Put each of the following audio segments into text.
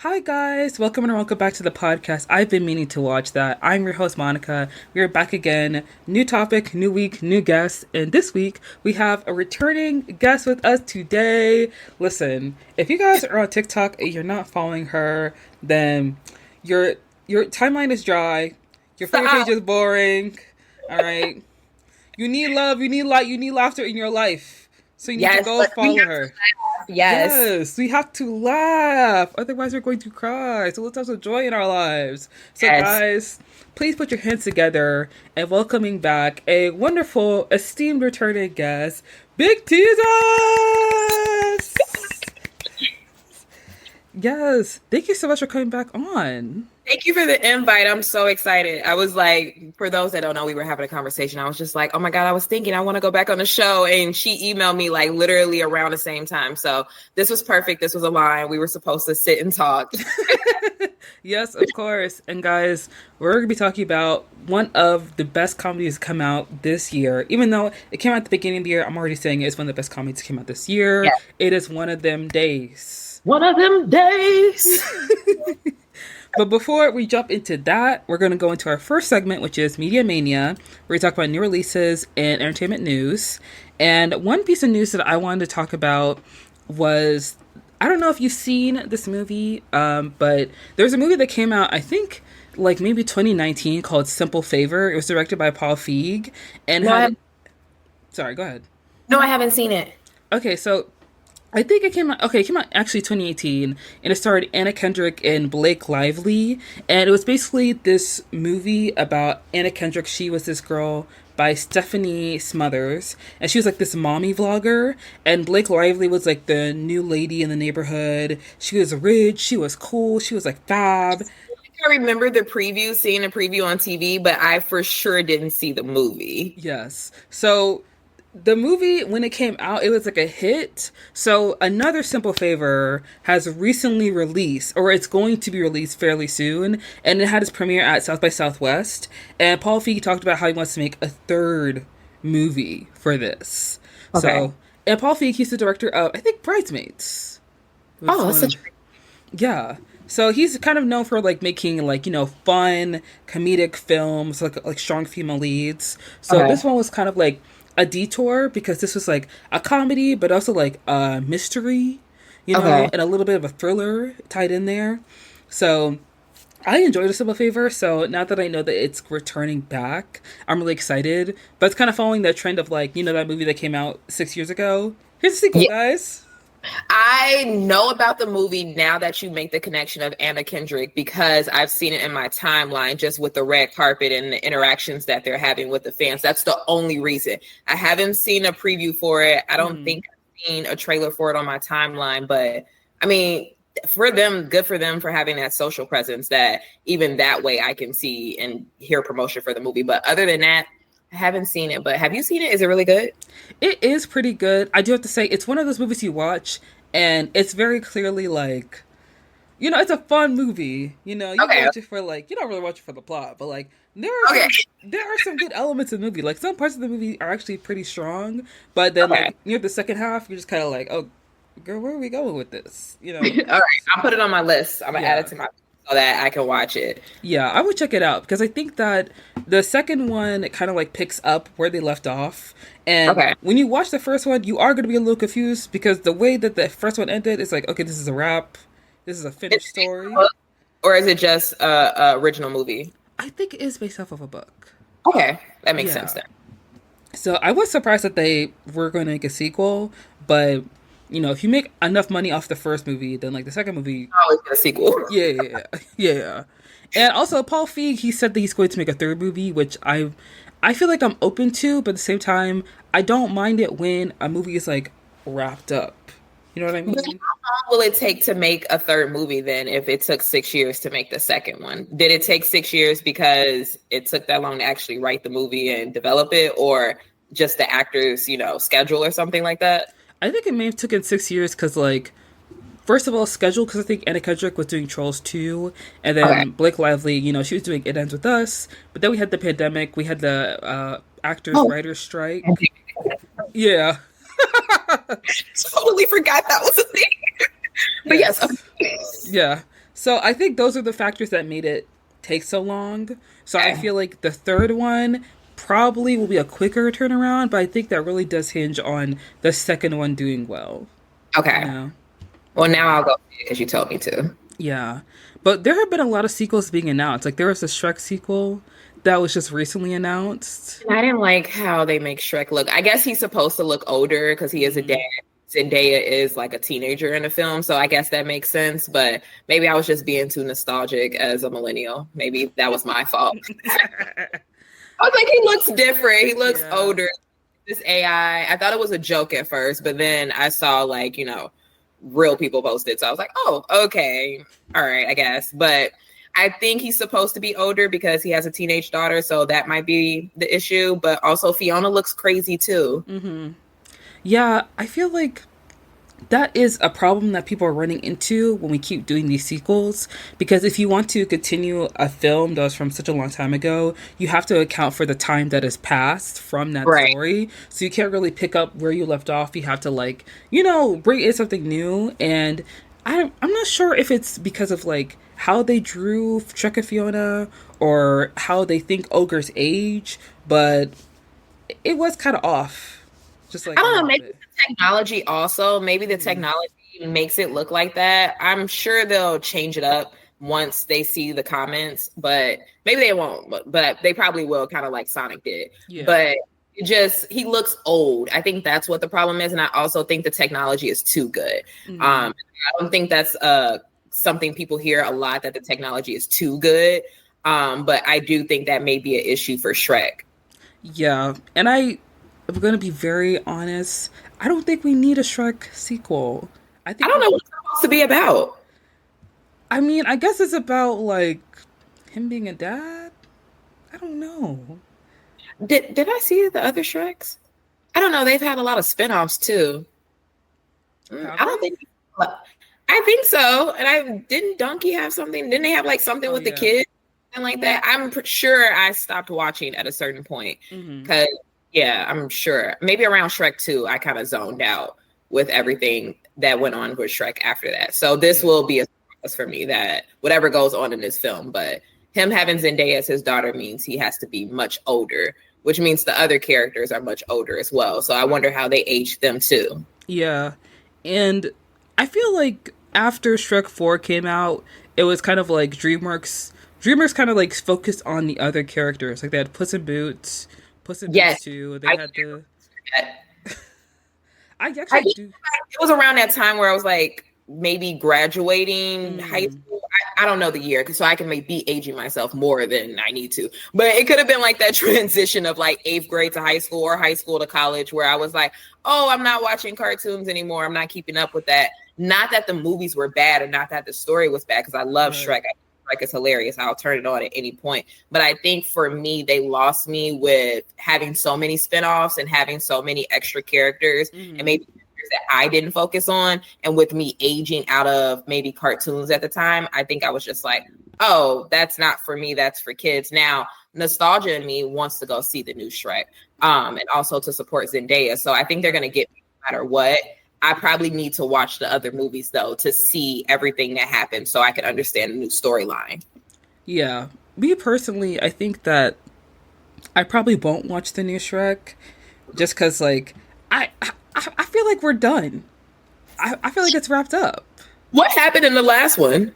Hi guys, welcome back to the podcast. I've been meaning to watch that. I'm your host Monica. We are back again. New topic, new week, new guest. And this week we have a returning guest with us today. Listen, if you guys are on TikTok and you're not following her, then your timeline is dry. Your favorite page is boring. All right. You need love, you need light, you need laughter in your life. So you need to go follow her. Yes, we have to laugh. Otherwise, we're going to cry. So let's have some joy in our lives. So, guys, please put your hands together and welcoming back a wonderful, esteemed returning guest, Big Teezus! Yes, thank you so much for coming back on. Thank you for the invite. I'm so excited. I was like, for those that don't know, we were having a conversation. I was just like, oh my God, I was thinking I want to go back on the show. And she emailed me like literally around the same time. So this was perfect. This was a line. We were supposed to sit and talk. Yes, of course. And guys, we're going to be talking about one of the best comedies to come out this year. Even though it came out at the beginning of the year, I'm already saying it's one of the best comedies that came out this year. Yeah. It is One of Them Days. One of them days. But before we jump into that, we're going to go into our first segment, which is Media Mania, where we talk about new releases and entertainment news. And one piece of news that I wanted to talk about was, I don't know if you've seen this movie, but there's a movie that came out, I think, like maybe 2019 called Simple Favor. It was directed by Paul Feig. And sorry, go ahead. No, I haven't seen it. Okay, so I think it came out actually 2018, and it starred Anna Kendrick and Blake Lively, and it was basically this movie about Anna Kendrick. She was this girl by Stephanie Smothers, and she was like this mommy vlogger, and Blake Lively was like the new lady in the neighborhood. She was rich, she was cool, she was like fab. I remember the preview, seeing the preview on TV, but I for sure didn't see the movie. Yes, so the movie, when it came out, it was like a hit. So another Simple Favor has recently released, or it's going to be released fairly soon, and it had its premiere at South by Southwest. And Paul Feig talked about how he wants to make a third movie for this. Okay. So, and Paul Feig, he's the director of, I think, Bridesmaids. Oh, that's such yeah. So he's kind of known for like making like, you know, fun comedic films, like strong female leads. So this one was kind of like a detour, because this was like a comedy, but also like a mystery, you know, and a little bit of a thriller tied in there. So I enjoyed A Simple Favor. So now that I know that it's returning back, I'm really excited. But it's kind of following that trend of like, you know, that movie that came out 6 years ago. Here's the sequel, guys. I know about the movie now that you make the connection of Anna Kendrick, because I've seen it in my timeline just with the red carpet and the interactions that they're having with the fans. That's the only reason. I haven't seen a preview for it. I don't think I've seen a trailer for it on my timeline, but I mean, for them, good for them for having that social presence that even that way I can see and hear promotion for the movie. But other than that, I haven't seen it, but have you seen it? Is it really good? It is pretty good. I do have to say, it's one of those movies you watch, and it's very clearly like, you know, it's a fun movie. You know, you watch it for like, you don't really watch it for the plot, but like, there are some good elements in the movie. Like, some parts of the movie are actually pretty strong, but then like near the second half, you're just kind of like, oh, girl, where are we going with this? You know? All right, I'll put it on my list. I'm gonna add it to my so that I can watch it. Yeah, I would check it out, because I think that the second one kind of like picks up where they left off. And when you watch the first one, you are going to be a little confused, because the way that the first one ended is like, okay, this is a wrap. This is a finished story. Or is it just a original movie? I think it is based off of a book. Okay, that makes sense then. So I was surprised that they were going to make a sequel, but you know, if you make enough money off the first movie, then like the second movie, always get a sequel. Yeah. And also, Paul Feig, he said that he's going to make a third movie, which I feel like I'm open to, but at the same time, I don't mind it when a movie is like wrapped up. You know what I mean? How long will it take to make a third movie then, if it took 6 years to make the second one? Did it take 6 years because it took that long to actually write the movie and develop it, or just the actors, you know, schedule or something like that? I think it may have taken 6 years because, like, first of all, schedule, because I think Anna Kendrick was doing Trolls 2, and then Blake Lively, you know, she was doing It Ends With Us, but then we had the pandemic, we had the actors-writers strike. Yeah. Totally forgot that was a thing. But yes. Yeah. So I think those are the factors that made it take so long. So I feel like the third one probably will be a quicker turnaround, but I think that really does hinge on the second one doing well. Okay. You know? Well, now I'll go see it because you told me to. Yeah. But there have been a lot of sequels being announced. Like there was a Shrek sequel that was just recently announced. I didn't like how they make Shrek look. I guess he's supposed to look older because he is a dad. Zendaya is like a teenager in the film, so I guess that makes sense. But maybe I was just being too nostalgic as a millennial. Maybe that was my fault. I was like, he looks different. He looks older. This AI. I thought it was a joke at first, but then I saw like, real people posted. So I was like, oh, okay. All right, I guess. But I think he's supposed to be older because he has a teenage daughter. So that might be the issue. But also Fiona looks crazy too. Mm-hmm. Yeah, I feel like that is a problem that people are running into when we keep doing these sequels. Because if you want to continue a film that was from such a long time ago, you have to account for the time that has passed from that story. So you can't really pick up where you left off. You have to bring in something new. And I'm not sure if it's because of how they drew Shrek and Fiona or how they think ogres age, but it was kind of off. Just I don't know, maybe the technology also. Maybe the technology makes it look like that. I'm sure they'll change it up once they see the comments, but maybe they won't. But they probably will, kind of like Sonic did. Yeah. But he looks old. I think that's what the problem is, and I also think the technology is too good. Mm-hmm. I don't think that's something people hear a lot, that the technology is too good. But I do think that may be an issue for Shrek. Yeah, and I'm going to be very honest. I don't think we need a Shrek sequel. I don't know what it's supposed to be about. I mean, I guess it's about him being a dad. I don't know. Did I see the other Shreks? I don't know. They've had a lot of spinoffs too. I don't think. I think so. And didn't Donkey have something? Didn't they have something with the kids and like that? I'm sure I stopped watching at a certain point because. Yeah, I'm sure. Maybe around Shrek 2, I kind of zoned out with everything that went on with Shrek after that. So this will be a surprise for me, that whatever goes on in this film, but him having Zendaya as his daughter means he has to be much older, which means the other characters are much older as well. So I wonder how they aged them too. Yeah. And I feel like after Shrek 4 came out, it was kind of like DreamWorks kind of focused on the other characters. They had Puss in Boots. Puss in Boots too. They had the. I actually do. It was around that time where I was maybe graduating high school. I don't know the year, so I can be aging myself more than I need to. But it could have been that transition of 8th grade to high school or high school to college, where I was oh, I'm not watching cartoons anymore. I'm not keeping up with that. Not that the movies were bad or not that the story was bad, because I love Shrek. It's hilarious. I'll turn it on at any point. But I think for me, they lost me with having so many spinoffs and having so many extra characters and maybe characters that I didn't focus on. And with me aging out of maybe cartoons at the time, I think I was just oh, that's not for me. That's for kids. Now, nostalgia in me wants to go see the new Shrek and also to support Zendaya. So I think they're going to get me no matter what. I probably need to watch the other movies, though, to see everything that happened so I can understand the new storyline. Yeah. Me personally, I think that I probably won't watch the new Shrek just because, I feel like we're done. I feel like it's wrapped up. What happened in the last one?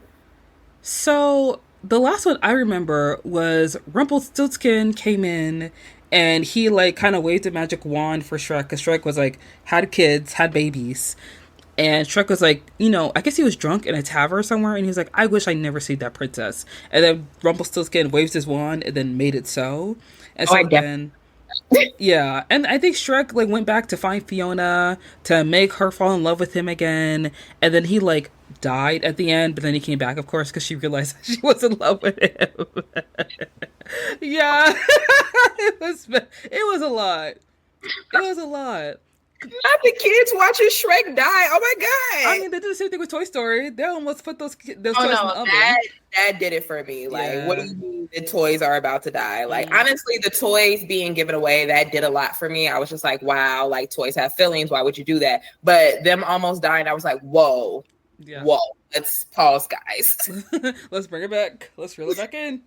So the last one I remember was Rumpelstiltskin came in and he kind of waved a magic wand for Shrek, because Shrek was had kids, had babies. And Shrek was I guess he was drunk in a tavern somewhere, and he was I wish I never see that princess. And then Rumpelstiltskin waves his wand and then made it so. And so then yeah, and I think Shrek went back to find Fiona to make her fall in love with him again, and then he died at the end, but then he came back, of course, because she realized she was in love with him. Yeah, it was a lot. It was a lot. Not the kids watching Shrek die. Oh my god! I mean, they did the same thing with Toy Story. They almost put those toys in the oven. That did it for me. What do you mean the toys are about to die? Honestly, the toys being given away, that did a lot for me. I was just wow, toys have feelings. Why would you do that? But them almost dying, I was whoa. Yeah. Whoa. let's pause, guys. Let's bring it back. Let's reel it back in.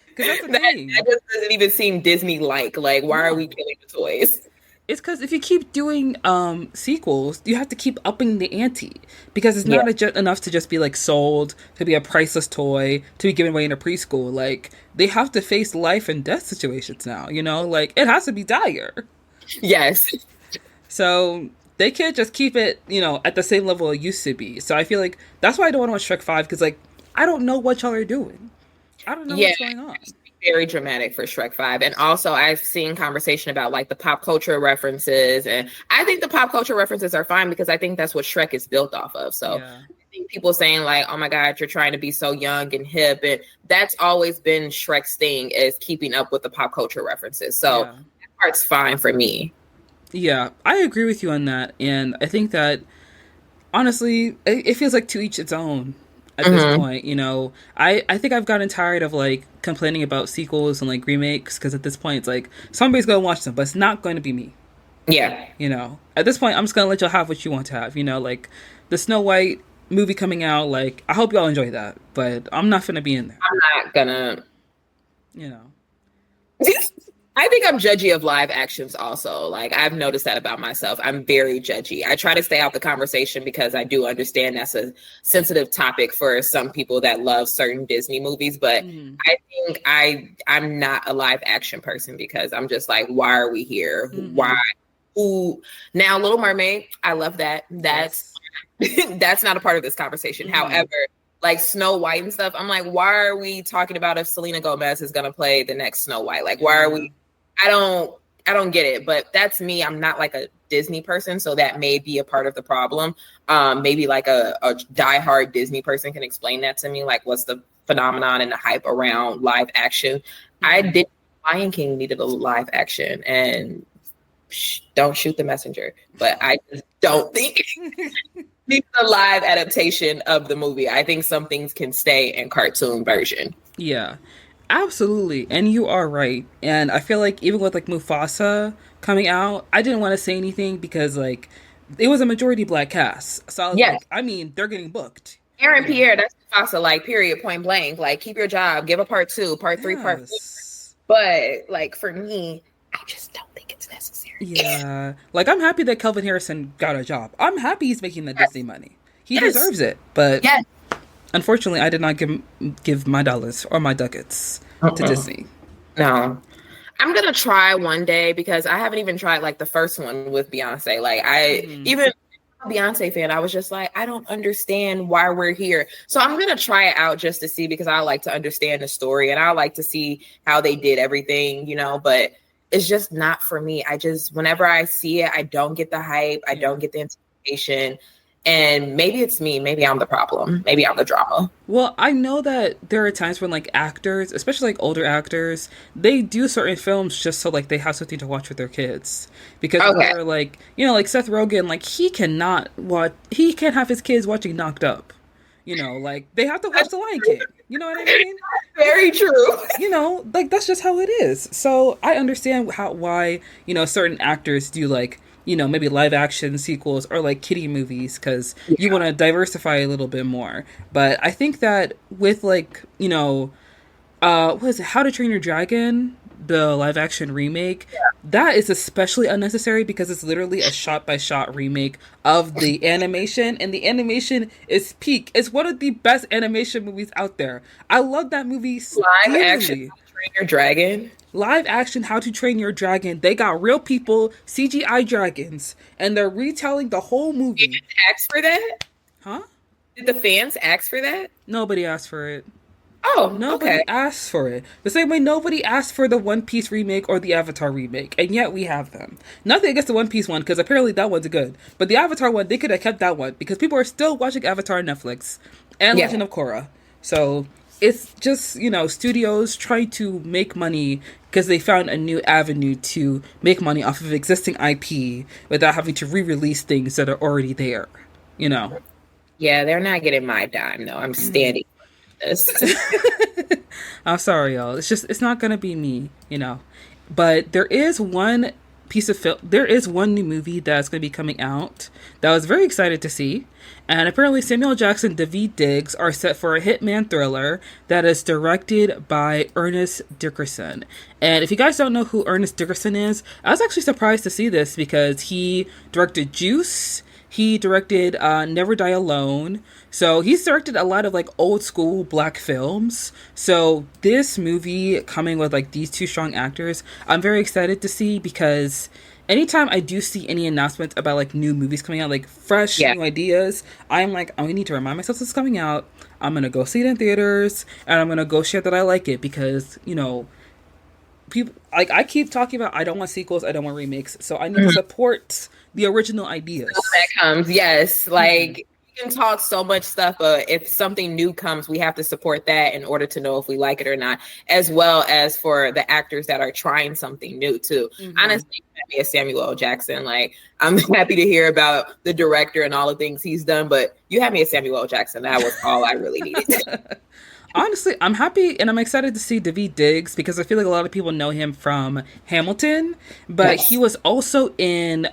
Because that's the that, thing. that just doesn't even seem Disney-like. Like, why are we killing the toys? It's because if you keep doing sequels, you have to keep upping the ante because it's not enough to just be like sold to be a priceless toy to be given away in a preschool. Like they have to face life and death situations now. You know, like it has to be dire. Yes. So they can't just keep it, you know, at the same level it used to be. So I feel like that's why I don't want to watch Shrek 5 because like I don't know what y'all are doing. I don't know what's going on. Very dramatic for Shrek 5. And also I've seen conversation about like the pop culture references. And I think the pop culture references are fine because I think that's what Shrek is built off of. So I think people saying like, oh my God, you're trying to be so young and hip. And that's always been Shrek's thing is keeping up with the pop culture references. So that part's fine for me. Yeah, I agree with you on that. And I think that honestly, it feels like to each its own. At this point, you know, I think I've gotten tired of like complaining about sequels and like remakes because at this point it's like somebody's gonna watch them, but it's not going to be me. Yeah, you know, at this point I'm just gonna let y'all have what you want to have. You know, like the Snow White movie coming out. Like I hope y'all enjoy that, but I'm not gonna be in there. I'm not gonna. You know. I think I'm judgy of live actions also. Like I've noticed that about myself. I'm very judgy. I try to stay out the conversation because I do understand that's a sensitive topic for some people that love certain Disney movies. But I think I'm not a live action person because I'm just like, why are we here? Why? Who? Now, Little Mermaid, I love that. That's not a part of this conversation. However, like Snow White and stuff, I'm like, why are we talking about if Selena Gomez is going to play the next Snow White? Like, why are we? I don't get it, but that's me. I'm not like a Disney person, so that may be a part of the problem. Maybe like a diehard Disney person can explain that to me. Like, what's the phenomenon and the hype around live action? I did. Lion King needed a live action, and don't shoot the messenger. But I just don't think it needs a live adaptation of the movie. I think some things can stay in cartoon version. Yeah. Absolutely. And you are right. And I feel like even with like Mufasa coming out, I didn't want to say anything because like it was a majority black cast. So I was like, I mean, they're getting booked. Aaron Pierre, that's Mufasa, like period, point blank. Like keep your job, give a part 2, part 3, part 4. But like for me, I just don't think it's necessary. Yeah. Like I'm happy that Kelvin Harrison got a job. I'm happy he's making the Disney money. He deserves it. But unfortunately, I did not give my dollars or my ducats to Disney. No. I'm going to try one day because I haven't even tried like the first one with Beyonce. Like even a Beyonce fan, I was just like, I don't understand why we're here. So I'm going to try it out just to see because I like to understand the story and I like to see how they did everything, you know, but it's just not for me. Whenever I see it, I don't get the hype. I don't get the anticipation. And maybe it's me. Maybe I'm the problem. Maybe I'm the drama. Well, I know that there are times when like actors, especially like older actors, they do certain films just so like they have something to watch with their kids. Because they're like, you know, like Seth Rogen, like he can't have his kids watching Knocked Up. You know, like they have to watch The Lion King. You know what I mean? Very true. You know, like that's just how it is. So I understand why, you know, certain actors do like, you know, maybe live action sequels or like kiddie movies because you want to diversify a little bit more. But I think that with like, you know, what is it? How to Train Your Dragon, the live action remake, that is especially unnecessary because it's literally a shot by shot remake of the animation, and the animation is peak. It's one of the best animation movies out there. I love that movie. Live action How to Train Your Dragon. Live action How to Train Your Dragon. They got real people, CGI dragons, and they're retelling the whole movie. Did you ask for that? Huh? Did the fans ask for that? Nobody asked for it. Oh, nobody asked for it. The same way nobody asked for the One Piece remake or the Avatar remake, and yet we have them. Nothing against the One Piece one, because apparently that one's good. But the Avatar one, they could have kept that one, because people are still watching Avatar on Netflix and Legend of Korra. So it's just, you know, studios trying to make money because they found a new avenue to make money off of existing IP without having to re-release things that are already there, you know? Yeah, they're not getting my dime, though. I'm standing. I'm sorry, y'all. It's not gonna be me, you know. But there is one piece of film. There is one new movie that's going to be coming out that I was very excited to see. And apparently Samuel Jackson, Daveed Diggs are set for a hitman thriller that is directed by Ernest Dickerson. And if you guys don't know who Ernest Dickerson is, I was actually surprised to see this because he directed Juice. He directed Never Die Alone. So he's directed a lot of like old school black films. So this movie coming with like these two strong actors, I'm very excited to see because anytime I do see any announcements about like new movies coming out, like fresh new ideas, I'm like, I need to remind myself this is coming out. I'm going to go see it in theaters and I'm going to go share that I like it because, you know, people like I keep talking about I don't want sequels, I don't want remakes. So I need to support the original ideas. So that comes, yes. Like we can talk so much stuff, but if something new comes, we have to support that in order to know if we like it or not, as well as for the actors that are trying something new too. Honestly, me as Samuel L. Jackson, like I'm happy to hear about the director and all the things he's done, but you had me as Samuel L. Jackson. That was all I really needed. Honestly, I'm happy and I'm excited to see Daveed Diggs because I feel like a lot of people know him from Hamilton, but he was also in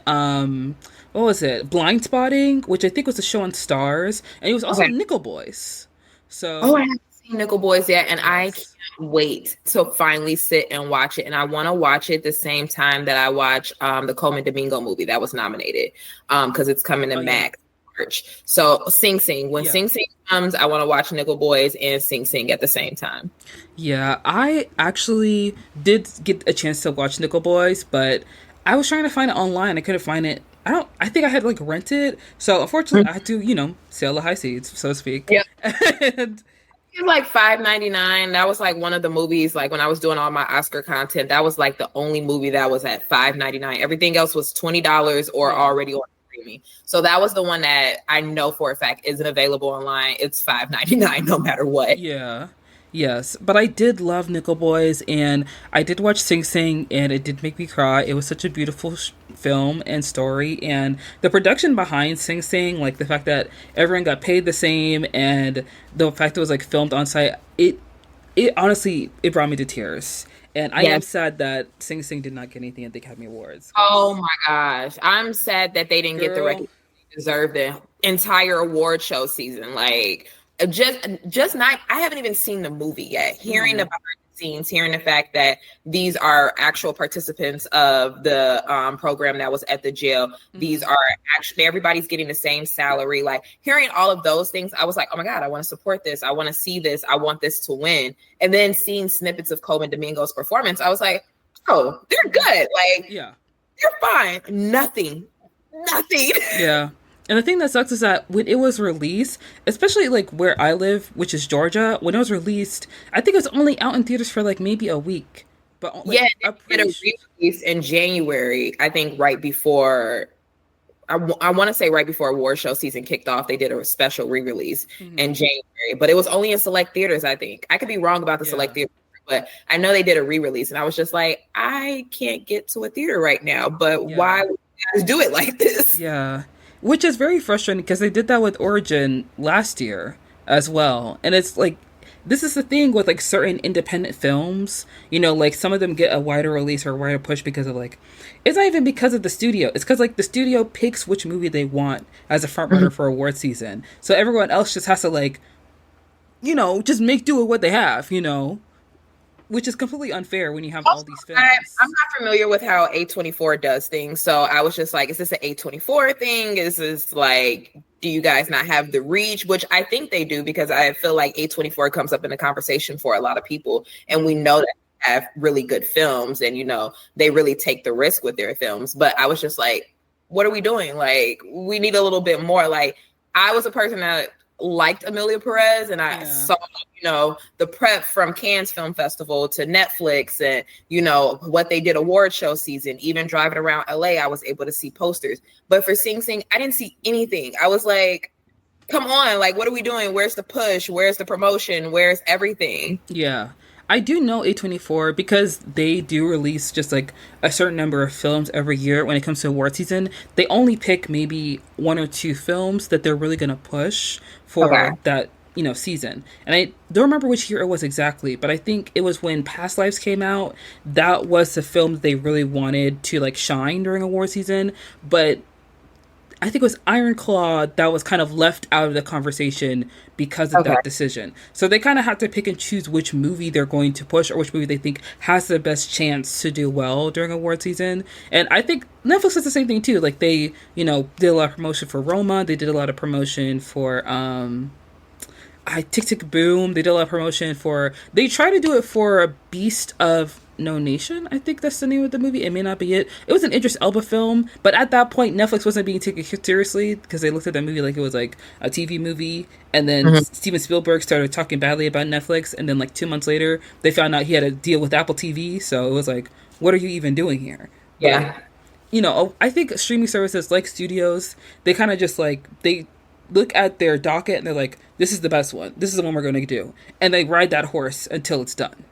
what was it? Blind Spotting, which I think was a show on Stars, and he was also in Nickel Boys. So I haven't seen Nickel Boys yet, and I can't wait to finally sit and watch it. And I want to watch it the same time that I watch the Coleman Domingo movie that was nominated because it's coming to Max. So Sing Sing. When Sing Sing comes, I want to watch Nickel Boys and Sing Sing at the same time. Yeah, I actually did get a chance to watch Nickel Boys, but I was trying to find it online. I couldn't find it. I think I had like rented. So unfortunately I had to, you know, sail the high seas, so to speak. Yeah. And it was like $5.99. That was like one of the movies, like when I was doing all my Oscar content, that was like the only movie that was at $5.99. Everything else was $20 or already on streaming. So that was the one that I know for a fact isn't available online. It's $5.99 no matter what. Yeah. Yes, but I did love Nickel Boys, and I did watch Sing Sing, and it did make me cry. It was such a beautiful film and story, and the production behind Sing Sing, like the fact that everyone got paid the same, and the fact it was like filmed on site, it honestly, it brought me to tears. And I am sad that Sing Sing did not get anything at the Academy Awards. Oh my gosh. I'm sad that they didn't get the recognition they deserved the entire award show season. Like, just not, I haven't even seen the movie yet. Hearing the behind the scenes, hearing the fact that these are actual participants of the program that was at the jail. These are actually, everybody's getting the same salary. Like hearing all of those things, I was like, oh my God, I want to support this. I want to see this. I want this to win. And then seeing snippets of Coleman Domingo's performance, I was like, oh, they're good. Like, they're fine. Nothing. Yeah. And the thing that sucks is that when it was released, especially like where I live, which is Georgia, when it was released, I think it was only out in theaters for like maybe a week. But like, they did a re-release in January, I think right before, I want to say right before award show season kicked off, they did a special re-release in January. But it was only in select theaters, I think. I could be wrong about the select theater, but I know they did a re-release. And I was just like, I can't get to a theater right now, but why would you guys do it like this? Yeah. Which is very frustrating because they did that with Origin last year as well. And it's like, this is the thing with like certain independent films, you know, like some of them get a wider release or a wider push because of like, it's not even because of the studio. It's because like the studio picks which movie they want as a front runner for award season. So everyone else just has to like, you know, just make do with what they have, you know. Which is completely unfair when you have all these films. I'm not familiar with how A24 does things. So I was just like, is this an A24 thing? Is this like, do you guys not have the reach? Which I think they do, because I feel like A24 comes up in the conversation for a lot of people. And we know that they have really good films and, you know, they really take the risk with their films. But I was just like, what are we doing? Like, we need a little bit more. Like, I was a person that liked Amelia Perez, and I saw, you know, the prep from Cannes Film Festival to Netflix and, you know, what they did award show season. Even driving around LA, I was able to see posters. But for Sing Sing, I didn't see anything. I was like, come on, like, what are we doing? Where's the push? Where's the promotion? Where's everything? Yeah. I do know A24 because they do release just like a certain number of films every year when it comes to award season. They only pick maybe one or two films that they're really going to push for that season. And I don't remember which year it was exactly, but I think it was when Past Lives came out. That was the film that they really wanted to like shine during award season. But I think it was Iron Claw that was kind of left out of the conversation because of that decision. So they kind of have to pick and choose which movie they're going to push or which movie they think has the best chance to do well during award season. And I think Netflix does the same thing too. Like they, did a lot of promotion for Roma. They did a lot of promotion for Tick Tick Boom. They did a lot of promotion for. They try to do it for Beast of No Nation. I think that's the name of the movie. It may not be it. It was an Idris Elba film, but at that point, Netflix wasn't being taken seriously because they looked at that movie like it was like a TV movie. And then Steven Spielberg started talking badly about Netflix. And then like 2 months later, they found out he had a deal with Apple TV. So it was like, what are you even doing here? Yeah. But, I think streaming services like studios, they kind of just like they look at their docket and they're like, this is the best one. This is the one we're going to do. And they ride that horse until it's done,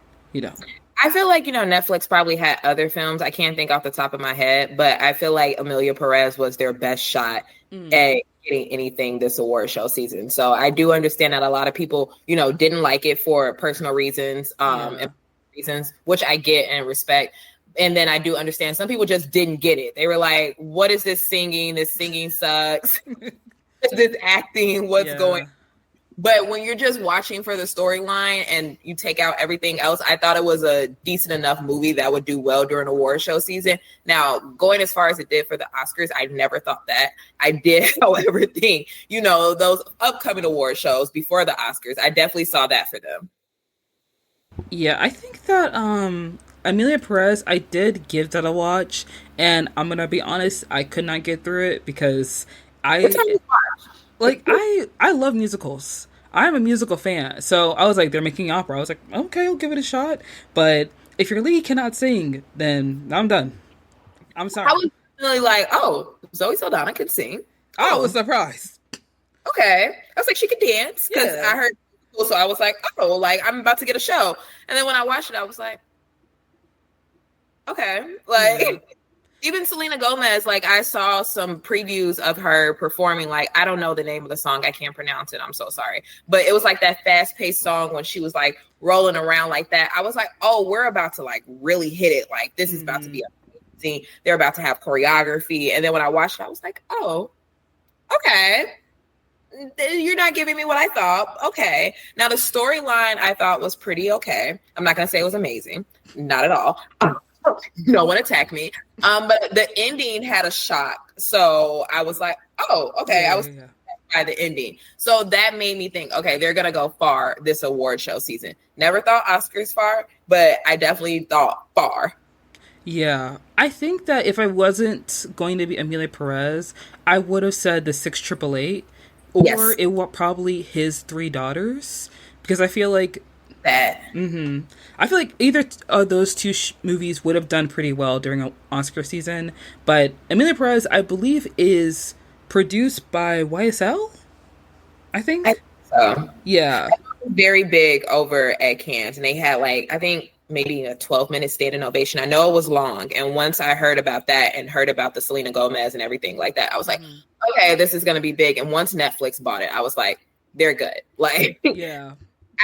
I feel like, Netflix probably had other films. I can't think off the top of my head, but I feel like Emilia Perez was their best shot at getting anything this award show season. So I do understand that a lot of people, didn't like it for personal reasons, and reasons, which I get and respect. And then I do understand some people just didn't get it. They were like, what is this singing? This singing sucks. This acting, what's going. But when you're just watching for the storyline and you take out everything else, I thought it was a decent enough movie that would do well during award show season. Now, going as far as it did for the Oscars, I never thought that. I did, however, think, those upcoming award shows before the Oscars, I definitely saw that for them. Yeah, I think that Emilia Perez, I did give that a watch, and I'm gonna be honest, I could not get through it because I love musicals. I'm a musical fan. So I was like, they're making opera. I was like, okay, I'll give it a shot. But if your lead cannot sing, then I'm done. I'm sorry. I was really like, oh, Zoe Saldana can sing. I was surprised. Okay. I was like, she could dance because I heard. So I was like, oh, like I'm about to get a show. And then when I watched it, I was like, okay. Even Selena Gomez, like I saw some previews of her performing, like, I don't know the name of the song. I can't pronounce it. I'm so sorry. But it was like that fast paced song when she was like rolling around like that. I was like, oh, we're about to like really hit it. Like this is about to be amazing. They're about to have choreography. And then when I watched it, I was like, oh, okay. You're not giving me what I thought. Okay. Now the storyline I thought was pretty okay. I'm not going to say it was amazing. Not at all. No one attacked me. But the ending had a shock. So I was like, oh, okay. I was by the ending. So that made me think, okay, they're going to go far this award show season. Never thought Oscars far, but I definitely thought far. Yeah. I think that if I wasn't going to be Emilia Perez, I would have said the 688 or it was probably His Three Daughters, because I feel like that. I feel like either of those two movies would have done pretty well during an Oscar season. But Emilia Perez, I believe, is produced by YSL. I think. So. Yeah. Very big over at Cannes, and they had like I think maybe a 12-minute standing ovation. I know it was long, and once I heard about that and heard about the Selena Gomez and everything like that, I was like, okay, this is going to be big. And once Netflix bought it, I was like, they're good. Like, yeah.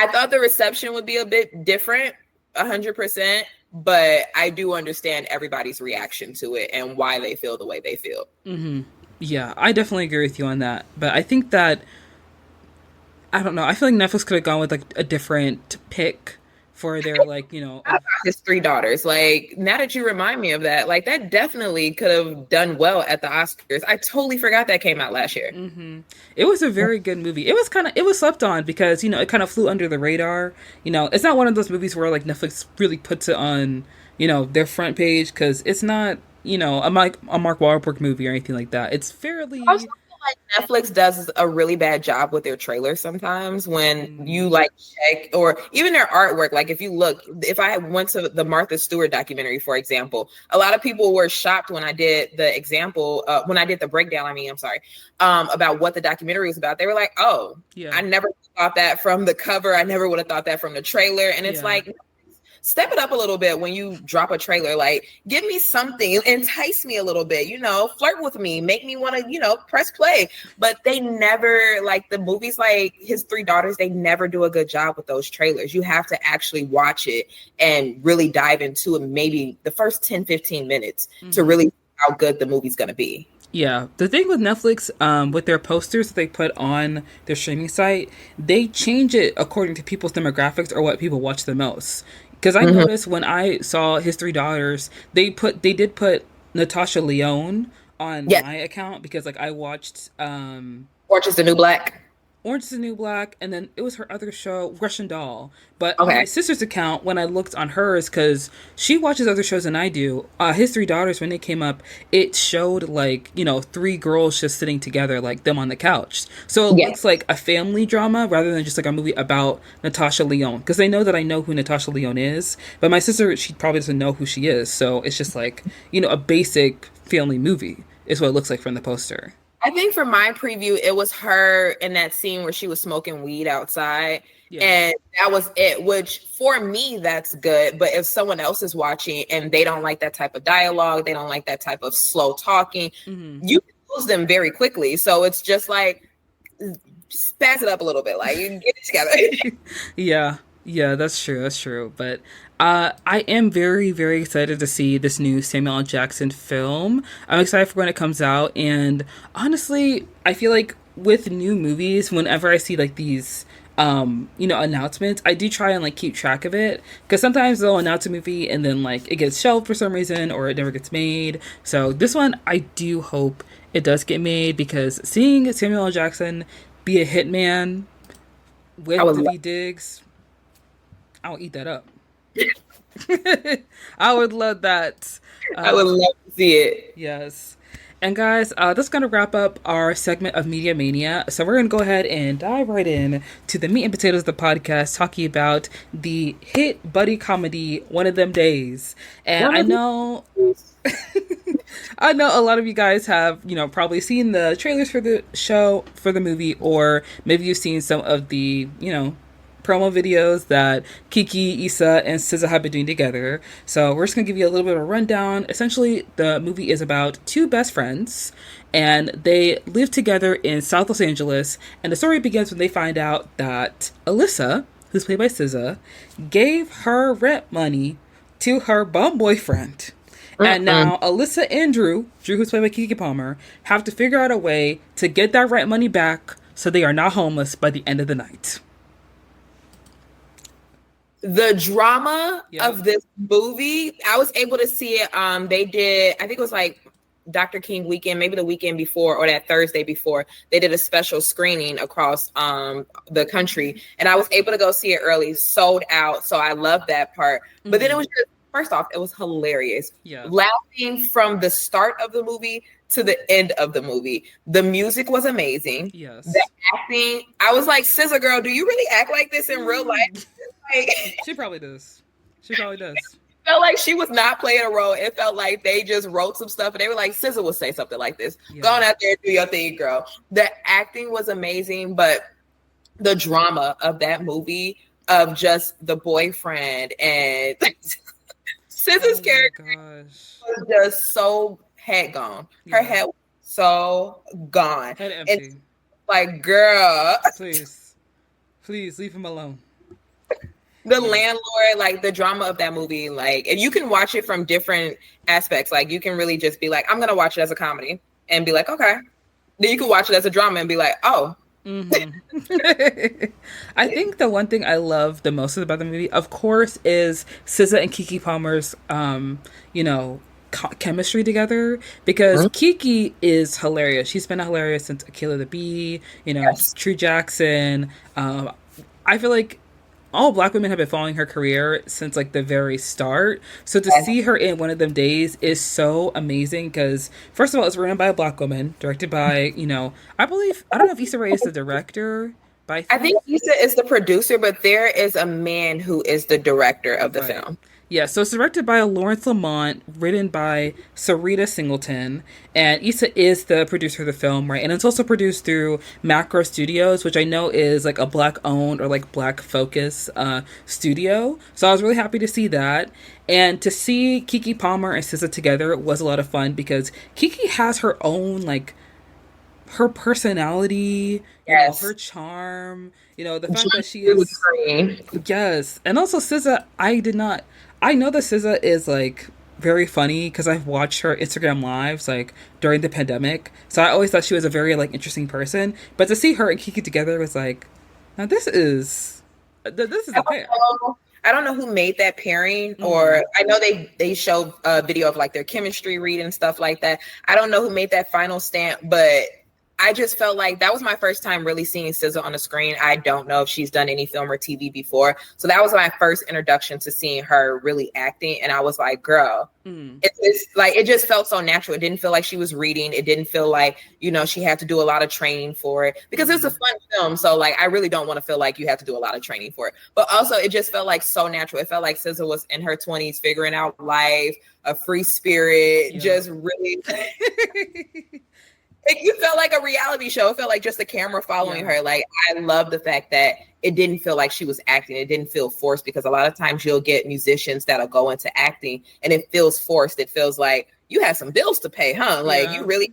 I thought the reception would be a bit different, 100%, but I do understand everybody's reaction to it and why they feel the way they feel. Yeah, I definitely agree with you on that. But I think that, I don't know, I feel like Netflix could have gone with like a different pick for their like, His Three Daughters. Like, now that you remind me of that, like that definitely could have done well at the Oscars. I totally forgot that came out last year. It was a very good movie. It was slept on because, it kind of flew under the radar. It's not one of those movies where like Netflix really puts it on, their front page, because it's not, a Mark Wahlberg movie or anything like that. It's fairly... Like Netflix does a really bad job with their trailers sometimes when you like check, or even their artwork. Like if you look, if I went to the Martha Stewart documentary, for example, a lot of people were shocked when I did the example, when I did the breakdown, about what the documentary was about. They were like, oh, I never thought that from the cover. I never would have thought that from the trailer. And it's like, step it up a little bit when you drop a trailer. Like, give me something, entice me a little bit, flirt with me, make me want to, press play. But they never, like the movies like his three daughters, they never do a good job with those trailers. You have to actually watch it and really dive into it, maybe the first 10, 15 minutes to really see how good the movie's going to be. Yeah, the thing with Netflix, with their posters that they put on their streaming site, they change it according to people's demographics or what people watch the most. Because I noticed when I saw his three daughters, they did put Natasha Lyonne on my account because like I watched Orange is the New Black. Orange is the New Black, and then it was her other show, Russian Doll. But on my sister's account, when I looked on hers, because she watches other shows than I do, his three daughters, when they came up, it showed like, three girls just sitting together, like them on the couch. So it looks like a family drama rather than just like a movie about Natasha Lyonne. Because they know that I know who Natasha Lyonne is, but my sister, she probably doesn't know who she is. So it's just like, a basic family movie is what it looks like from the poster. I think for my preview, it was her in that scene where she was smoking weed outside. Yeah. And that was it, which for me, that's good. But if someone else is watching and they don't like that type of dialogue, they don't like that type of slow talking, you can lose them very quickly. So it's just like, spaz it up a little bit. Like, you get it together. Yeah, that's true. But I am very, very excited to see this new Samuel L. Jackson film. I'm excited for when it comes out. And honestly, I feel like with new movies, whenever I see like these, announcements, I do try and like keep track of it. Because sometimes they'll announce a movie and then like it gets shelved for some reason or it never gets made. So this one, I do hope it does get made because seeing Samuel L. Jackson be a hitman with Daveed Diggs, I'll eat that up. I would love that. I would love to see it. Yes. And guys, that's going to wrap up our segment of Media Mania. So we're going to go ahead and dive right in to the meat and potatoes of the podcast, talking about the hit buddy comedy, One of Them Days. And I know a lot of you guys have, probably seen the trailers for the show, for the movie, or maybe you've seen some of the, promo videos that Keke, Issa, and SZA have been doing together. So we're just going to give you a little bit of a rundown. Essentially, the movie is about two best friends, and they live together in South Los Angeles. And the story begins when they find out that Alyssa, who's played by SZA, gave her rent money to her bum boyfriend. And now Alyssa and Dreux, who's played by Keke Palmer, have to figure out a way to get that rent money back so they are not homeless by the end of the night. The drama of this movie, I was able to see it. They did, I think it was like Dr. King weekend, maybe the weekend before or that Thursday before, they did a special screening across the country. And I was able to go see it early, sold out. So I love that part. But then it was just, first off, it was hilarious. Yeah. Laughing from the start of the movie to the end of the movie. The music was amazing. Yes. The acting, I was like, SZA girl, do you really act like this in real life? She probably does. It felt like she was not playing a role. It felt like they just wrote some stuff and they were like, SZA will say something like this. Yeah. Go on out there and do your thing, girl. The acting was amazing, but the drama of that movie of just the boyfriend and SZA's character was just so head gone. Her head was so gone. Head empty. And like, girl. Please leave him alone. The landlord, like the drama of that movie, like, and you can watch it from different aspects. Like, you can really just be like, I'm gonna watch it as a comedy and be like, okay. Then you can watch it as a drama and be like, oh. I think the one thing I love the most about the movie, of course, is SZA and Keke Palmer's, chemistry together, because Keke is hilarious. She's been hilarious since Akilah the Bee, True Jackson. I feel like all Black women have been following her career since like the very start. So to see her in One of Them Days is so amazing because first of all, it's written by a Black woman, directed by, I don't know if Issa Rae is the director. But I think Issa is the producer, but there is a man who is the director of the film. Yeah, so it's directed by Lawrence Lamont, written by Serita Singleton, and Issa is the producer of the film, right? And it's also produced through Macro Studios, which I know is like a black owned or like black focus studio. So I was really happy to see that. And to see Keke Palmer and SZA together was a lot of fun because Keke has her own like her personality, Yes. her charm, the fact that she is. Yes. And also SZA, I know that SZA is like very funny because I've watched her Instagram lives like during the pandemic. So I always thought she was a very like interesting person. But to see her and Keke together was like, now this is a pair. I don't know who made that pairing, or I know they show a video of like their chemistry read and stuff like that. I don't know who made that final stamp, but I just felt like that was my first time really seeing SZA on the screen. I don't know if she's done any film or TV before. So that was my first introduction to seeing her really acting. And I was like, girl, it's like, it just felt so natural. It didn't feel like she was reading. It didn't feel like, she had to do a lot of training for it because it's a fun film. So like, I really don't want to feel like you have to do a lot of training for it. But also it just felt like so natural. It felt like SZA was in her 20s, figuring out life, a free spirit, just really... It felt like a reality show. It felt like just the camera following her. Like, I love the fact that it didn't feel like she was acting. It didn't feel forced because a lot of times you'll get musicians that'll go into acting and it feels forced. It feels like you have some bills to pay, huh? Like you really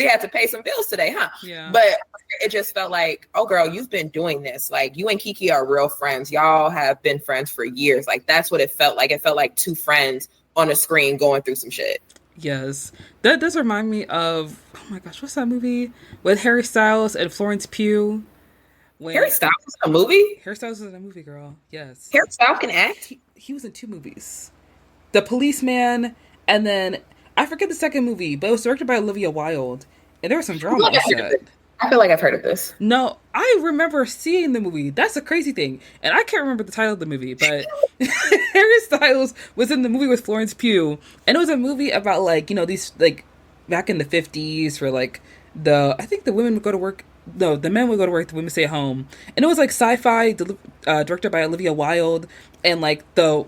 have to pay some bills today, huh? Yeah. But it just felt like, oh girl, you've been doing this. Like you and Keke are real friends. Y'all have been friends for years. Like that's what it felt like. It felt like two friends on a screen going through some shit. Yes. That does remind me of, oh my gosh, what's that movie? With Harry Styles and Florence Pugh. Harry Styles was in a movie? Harry Styles was in a movie, girl. Yes. Harry Styles can act? He was in 2 movies. The Policeman, and then, I forget the second movie, but it was directed by Olivia Wilde. And there was some drama on set. I feel like I've heard of this. No, I remember seeing the movie. That's the crazy thing. And I can't remember the title of the movie, but Harry Styles was in the movie with Florence Pugh. And it was a movie about, like, these, like, back in the 50s where, like, I think the women would go to work. No, the men would go to work, the women stay at home. And it was, like, sci-fi, directed by Olivia Wilde. And, like, the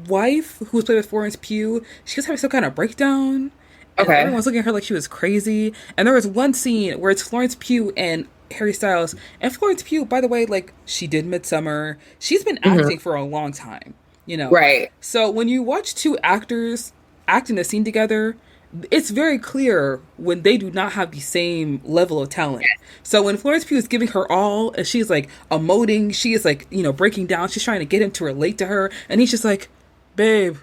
wife who was played with Florence Pugh, she was having some kind of breakdown. Okay. And everyone's looking at her like she was crazy. And there was one scene where it's Florence Pugh and Harry Styles. And Florence Pugh, by the way, like, she did Midsummer. She's been acting for a long time, Right. So when you watch two actors acting a scene together, it's very clear when they do not have the same level of talent. So when Florence Pugh is giving her all, and she's, like, emoting, she is, like, breaking down. She's trying to get him to relate to her. And he's just like, babe,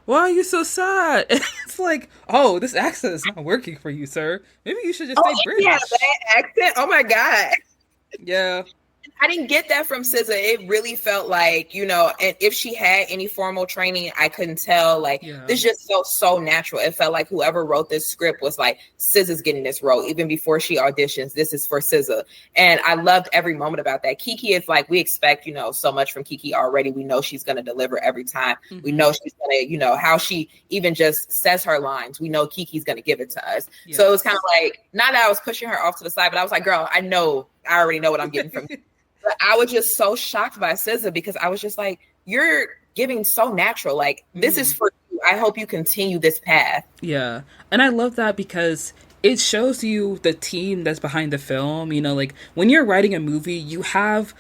why are you so sad? And it's like, oh, this accent is not working for you, sir. Maybe you should just stay British. Yeah, that accent. Oh my God. Yeah. I didn't get that from SZA. It really felt like, and if she had any formal training, I couldn't tell. Like, this just felt so natural. It felt like whoever wrote this script was like, SZA's getting this role. Even before she auditions, this is for SZA. And I loved every moment about that. Keke is like, we expect, so much from Keke already. We know she's going to deliver every time. Mm-hmm. We know she's going to, how she even just says her lines. We know Keke's going to give it to us. Yeah. So it was kind of like, not that I was pushing her off to the side, but I was like, girl, I already know what I'm getting from you. But I was just so shocked by SZA because I was just like, you're giving so natural. Like, this is for you. I hope you continue this path. Yeah. And I love that because it shows you the team that's behind the film. Like when you're writing a movie, I'm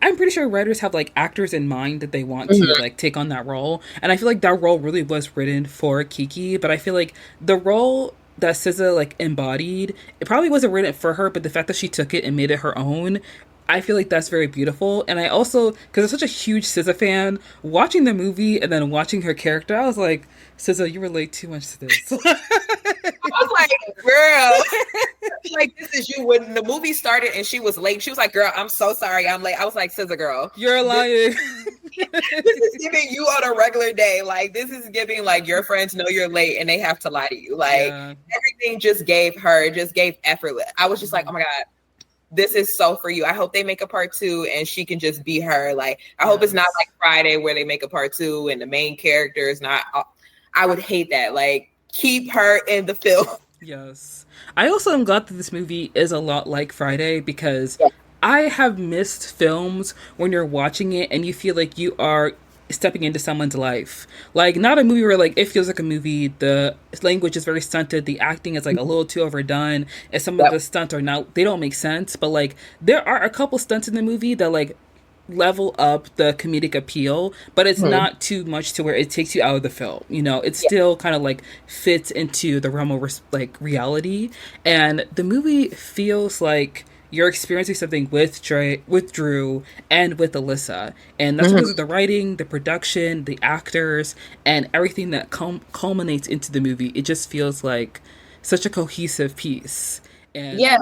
pretty sure writers have like actors in mind that they want to like take on that role. And I feel like that role really was written for Keke, but I feel like the role that SZA like embodied, it probably wasn't written for her, but the fact that she took it and made it her own, I feel like that's very beautiful. And I also, because I'm such a huge SZA fan, watching the movie and then watching her character, I was like, SZA, you relate too much to this. I was like, girl, like, this is you. When the movie started and she was late, she was like, girl, I'm so sorry I'm late. I was like, SZA, girl, you're lying. This is giving you on a regular day. Like, this is giving, like, your friends know you're late and they have to lie to you. Like, everything just gave effortless. I was just like, oh my God, this is so for you. I hope they make a part 2 and she can just be her. Like, I hope it's not like Friday where they make a part 2 and the main character is not. I would hate that. Like, keep her in the film. Yes. I also am glad that this movie is a lot like Friday because I have missed films when you're watching it and you feel like you are stepping into someone's life. Like, not a movie where like it feels like a movie. The language is very stunted. The acting is like a little too overdone. And some of the stunts are not, they don't make sense. But like there are a couple stunts in the movie that like level up the comedic appeal, but it's not too much to where it takes you out of the film. You know, it still kind of like fits into the realm of like reality. And the movie feels like you're experiencing something with Dreux, and with Alyssa. And that's because of the writing, the production, the actors, and everything that culminates into the movie. It just feels like such a cohesive piece. And yeah,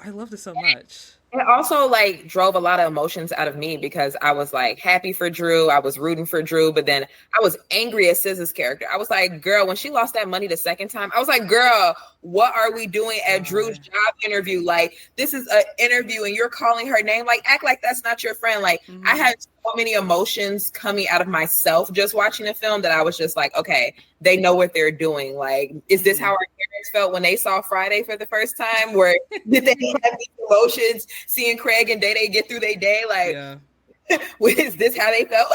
I loved it so much. It also like drove a lot of emotions out of me because I was like happy for Dreux. I was rooting for Dreux, but then I was angry at SZA's character. I was like, girl, when she lost that money the second time, I was like, girl, what are we doing at Drew's job interview? Like, this is an interview and you're calling her name. Like, act like that's not your friend. Like, I had so many emotions coming out of myself just watching the film that I was just like, okay, they know what they're doing. Like, is this how our parents felt when they saw Friday for the first time? Where did they have these emotions seeing Craig and Day get through their day? Like, is this how they felt?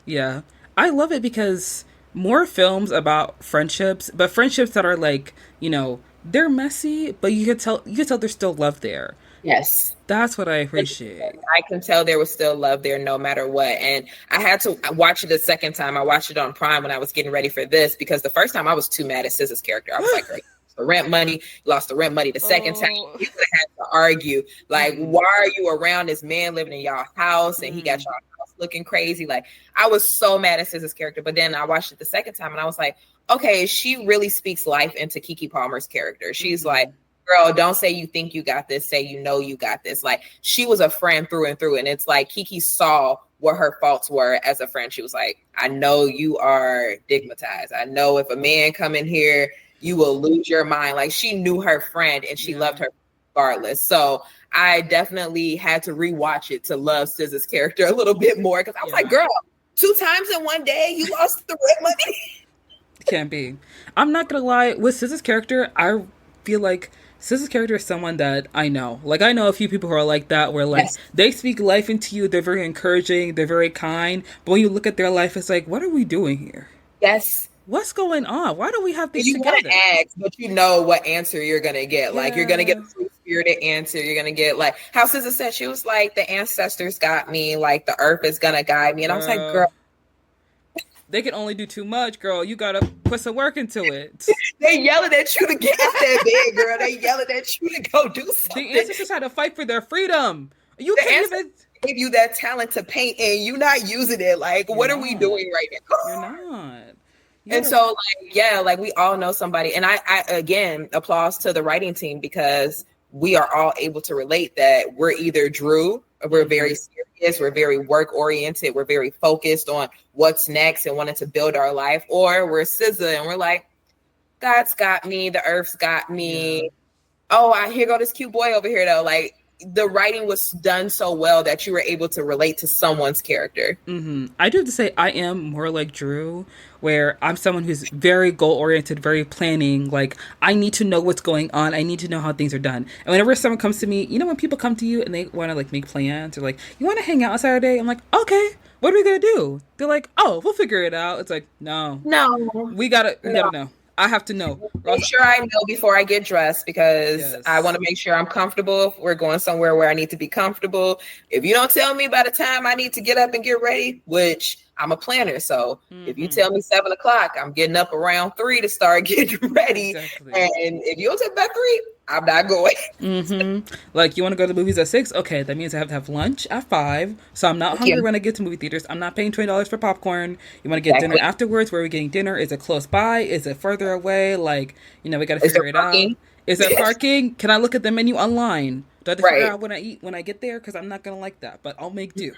Yeah. I love it because more films about friendships, but friendships that are like, you know, they're messy, but you can tell there's still love there. Yes. That's what I appreciate. I can tell there was still love there no matter what. And I had to watch it a second time. I watched it on Prime when I was getting ready for this because the first time I was too mad at SZA's character. I was like, great. The rent money, lost the rent money. The second time, you would have had to argue, like, why are you around this man living in y'all house and he got y'all house looking crazy? Like, I was so mad at SZA's character. But then I watched it the second time and I was like, okay, she really speaks life into Keke Palmer's character. She's like, girl, don't say you think you got this. Say you know you got this. Like, she was a friend through and through. And it's like Keke saw what her faults were as a friend. She was like, I know you are stigmatized. I know if a man come in here, you will lose your mind. Like, she knew her friend and she loved her regardless. So I definitely had to rewatch it to love SZA's character a little bit more because I was like, girl, 2 times in one day you lost the rent money. Can't be. I'm not gonna lie, with SZA's character, I feel like SZA's character is someone that I know. Like, I know a few people who are like that, where like they speak life into you, they're very encouraging, they're very kind, but when you look at their life, it's like, what are we doing here? Yes. What's going on? Why do we have these together? You want to ask, but you know what answer you're going to get. Like, you're going to get a free-spirited answer. You're going to get, like, how SZA said, she was like, the ancestors got me. Like, the earth is going to guide me. And I was like, girl. They can only do too much, girl. You got to put some work into it. They yelling at you to get out that bed, girl. They yelling at you to go do something. The ancestors had to fight for their freedom. You can't even give you that talent to paint and you not using it. Like, what are we doing right now? You're not. And so, like, yeah, like we all know somebody. And I again, applause to the writing team because we are all able to relate that we're either Dreux, we're very serious, we're very work oriented, we're very focused on what's next and wanting to build our life, or we're SZA and we're like, God's got me, the earth's got me. Yeah. Oh, here go this cute boy over here though. Like, the writing was done so well that you were able to relate to someone's character. I do have to say I am more like Dreux, where I'm someone who's very goal-oriented, very planning. Like, I need to know what's going on. I need to know how things are done. And whenever someone comes to me, you know, when people come to you and they want to like make plans or like, you want to hang out on Saturday? I'm like, okay, what are we going to do? They're like, oh, we'll figure it out. It's like, no, we gotta know. I have to know. Make sure I know before I get dressed because I want to make sure I'm comfortable. If we're going somewhere where I need to be comfortable. If you don't tell me by the time I need to get up and get ready, which I'm a planner. So if you tell me 7:00, I'm getting up around 3 to start getting ready. Exactly. And if you don't tell me by 3, I'm not going. Like, you want to go to the movies at 6? Okay, that means I have to have lunch at 5. So I'm not hungry when I get to movie theaters. I'm not paying $20 for popcorn. You want to get dinner afterwards? Where are we getting dinner? Is it close by? Is it further away? Like, you know, we got to figure it out. Is there parking? Can I look at the menu online? Do I have to figure out what I eat when I get there? Because I'm not going to like that, but I'll make do.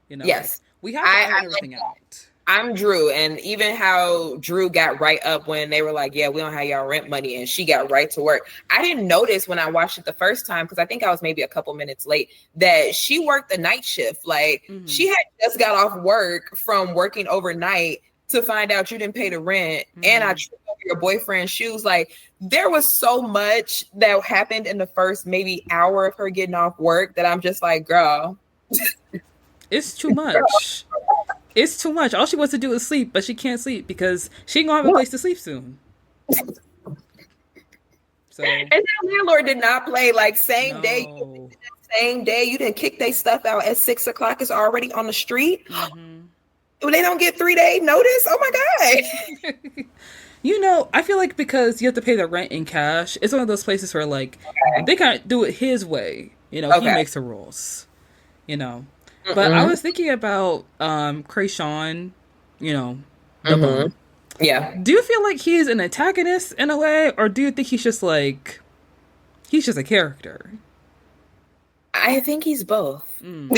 You know? Yes. We have to iron everything out. I'm Dreux, and even how Dreux got right up when they were like, yeah, we don't have y'all rent money, and she got right to work. I didn't notice when I watched it the first time, because I think I was maybe a couple minutes late, that she worked the night shift. Like, she had just got off work from working overnight to find out you didn't pay the rent, and I tripped over your boyfriend's shoes. Like, there was so much that happened in the first maybe hour of her getting off work that I'm just like, girl. It's too much. It's too much. All she wants to do is sleep, but she can't sleep because she ain't gonna have a Well, place to sleep soon. So and that landlord did not play like same day. no. Same day, you didn't kick their stuff out at 6 o'clock. It's already on the street. Mm-hmm. They don't get 3 day notice. Oh my god! You know, I feel like because you have to pay the rent in cash, it's one of those places where like Okay. they kind of do it his way. You know, he Okay. makes the rules. You know, but I Mm-mm. was thinking about Krayshawn. You know, the Mm-hmm. bum. Yeah. Do you feel like he's an antagonist in a way, or do you think he's just a character? I think he's both. Mm.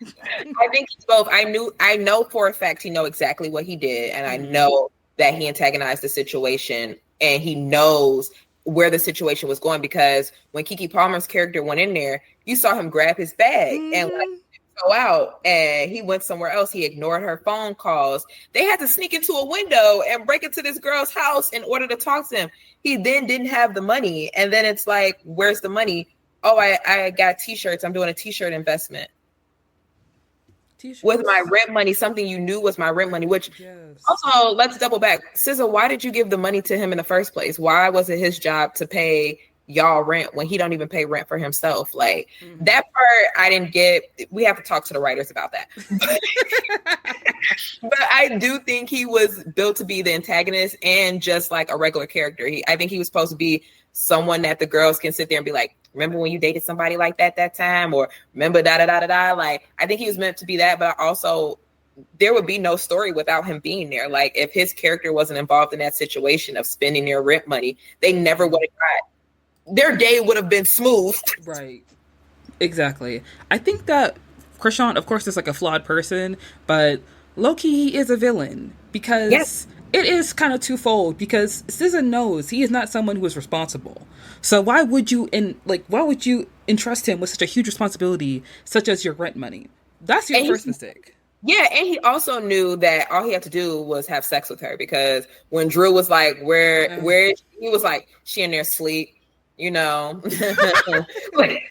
I think he's both. I know for a fact he know exactly what he did, and I Mm-hmm. know that he antagonized the situation, and he knows where the situation was going because when Keke Palmer's character went in there, you saw him grab his bag and like Mm-hmm. go out, and he went somewhere else. He ignored her phone calls. They had to sneak into a window and break into this girl's house in order to talk to him. He then didn't have the money, and then it's like, where's the money? Oh, I got t-shirts. I'm doing a t-shirt investment with my T-shirts. rent money, something you knew was my rent money, which Yes. also let's double back. SZA, why did you give the money to him in the first place? Why was it his job to pay y'all rent when he don't even pay rent for himself? Like Mm-hmm. that part I didn't get. We have to talk to the writers about that. But I do think he was built to be the antagonist and just like a regular character. I think he was supposed to be someone that the girls can sit there and be like, remember when you dated somebody like that time? Or remember da da da da da? Like, I think he was meant to be that, but also there would be no story without him being there. Like, if his character wasn't involved in that situation of spending their rent money, they never would have got, their day would have been smooth. Right. Exactly. I think that Krishan, of course, is like a flawed person, but low-key, he is a villain Yes. because it is kind of twofold. Because SZA knows he is not someone who is responsible. So why would you entrust him with such a huge responsibility, such as your rent money? That's your And first he, mistake. yeah, and he also knew that all he had to do was have sex with her because when Dreux was like, where is she? He was like, she in there sleep, you know. Like,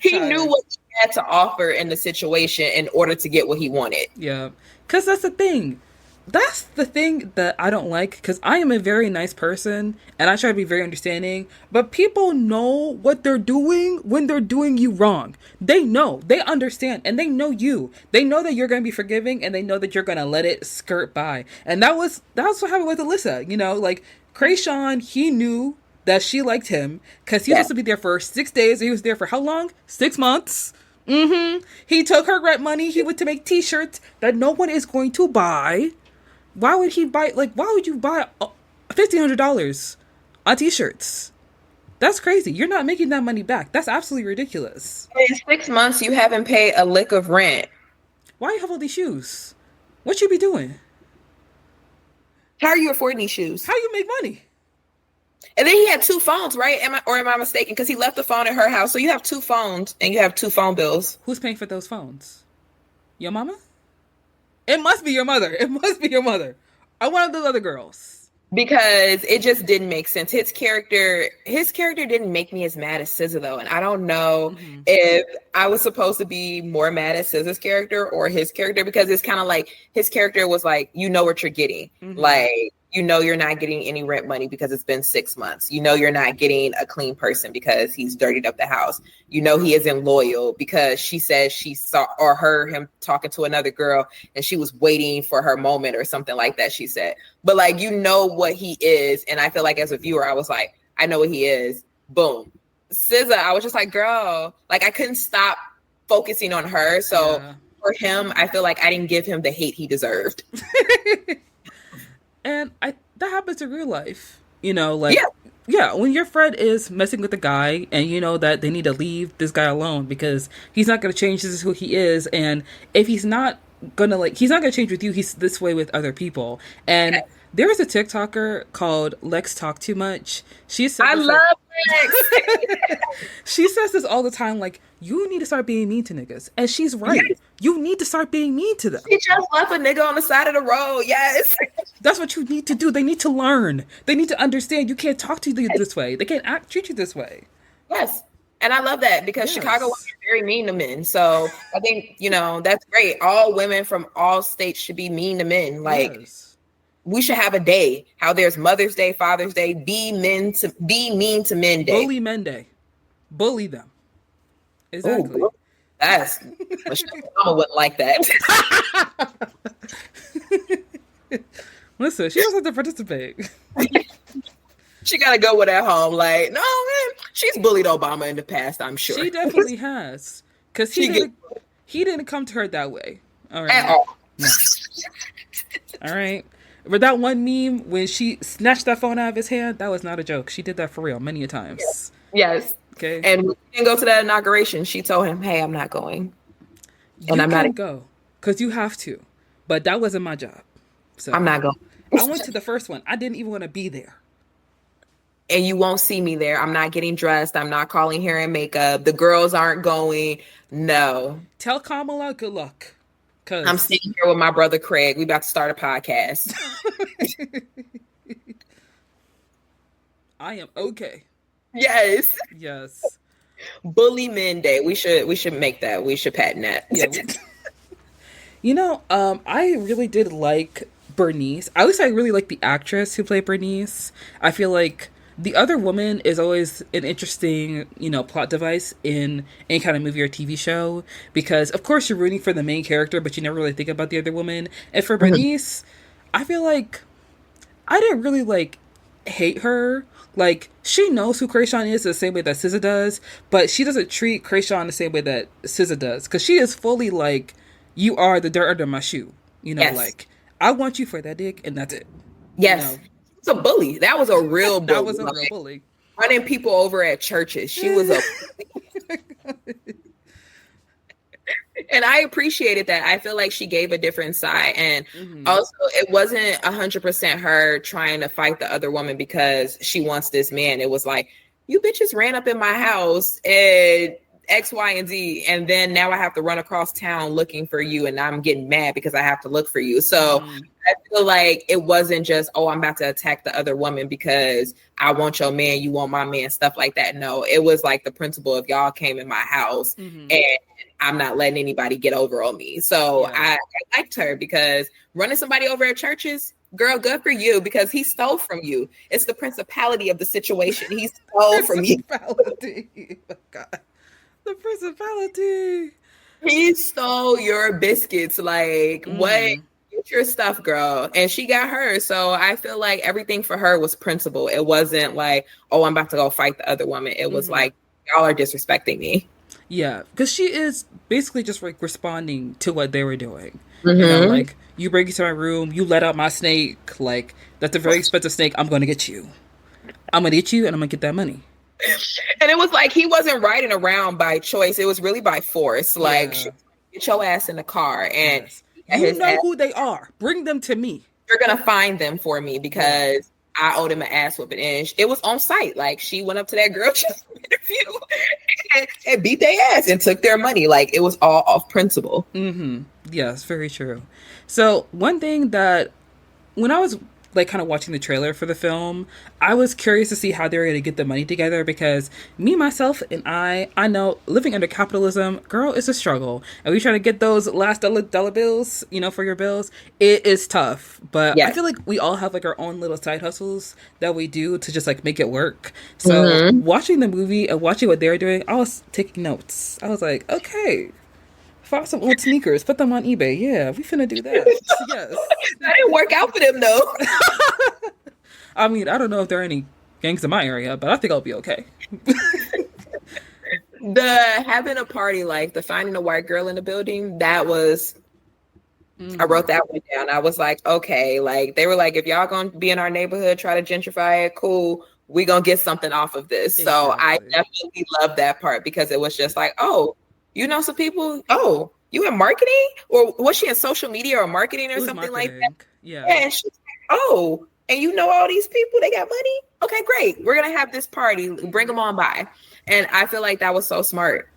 he knew what he had to offer in the situation in order to get what he wanted. Yeah, because that's the thing. That's the thing that I don't like because I am a very nice person and I try to be very understanding. But people know what they're doing when they're doing you wrong. They know, they understand, and they know you. They know that you're going to be forgiving and they know that you're going to let it skirt by. And that's what happened with Alyssa. You know, like Krayshawn, he knew that she liked him because he was Yeah. supposed to be there for 6 days. He was there for how long? 6 months. Mm-hmm. He took her rent money. He went to make T-shirts that no one is going to buy. Why would he buy? Like, why would you buy $1,500 on T-shirts? That's crazy. You're not making that money back. That's absolutely ridiculous. In 6 months, you haven't paid a lick of rent. Why you have all these shoes? What you be doing? How are you affording these shoes? How you make money? And then he had two phones, right? Am I mistaken? Because he left the phone at her house. So you have two phones and you have two phone bills. Who's paying for those phones? Your mama? It must be your mother. It must be your mother. Or one of those other girls. Because it just didn't make sense. His character didn't make me as mad as SZA though, and I don't know if I was supposed to be more mad at SZA's character or his character because it's kind of like his character was like, you know what you're getting, like you know you're not getting any rent money because it's been 6 months. You know you're not getting a clean person because he's dirtied up the house. You know he isn't loyal because she says she saw or heard him talking to another girl and she was waiting for her moment or something like that, she said. But like, you know what he is. And I feel like as a viewer, I was like, I know what he is. Boom. SZA, I was just like, girl, like I couldn't stop focusing on her. So for him, I feel like I didn't give him the hate he deserved. And that happens in real life. You know, like, yeah, when your friend is messing with a guy and you know that they need to leave this guy alone because he's not going to change. This is who he is. And if he's not he's not going to change with you. He's this way with other people. And there is a TikToker called Lex Talk Too Much. I love Lex. She says this all the time, like, you need to start being mean to niggas. And she's right. Yes. You need to start being mean to them. She just left a nigga on the side of the road. Yes. That's what you need to do. They need to learn. They need to understand you can't talk to you this way. They can't treat you this way. Yes. And I love that because Chicago women are very mean to men. So I think, that's great. All women from all states should be mean to men. Like, we should have a day. How there's Mother's Day, Father's Day, be mean to men day. Bully men day. Bully them. Exactly. Ooh, that's Michelle Obama wouldn't like that. Listen, she doesn't have to participate. She gotta go with at home. Like, no, man, she's bullied Obama in the past, I'm sure. She definitely has. Because he didn't come to her that way. All right. At all. No. All right. But that one meme when she snatched that phone out of his hand, that was not a joke. She did that for real many a times. Yes. Okay. And when he didn't go to that inauguration, she told him, hey, I'm not going. And I'm not go. Because you have to. But that wasn't my job. So I'm not going. I went to the first one. I didn't even want to be there. And you won't see me there. I'm not getting dressed. I'm not calling hair and makeup. The girls aren't going. No. Tell Kamala good luck. I'm sitting here with my brother Craig. We about to start a podcast. I am okay. Yes. Yes. Bully Men Day. We should make that. We should patent that. Yeah. I really did like Bernice. At least I really like the actress who played Bernice. I feel like the other woman is always an interesting, plot device in any kind of movie or TV show because, of course, you're rooting for the main character, but you never really think about the other woman. And for Bernice, I feel like I didn't really, hate her. Like, she knows who Krayshawn is the same way that SZA does, but she doesn't treat Krayshawn the same way that SZA does because she is fully like, you are the dirt under my shoe. Yes. I want you for that dick, and that's it. Yes. It's a bully. That was a real bully. That was a real bully. Running people over at churches. She was a and I appreciated that. I feel like she gave a different side. And also it wasn't 100% her trying to fight the other woman because she wants this man. It was like, you bitches ran up in my house and X, Y, and Z. And then now I have to run across town looking for you. And I'm getting mad because I have to look for you. So I feel like it wasn't just, oh, I'm about to attack the other woman because I want your man, you want my man, stuff like that. No, it was like the principle of y'all came in my house and I'm not letting anybody get over on me. So I liked her because running somebody over at churches, girl, good for you because he stole from you. It's the principality of the situation. He stole from you. Oh my God. The principality. He stole your biscuits. Like, what? Get your stuff, girl. And she got hers. So I feel like everything for her was principle. It wasn't like, oh, I'm about to go fight the other woman. It was like, y'all are disrespecting me. Yeah, because she is basically just responding to what they were doing. You break into my room, you let out my snake. Like, that's a very expensive snake. I'm going to get you. I'm going to get you and I'm going to get that money. And it was like he wasn't riding around by choice. It was really by force. Like, get your ass in the car. And you know who they are. Bring them to me. You're going to find them for me because I owed him an ass whooping. And it was on site. Like, she went up to that girl just interview and beat their ass and took their money. Like, it was all off principle. Yes, very true. So one thing that when I was kind of watching the trailer for the film, I was curious to see how they were going to get the money together because me, myself, and I know living under capitalism, girl, it's a struggle. And we trying to get those last dollar bills, for your bills. It is tough. But I feel like we all have our own little side hustles that we do to just make it work. So watching the movie and watching what they were doing, I was taking notes. I was like, okay, found some old sneakers, put them on eBay. Yeah, we finna do that. Yes. That didn't work out for them though. I mean, I don't know if there are any gangs in my area, but I think I'll be okay. The having a party, like the finding a white girl in the building, that was I wrote that one down. I was like, okay, like they were like, if y'all gonna be in our neighborhood, try to gentrify it, cool. We gonna get something off of this. Exactly. So I definitely love that part because it was just like, oh, you know some people? Oh, you in marketing? Or was she in social media or marketing or something like that? Yeah. And she's like, oh, and you know all these people, they got money? Okay, great. We're going to have this party. Bring them on by. And I feel like that was so smart.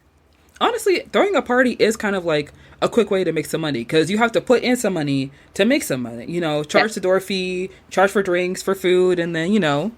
Honestly, throwing a party is kind of like a quick way to make some money because you have to put in some money to make some money. Charge the door fee, charge for drinks, for food, and then,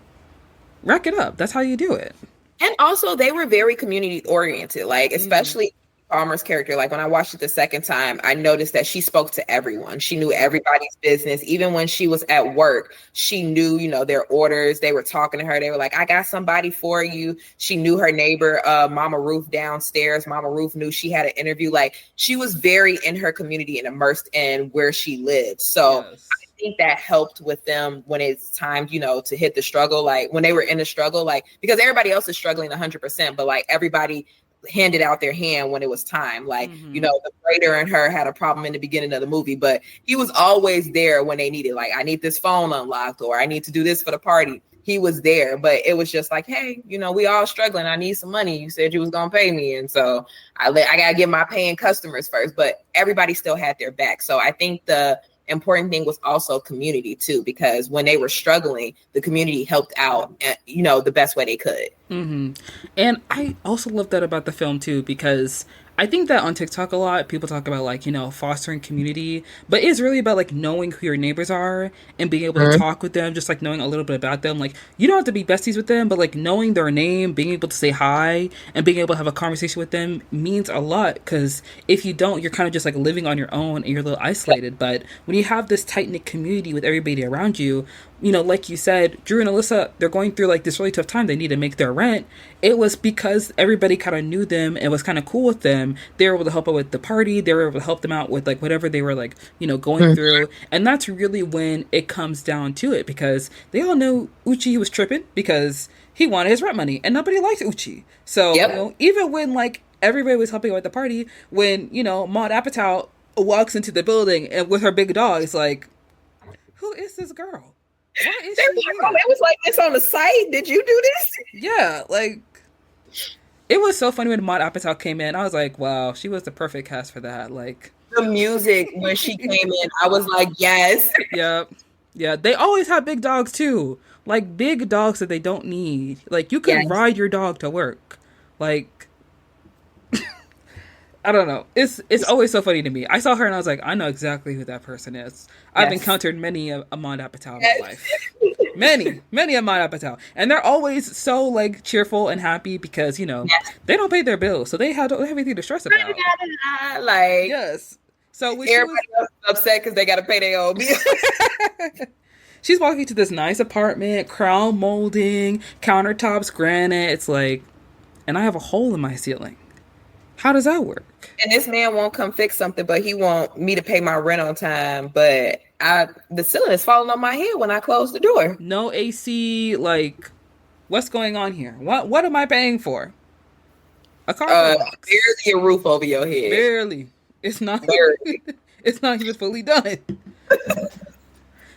rack it up. That's how you do it. And also, they were very community oriented, like, especially Palmer's character. Like, when I watched it the second time, I noticed that she spoke to everyone. She knew everybody's business. Even when she was at work, she knew, you know, their orders. They were talking to her. They were like, I got somebody for you. She knew her neighbor, Mama Ruth downstairs. Mama Ruth knew she had an interview. Like, she was very in her community and immersed in where she lived. So Yes. I think that helped with them when it's time, you know, to hit the struggle. Like, when they were in the struggle, like, because everybody else is struggling 100%, but like everybody handed out their hand when it was time. Like, you know, the freighter and her had a problem in the beginning of the movie, but he was always there when they needed, like, I need this phone unlocked, or I need to do this for the party. He was there, but it was just like, hey, you know, we all struggling. I need some money. You said you was going to pay me. And so I got to get my paying customers first, but everybody still had their back. So I think the important thing was also community too, because when they were struggling, the community helped out, you know, the best way they could. And I also love that about the film too, because I think that on TikTok a lot, people talk about, like, you know, fostering community, but it's really about, like, knowing who your neighbors are and being able to talk with them, just, like, knowing a little bit about them. Like, you don't have to be besties with them, but, like, knowing their name, being able to say hi, and being able to have a conversation with them means a lot, because if you don't, you're kind of just, like, living on your own and you're a little isolated. But when you have this tight-knit community with everybody around you, you know, like you said, Dreux and Alyssa, they're going through, like, this really tough time. They need to make their rent. It was because everybody kind of knew them and was kind of cool with them. They were able to help out with the party. They were able to help them out with, like, whatever they were, like, you know, going through. And that's really when it comes down to it, because they all know Uchi was tripping because he wanted his rent money and nobody liked Uchi. So, you know, even when, like, everybody was helping out at the party, when, you know, Maud Apatow walks into the building and with her big dog, it's like, who is this girl? Why is They she were like, here? oh, it was like this on the site. Did you do this? Yeah, like, it was so funny when Maud Apatow came in. I was like, wow, she was the perfect cast for that. Like, The music when she came in, I was like, yes. yeah, yeah. They always have big dogs too, like big dogs that they don't need. Like, you can ride your dog to work. Like, I don't know. It's always so funny to me. I saw her and I was like, I know exactly who that person is. I've encountered many a Maud Apatow in my life. Many a Maud Apatow. And they're always so, like, cheerful and happy because, you know, they don't pay their bills. So they don't have anything to stress about. Like, Yes. So when everybody else is upset because they got to pay their own bills. she's walking to this nice apartment, crown molding, countertops, granite. It's like, and I have a hole in my ceiling. How does that work? And this man won't come fix something, but he want me to pay my rent on time. But the ceiling is falling on my head when I close the door. No AC. Like, what's going on here? What am I paying for? A car box. Barely a roof over your head. Barely. It's not. It's not even fully done.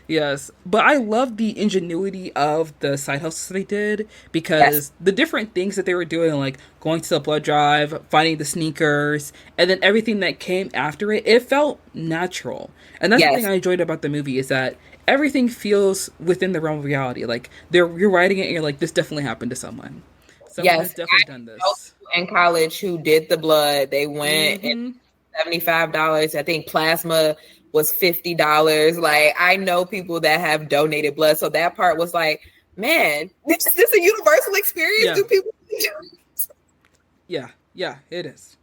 Yes, but I love the ingenuity of the side hustles they did, because the different things that they were doing, like going to the blood drive, finding the sneakers, and then everything that came after it, it felt natural. And that's the thing I enjoyed about the movie, is that everything feels within the realm of reality. Like, you're writing it and you're like, this definitely happened to someone. Someone has definitely done this. In college who did the blood, they went and $75. I think plasma was $50. Like, I know people that have donated blood, so that part was like, man, this is a universal experience. Yeah. Do people? Yeah, it is.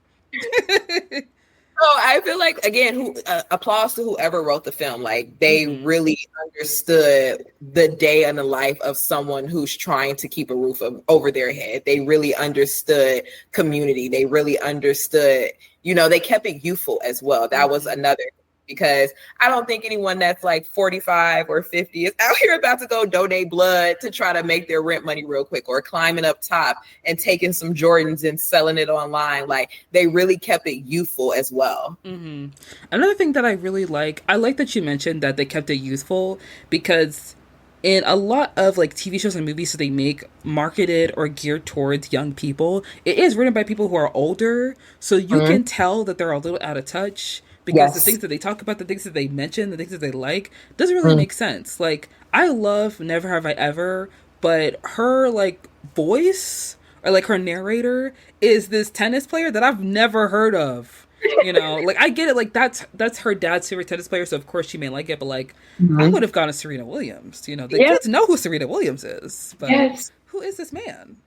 So I feel like, again, applause to whoever wrote the film. Like, they really understood the day in the life of someone who's trying to keep a roof over their head. They really understood community. They really understood, you know, they kept it youthful as well. That was another, because I don't think anyone that's like 45 or 50 is out here about to go donate blood to try to make their rent money real quick, or climbing up top and taking some Jordans and selling it online. Like, they really kept it youthful as well. Another thing that I really like, I like that you mentioned that they kept it youthful, because in a lot of, like, TV shows and movies that they make marketed or geared towards young people, it is written by people who are older, so you can tell that they're a little out of touch. Because the things that they talk about, the things that they mention, the things that they like, doesn't really make sense. Like, I love Never Have I Ever, but her, like, voice, or, like, her narrator is this tennis player that I've never heard of. You know, like, I get it, like, that's her dad's favorite tennis player, so of course she may like it, but, like, I would have gone to Serena Williams. You know, the kids know who Serena Williams is, but who is this man?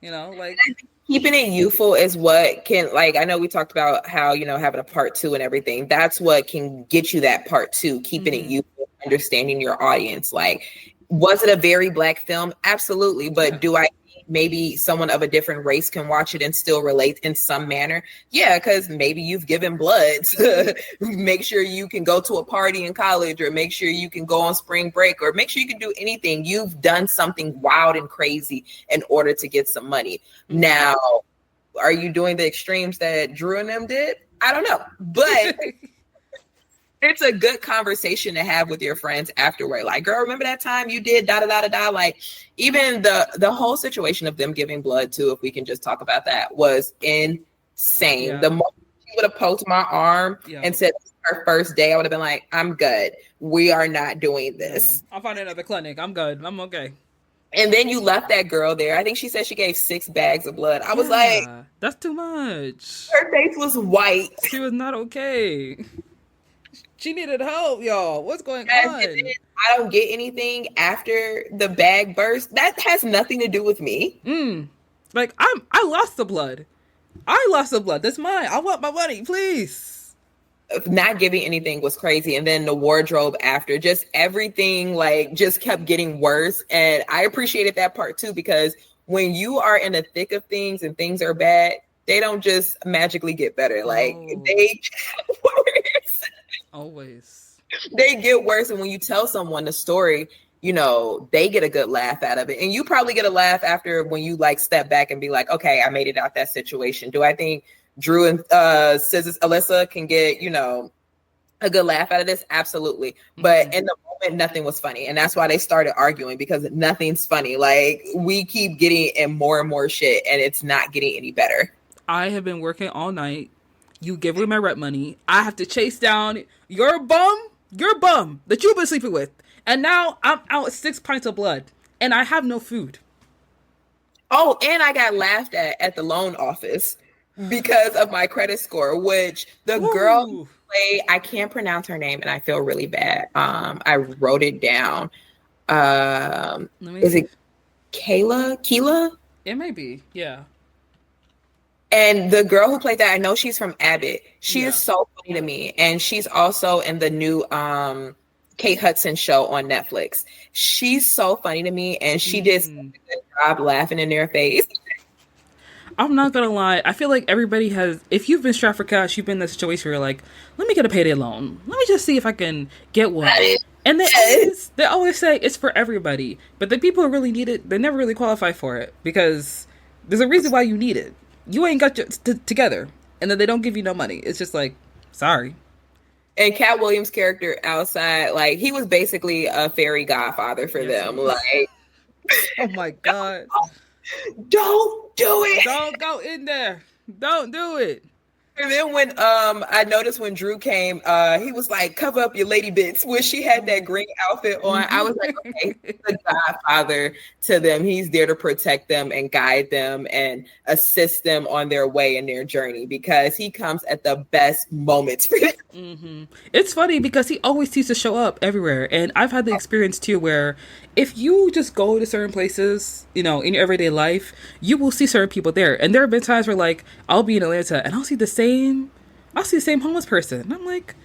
Like keeping it youthful is what can, like, I know we talked about how, having a part 2 and everything. That's what can get you that part 2, keeping it youthful, understanding your audience. Like, was it a very Black film? Absolutely. But do I think maybe someone of a different race can watch it and still relate in some manner? Yeah, because maybe you've given blood to make sure you can go to a party in college, or make sure you can go on spring break, or make sure you can do anything. You've done something wild and crazy in order to get some money. Now, are you doing the extremes that Dreux and them did? I don't know. But it's a good conversation to have with your friends afterward. Like, girl, remember that time you did da da da da da? Like, even the whole situation of them giving blood too, if we can just talk about that, was insane. Yeah. The moment she would have poked my arm and said her first day, I would have been like, I'm good. We are not doing this. No. I'll find another clinic. I'm good. I'm okay. And then you left that girl there. I think she said she gave 6 bags of blood. I was like, that's too much. Her face was white. She was not okay. She needed help, y'all. What's going on? I don't get anything after the bag burst. That has nothing to do with me. Like, I lost the blood. That's mine. I want my money, please. Not giving anything was crazy. And then the wardrobe after, just everything, like, just kept getting worse. And I appreciated that part too, because when you are in the thick of things and things are bad, they don't just magically get better. Like, they get worse. Always. They get worse. And when you tell someone the story, they get a good laugh out of it. And you probably get a laugh after when you, like, step back and be like, okay, I made it out that situation. Do I think Dreux and SZA, Alyssa can get, a good laugh out of this? Absolutely. But in the moment, nothing was funny. And that's why they started arguing, because nothing's funny. Like, we keep getting in more and more shit, and it's not getting any better. I have been working all night. You give away my rent money. I have to chase down your bum that you've been sleeping with. And now I'm out with 6 pints of blood, and I have no food. Oh, and I got laughed at the loan office because of my credit score, which the girl who played, I can't pronounce her name, and I feel really bad. I wrote it down. Is it Keela? It may be, yeah. And the girl who played that, I know she's from Abbott. She is so funny to me. And she's also in the new Kate Hudson show on Netflix. She's so funny to me, and she did such a good job laughing in their face. I'm not gonna lie. I feel like everybody has, if you've been strapped for cash, you've been in that situation where you're like, let me get a payday loan. Let me just see if I can get one. And they always say it's for everybody. But the people who really need it, they never really qualify for it, because there's a reason why you need it. You ain't got your together, and then they don't give you no money. It's just like, sorry. And Cat Williams' character outside, like, he was basically a fairy godfather for them. Like, oh my God. Don't do it. Don't go in there. Don't do it. And then when I noticed when Dreux came, he was like, cover up your lady bits, when she had that green outfit on. I was like, okay, he's the godfather to them. He's there to protect them and guide them and assist them on their way and their journey, because he comes at the best moments for them. It's funny because he always seems to show up everywhere. And I've had the experience too, where if you just go to certain places, in your everyday life, you will see certain people there. And there have been times where, like, I'll be in Atlanta and I'll see the same homeless person. And I'm like,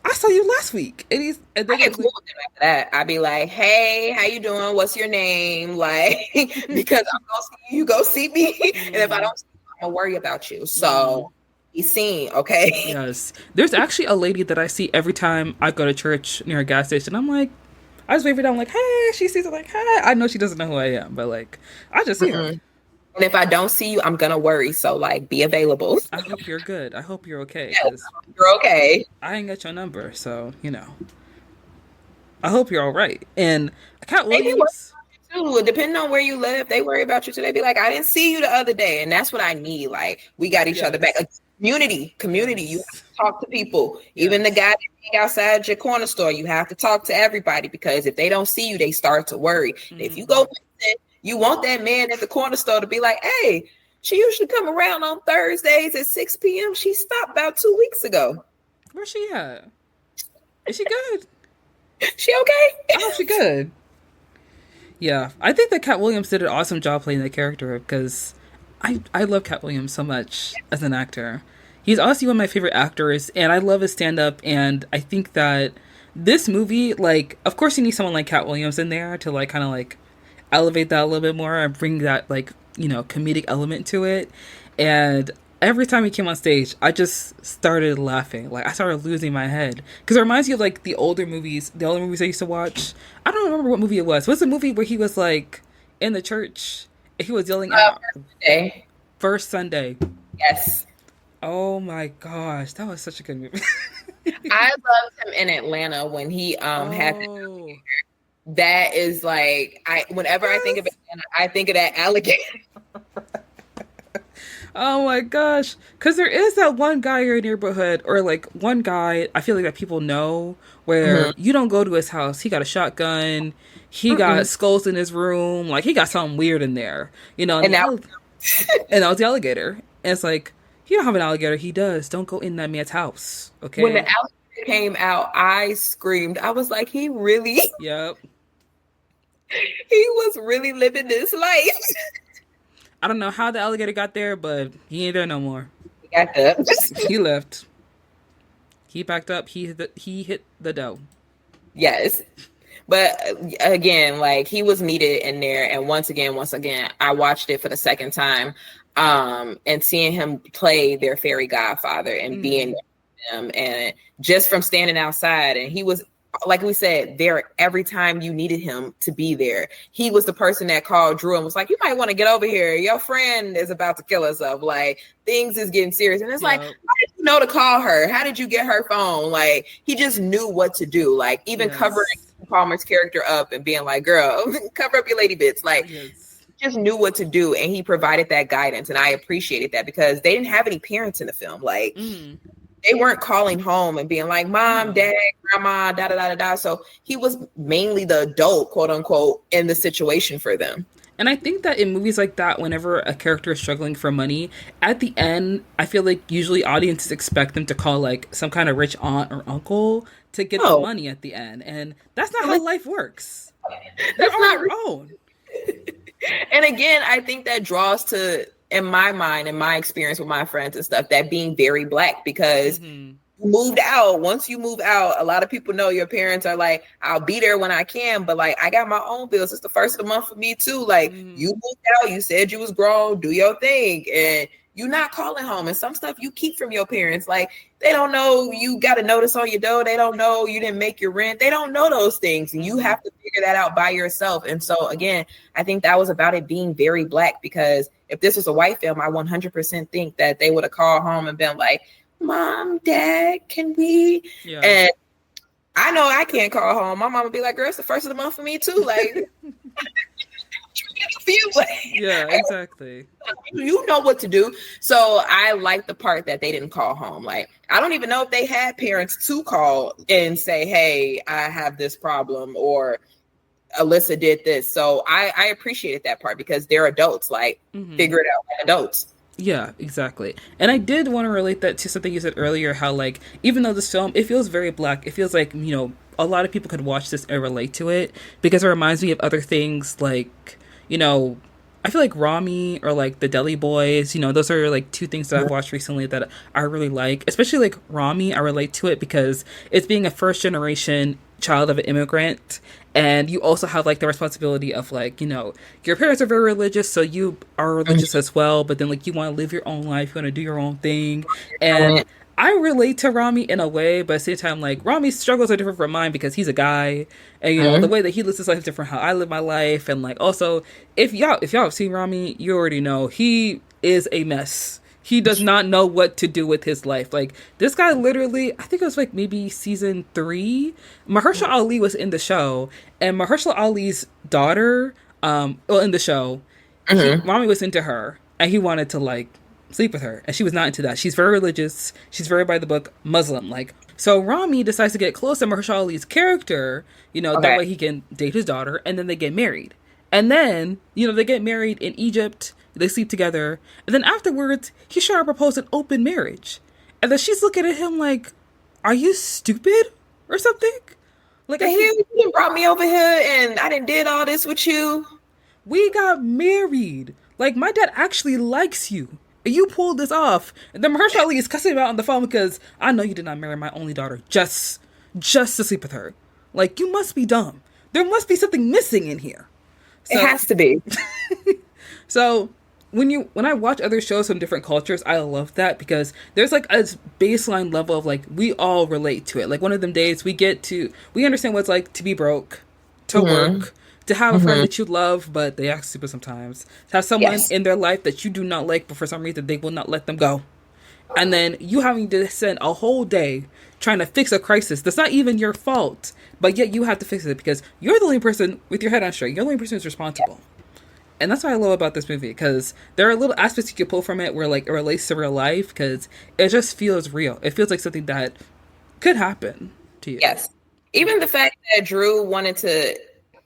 I saw you last week. And I get cool with him after that. I'd be like, hey, how you doing? What's your name? Like, because I'm going to see you, go see me. And if I don't see you, I'm going to worry about you. So be seen, okay? Yes. There's actually a lady that I see every time I go to church near a gas station. I'm like, I just wave her down, like, hey. She sees it, like, hi. I know she doesn't know who I am, but, like, I just see her. And if I don't see you, I'm going to worry. So, like, be available. I hope you're good. I hope you're okay. Yes, you're okay. I ain't got your number, so, I hope you're all right. And Cat Williams, too, depending on where you live, they worry about you too. They be like, I didn't see you the other day. And that's what I need. Like, we got each other back. Community. You have to talk to people. Even the guy that hang outside your corner store, you have to talk to everybody, because if they don't see you, they start to worry. If you go missing, you want that man at the corner store to be like, hey, she usually come around on Thursdays at 6 p.m. She stopped about 2 weeks ago. Where's she at? Is she good? She okay? I hope she good. Yeah, I think that Cat Williams did an awesome job playing the character because I love Cat Williams so much as an actor. He's honestly one of my favorite actors, and I love his stand up. And I think that this movie, like, of course, you need someone like Cat Williams in there to like kind of like elevate that a little bit more and bring that like comedic element to it. And every time he came on stage, I just started laughing. Like I started losing my head because it reminds me of like the older movies I used to watch. I don't remember what movie it was. What's the movie where he was like in the church and he was yelling out First Sunday? Yes. Oh my gosh, that was such a good movie. I loved him in Atlanta when he had that is like whenever I think of Atlanta, I think of that alligator. Oh my gosh. Because there is that one guy in your neighborhood, or like one guy I feel like that people know, where you don't go to his house. He got a shotgun. He got skulls in his room. Like he got something weird in there. And that was the alligator. And it's like, he don't have an alligator. He does. Don't go in that man's house. Okay. When the alligator came out, I screamed. I was like, he really? Yep. He was really living this life. I don't know how the alligator got there, but he ain't there no more. He got up. He left. He packed up. He hit the dough. Yes. But again, like he was needed in there. And once again, I watched it for the second time. And seeing him play their fairy godfather and being them, and just from standing outside, and he was, like we said, there every time you needed him to be there. He was the person that called Dreux and was like, you might want to get over here. Your friend is about to kill herself. Like, things is getting serious. And it's like, how did you know to call her? How did you get her phone? Like, he just knew what to do. Like, even covering Palmer's character up and being like, girl, cover up your lady bits. Like, just knew what to do, and he provided that guidance, and I appreciated that because they didn't have any parents in the film. Like they weren't calling home and being like, mom, dad, grandma, da da da da da. So he was mainly the adult, quote unquote, in the situation for them. And I think that in movies like that, whenever a character is struggling for money, at the end, I feel like usually audiences expect them to call like some kind of rich aunt or uncle to get the money at the end, and that's not how life works. They're on their own. And again, I think that draws to, in my mind, in my experience with my friends and stuff, that being very Black, because you moved out. Once you move out, a lot of people know your parents are like, I'll be there when I can, but like, I got my own bills. It's the first of the month for me too. Like you moved out, you said you was grown, do your thing. And you're not calling home, and some stuff you keep from your parents. Like they don't know you got a notice on your door. They don't know you didn't make your rent. They don't know those things, and you have to figure that out by yourself. And so again, I think that was about it being very Black, because if this was a white film, I 100% think that they would have called home and been like, Mom, Dad, can we? Yeah. And I know I can't call home. My mom would be like, girl, it's the first of the month for me too. Like, yeah, exactly. You know what to do. So I like the part that they didn't call home. Like, I don't even know if they had parents to call and say, hey, I have this problem, or Alyssa did this. So I appreciated that part, because they're adults, like figure it out like adults. Yeah, exactly. And I did want to relate that to something you said earlier, how like, even though this film, it feels very Black, it feels like, a lot of people could watch this and relate to it, because it reminds me of other things like, I feel like Rami or like the Deli Boys, those are like two things that I've watched recently that I really like. Especially like Rami, I relate to it because it's being a first generation child of an immigrant, and you also have like the responsibility of like, your parents are very religious, so you are religious as well, but then like you want to live your own life, you want to do your own thing. And I relate to Rami in a way, but at the same time, like, Rami's struggles are different from mine because he's a guy, and the way that he lives his life is different how I live my life. And like, also, if y'all have seen Rami, you already know he is a mess. He does not know what to do with his life. Like, this guy literally, I think it was like maybe season 3, Mahershala Ali was in the show, and Mahershala Ali's daughter, in the show, Rami was into her, and he wanted to like sleep with her, and she was not into that. She's very religious, she's very by the book Muslim, like. So Rami decides to get close to Mahershala Ali's character, that way he can date his daughter, and then they get married. And then, they get married in Egypt, they sleep together, and then afterwards he tried to propose an open marriage. And then she's looking at him like, are you stupid or something? Like, the hell, you brought me over here and I done did all this with you. we got married. Like, my dad actually likes you. And you pulled this off. And then Mahershala Ali is cussing him out on the phone because I know you did not marry my only daughter just to sleep with her. Like, you must be dumb. There must be something missing in here. So, it has to be. So when I watch other shows from different cultures, I love that because there's like a baseline level of like we all relate to it. Like one of them days we understand what it's like to be broke, to work, to have a friend that you love but they act stupid sometimes, to have someone in their life that you do not like but for some reason they will not let them go. And then you having to spend a whole day trying to fix a crisis that's not even your fault, but yet you have to fix it because you're the only person with your head on straight. You're the only person who's responsible. And that's what I love about this movie, because there are little aspects you can pull from it where like it relates to real life, because it just feels real. It feels like something that could happen to you. Yes. Even the fact that Dreux wanted to,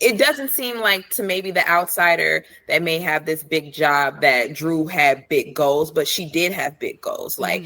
it doesn't seem like to maybe the outsider that may have this big job that Dreux had big goals, but she did have big goals. Like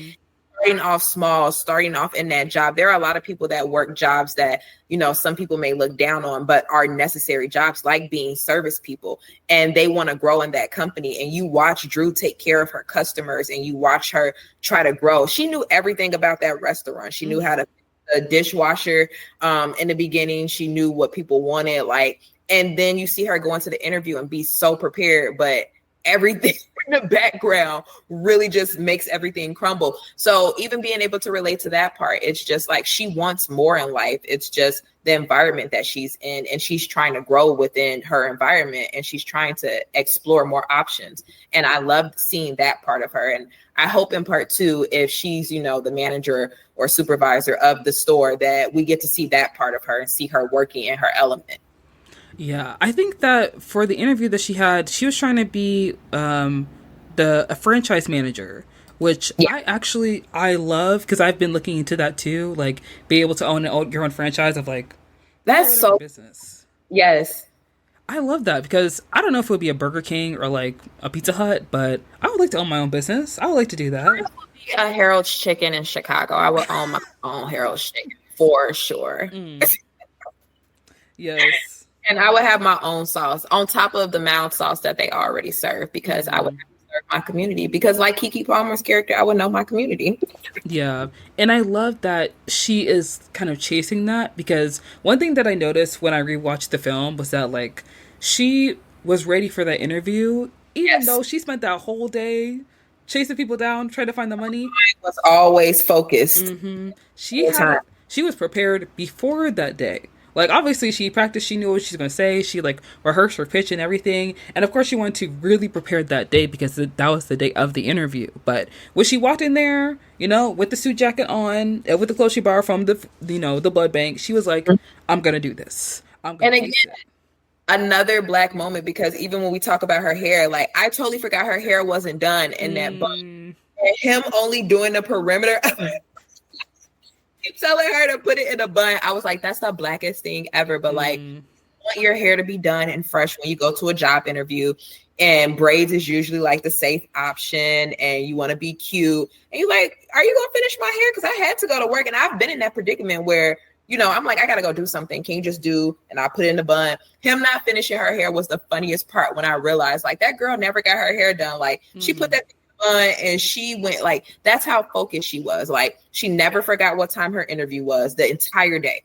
starting off small, starting off in that job. There are a lot of people that work jobs that, you know, some people may look down on, but are necessary jobs, like being service people. And they want to grow in that company. And you watch Dreux take care of her customers and you watch her try to grow. She knew everything about that restaurant. She knew how to a dishwasher in the beginning. She knew what people wanted, like, and then you see her go into the interview and be so prepared, but everything in the background really just makes everything crumble. So even being able to relate to that part, it's just like she wants more in life. It's just the environment that she's in, and she's trying to grow within her environment, and she's trying to explore more options. And I loved seeing that part of her. And I hope in part two, if she's, you know, the manager or supervisor of the store, that we get to see that part of her and see her working in her element. Yeah, I think that for the interview that she had, she was trying to be a franchise manager, which I love, because I've been looking into that too, like be able to own your own franchise of like that's so business. Yes, I love that, because I don't know if it would be a Burger King or like a Pizza Hut, but I would like to own my own business. I would like to do that. A Harold's Chicken in Chicago. I would own my own Harold's Chicken for sure. Yes. And I would have my own sauce on top of the mild sauce that they already serve, because I would have to serve my community. Because like Keke Palmer's character, I would know my community. Yeah. And I love that she is kind of chasing that, because one thing that I noticed when I rewatched the film was that like she was ready for that interview, even though she spent that whole day chasing people down, trying to find the money. Was always focused. She was prepared before that day. Like, obviously, she practiced, she knew what she was going to say, she, like, rehearsed her pitch and everything, and of course, she wanted to really prepare that day, because that was the day of the interview. But when she walked in there, you know, with the suit jacket on, and with the clothes she borrowed from the, you know, the blood bank, she was like, I'm going to do this. I'm going to do it. Another Black moment, because even when we talk about her hair, like, I totally forgot her hair wasn't done in that bun. And him only doing the perimeter telling her to put it in a bun. I was like, that's the Blackest thing ever. But like, you want your hair to be done and fresh when you go to a job interview, and braids is usually like the safe option, and you want to be cute, and you're like, are you gonna finish my hair? Because I had to go to work, and I've been in that predicament where, you know, I'm like, I gotta go do something, can you just do, and I put it in the bun. Him not finishing her hair was the funniest part, when I realized like that girl never got her hair done. Like she put that on and she went, like, that's how focused she was. Like, she never forgot what time her interview was the entire day.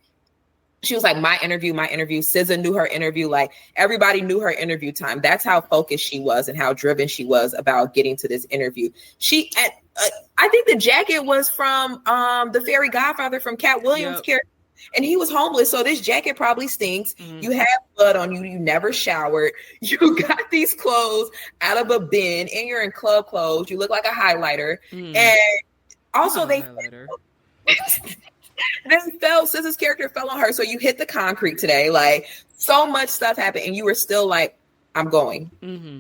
She was like, my interview. SZA knew her interview. Like, everybody knew her interview time. That's how focused she was and how driven she was about getting to this interview. I think the jacket was from the Fairy Godfather from Cat Williams' character. And he was homeless, so this jacket probably stinks. You have blood on you. You never showered. You got these clothes out of a bin, and you're in club clothes. You look like a highlighter. And also, SZA's character fell on her, so you hit the concrete today. Like, so much stuff happened, and you were still like, I'm going. I'm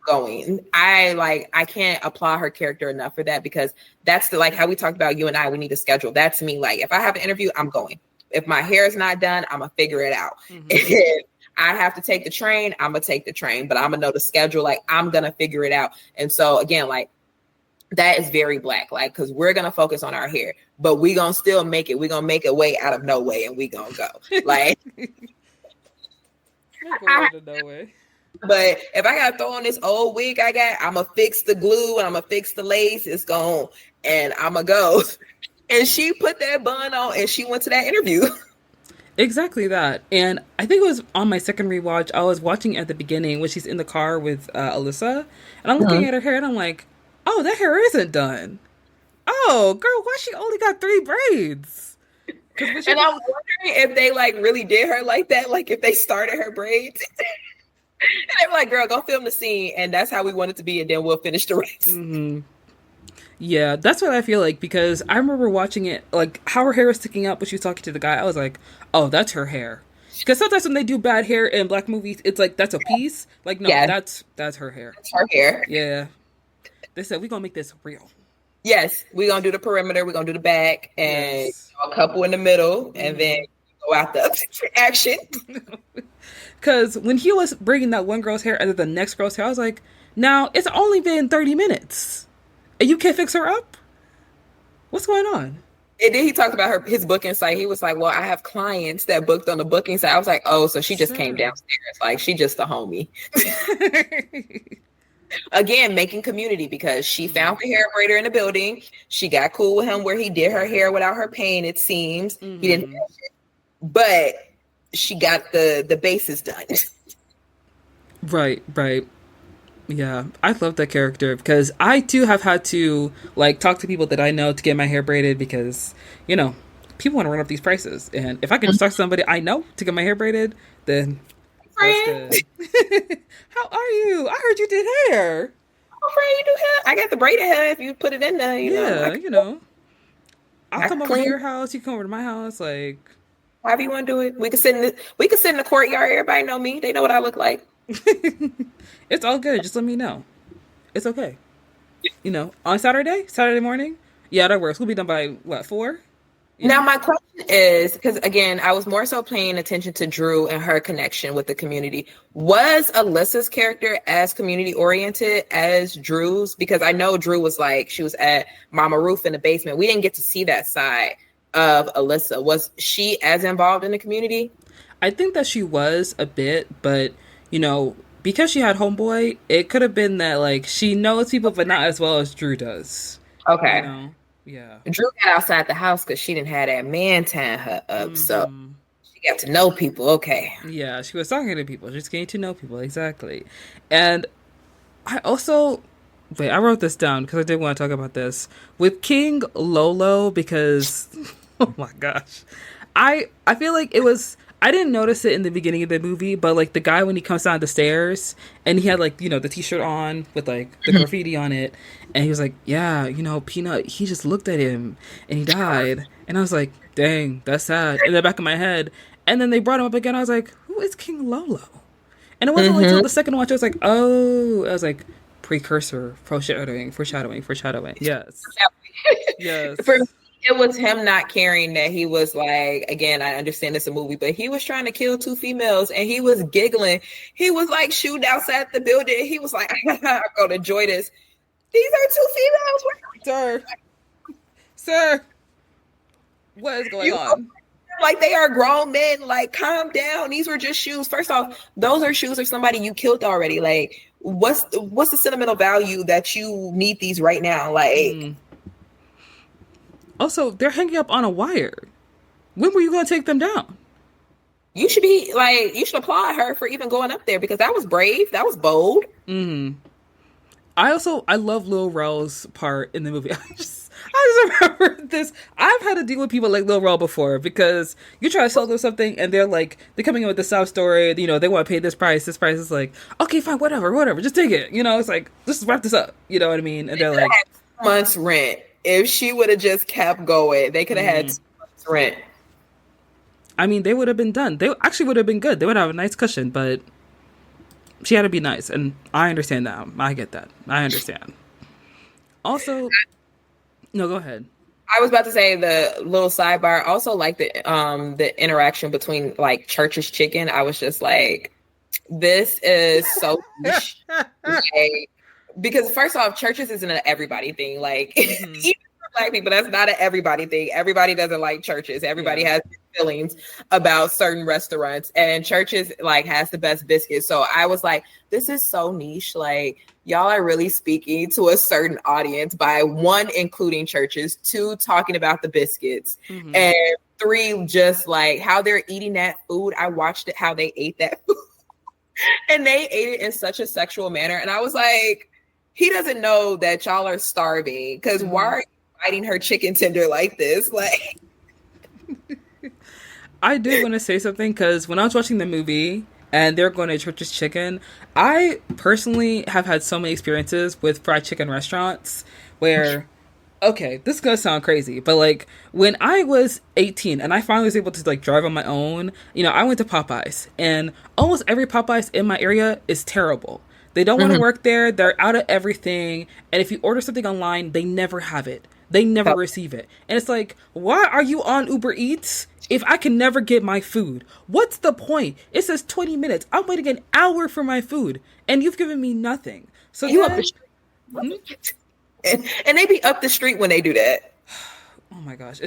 going. I can't applaud her character enough for that, because that's the, like how we talked about you and I, we need a schedule. That to me, like, if I have an interview, I'm going. If my hair is not done, I'm gonna figure it out. If I have to take the train, I'm gonna take the train, but I'm gonna know the schedule. Like, I'm gonna figure it out. And so again, like, that is very Black, like, because we're gonna focus on our hair, but we gonna still make it. We're gonna make a way out of no way, and we gonna go like. No way. But if I gotta throw on this old wig I got, I'm gonna fix the glue and I'm gonna fix the lace. It's gone, and I'm gonna go. And she put that bun on, and she went to that interview. Exactly that. And I think it was on my second rewatch. I was watching at the beginning when she's in the car with Alyssa, and I'm looking at her hair, and I'm like, "Oh, that hair isn't done. Oh, girl, why she only got 3 braids?" And I'm wondering if they like really did her like that, like if they started her braids. And they were like, "Girl, go film the scene, and that's how we want it to be, and then we'll finish the rest." Mm-hmm. Yeah, that's what I feel like, because I remember watching it, like, how her hair was sticking up when she was talking to the guy. I was like, oh, that's her hair. Because sometimes when they do bad hair in Black movies, it's like, that's a piece. Like, no, that's her hair. That's her hair. Yeah. They said, we're going to make this real. Yes, we're going to do the perimeter, we're going to do the back, and a couple in the middle, and then go out the action. Because when he was bringing that one girl's hair under the next girl's hair, I was like, now, it's only been 30 minutes. And you can't fix her up? What's going on? And then he talked about his booking site. He was like, well, I have clients that booked on the booking site. I was like, oh, so she just came downstairs. Like, she just a homie. Again, making community, because she found the hair braider in the building. She got cool with him where he did her hair without her paying, it seems. He didn't, but she got the bases done. Right. Yeah, I love that character, because I too have had to like talk to people that I know to get my hair braided, because, you know, people want to run up these prices, and if I can just talk to somebody I know to get my hair braided, then that's good. How are you? I heard you did hair. I'm afraid you do hair. I got the braided hair if you put it in there. You know, I'll come over to your house. You come over to my house, like however you want to do it. We could sit in the courtyard. Everybody know me. They know what I look like. It's all good. Just let me know. It's okay. You know, on Saturday morning. Yeah, that works. We'll be done by what, 4? Yeah. Now, my question is, because again, I was more so paying attention to Dreux and her connection with the community. Was Alyssa's character as community oriented as Dreux's? Because I know Dreux was like, she was at Mama Ruth in the basement. We didn't get to see that side of Alyssa. Was she as involved in the community? I think that she was a bit, but you know, because she had homeboy, it could have been that like she knows people, but not as well as Dreux does. Okay. You know? Yeah. Dreux got outside the house because she didn't have that man tying her up, so she got to know people. Okay. Yeah, she was talking to people. She's getting to know people, exactly. And I also I wrote this down because I did want to talk about this with King Lolo, because oh my gosh, I feel like it was. I didn't notice it in the beginning of the movie, but like the guy when he comes down the stairs and he had like, you know, the t-shirt on with like the graffiti on it, and he was like, yeah, you know, Peanut, he just looked at him and he died. And I was like, dang, that's sad, in the back of my head. And then they brought him up again. I was like, who is King Lolo? And it wasn't until the second watch I was like, oh, I was like, precursor, foreshadowing. Yes. Yes. It was him not caring that he was like, again, I understand it's a movie, but he was trying to kill 2 females and he was giggling. He was like shooting outside the building. He was like, I'm going to enjoy this. These are 2 females. Sir, what is going on? Like, they are grown men. Like, calm down. These were just shoes. First off, those are shoes of somebody you killed already. Like, what's the sentimental value that you need these right now? Like, Also, they're hanging up on a wire. When were you going to take them down? You should applaud her for even going up there, because that was brave. That was bold. I love Lil Rel's part in the movie. I just remember this. I've had to deal with people like Lil Rel before, because you try to sell them something and they're coming in with the sob story. You know, they want to pay this price. This price is like, okay, fine, whatever, just take it. You know, it's like, let's wrap this up. You know what I mean? And they're like, 2 months rent. If she would have just kept going, they could have had 2 months rent. I mean, they would have been done. They actually would have been good. They would have a nice cushion, but she had to be nice. And I understand that. I get that. I understand. Also, no, go ahead. I was about to say, the little sidebar, also like the interaction between like Church's chicken. I was just like, this is so like, because first off, churches isn't an everybody thing. Like even for Black people, that's not an everybody thing. Everybody doesn't like churches. Everybody has feelings about certain restaurants, and churches like has the best biscuits. So I was like, this is so niche. Like y'all are really speaking to a certain audience by one, including churches, two, talking about the biscuits, and three, just like how they're eating that food. I watched it, how they ate that food. And they ate it in such a sexual manner. And I was like, he doesn't know that y'all are starving. Because why are you biting her chicken tender like this? Like, I did want to say something because when I was watching the movie and they're going to Church's Chicken, I personally have had so many experiences with fried chicken restaurants where, okay, this is going to sound crazy, but like when I was 18 and I finally was able to like drive on my own, I went to Popeyes, and almost every Popeyes in my area is terrible. They don't want to work there. They're out of everything. And if you order something online, they never have it. They never receive it. And it's like, why are you on Uber Eats if I can never get my food? What's the point? It says 20 minutes. I'm waiting an hour for my food, and you've given me nothing. So you up the street. And they be up the street when they do that. Oh my gosh,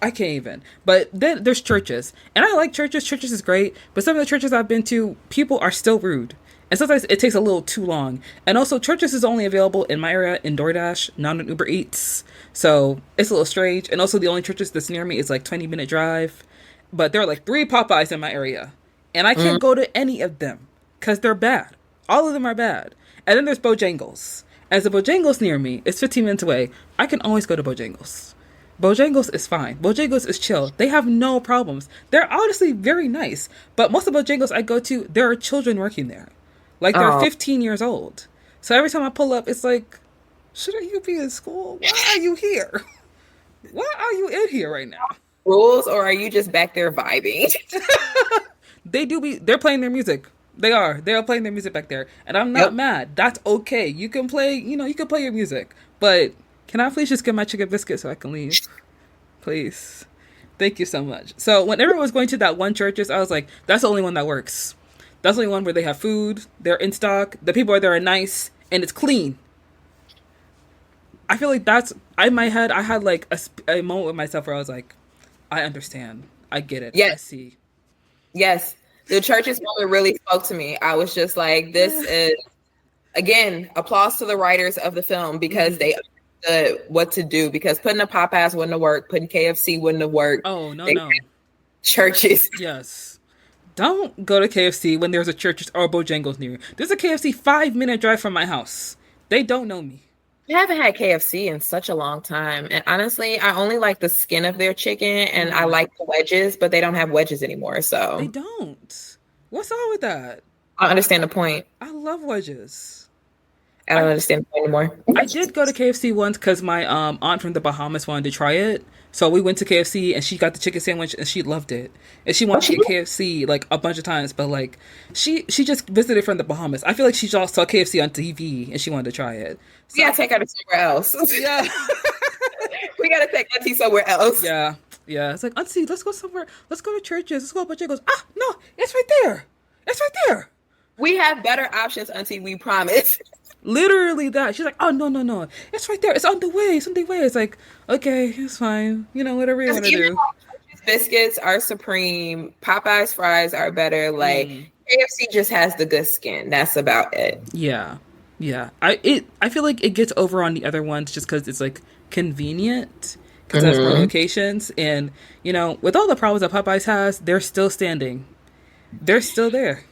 I can't even. But then there's churches, and I like churches. Churches is great, but some of the churches I've been to, people are still rude, and sometimes it takes a little too long. And also, churches is only available in my area in DoorDash, not on Uber Eats, so it's a little strange. And also, the only churches that's near me is like 20-minute drive, but there are like 3 Popeyes in my area, and I can't go to any of them because they're bad. All of them are bad. And then there's Bojangles. As the Bojangles near me is 15 minutes away, I can always go to Bojangles. Bojangles is fine. Bojangles is chill. They have no problems. They're honestly very nice. But most of the Bojangles I go to, there are children working there. Like, they're 15 years old. So every time I pull up, it's like, shouldn't you be in school? Why are you here? Why are you in here right now? Rules, or are you just back there vibing? They're playing their music. They are playing their music back there. And I'm not mad. That's okay. You can play, you can play your music. But can I please just get my chicken biscuit so I can leave? Please. Thank you so much. So when everyone was going to that one churches, I was like, that's the only one that works. That's the only one where they have food, they're in stock, the people are there are nice, and it's clean. I feel like that's, in my head, I had like a moment with myself where I was like, I understand. I get it. Yes. I see. Yes. The church's moment really spoke to me. I was just like, this is, again, applause to the writers of the film because they understood what to do. Because putting a Popeyes wouldn't have worked. Putting KFC wouldn't have worked. Oh, no. Churches. Yes. Don't go to KFC when there's a church or Bojangles near you. There's a KFC 5-minute drive from my house. They don't know me. I haven't had KFC in such a long time. And honestly, I only like the skin of their chicken and I like the wedges, but they don't have wedges anymore. So they don't. What's wrong with that? I understand the point. I love wedges. I don't understand the point anymore. I did go to KFC once because my aunt from the Bahamas wanted to try it. So we went to KFC and she got the chicken sandwich and she loved it. And she wanted to get KFC like a bunch of times, but like she just visited from the Bahamas. I feel like she just saw KFC on TV and she wanted to try it. So, we gotta take her to somewhere else. Yeah. We gotta take Auntie somewhere else. Yeah. Yeah. It's like, Auntie, let's go somewhere. Let's go to churches. Let's go to Bojangles. Ah, no, it's right there. It's right there. We have better options, Auntie, we promise. Literally that. She's like, oh, no. It's right there. It's on the way. It's on the way. It's like, okay, it's fine. Whatever you want to do. Biscuits are supreme. Popeye's fries are better. Like, KFC just has the good skin. That's about it. Yeah. Yeah. I feel like it gets over on the other ones just because it's, like, convenient. Because it has more locations. And, with all the problems that Popeyes has, they're still standing. They're still there.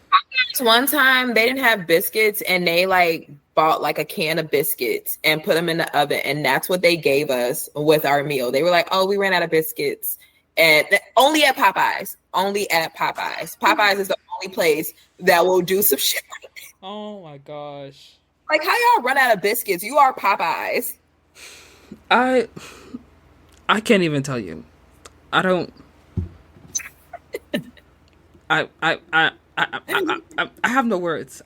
One time, they didn't have biscuits, and they, like, bought like a can of biscuits and put them in the oven, and that's what they gave us with our meal. They were like, oh, we ran out of biscuits. And only at Popeyes. Popeyes is the only place that will do some shit like that. Oh my gosh. Like, how y'all run out of biscuits? You are Popeyes. I can't even tell you. I don't. I have no words.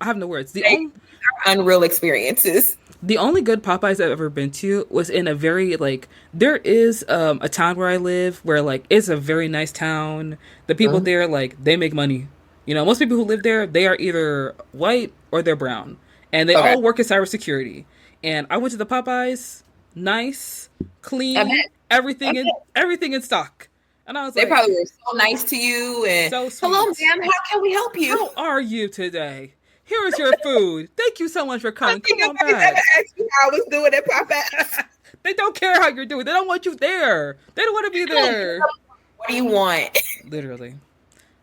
Unreal experiences. The only good Popeyes I've ever been to was in a very, like, there is a town where I live where, like, it's a very nice town. The people there, like, they make money. Most people who live there, they are either white or they're brown. And they all work in cybersecurity. And I went to the Popeyes, nice, I clean, bet. everything in stock. And I was They like, probably were so nice to you and so sweet. hello, ma'am, how can we help you? How are you today? Here is your food. Thank you so much for coming. Come on Nobody's back. ever asked you how I was doing at Popeyes. They don't care how you're doing. They don't want you there. They don't want to be there. What do you want? Literally.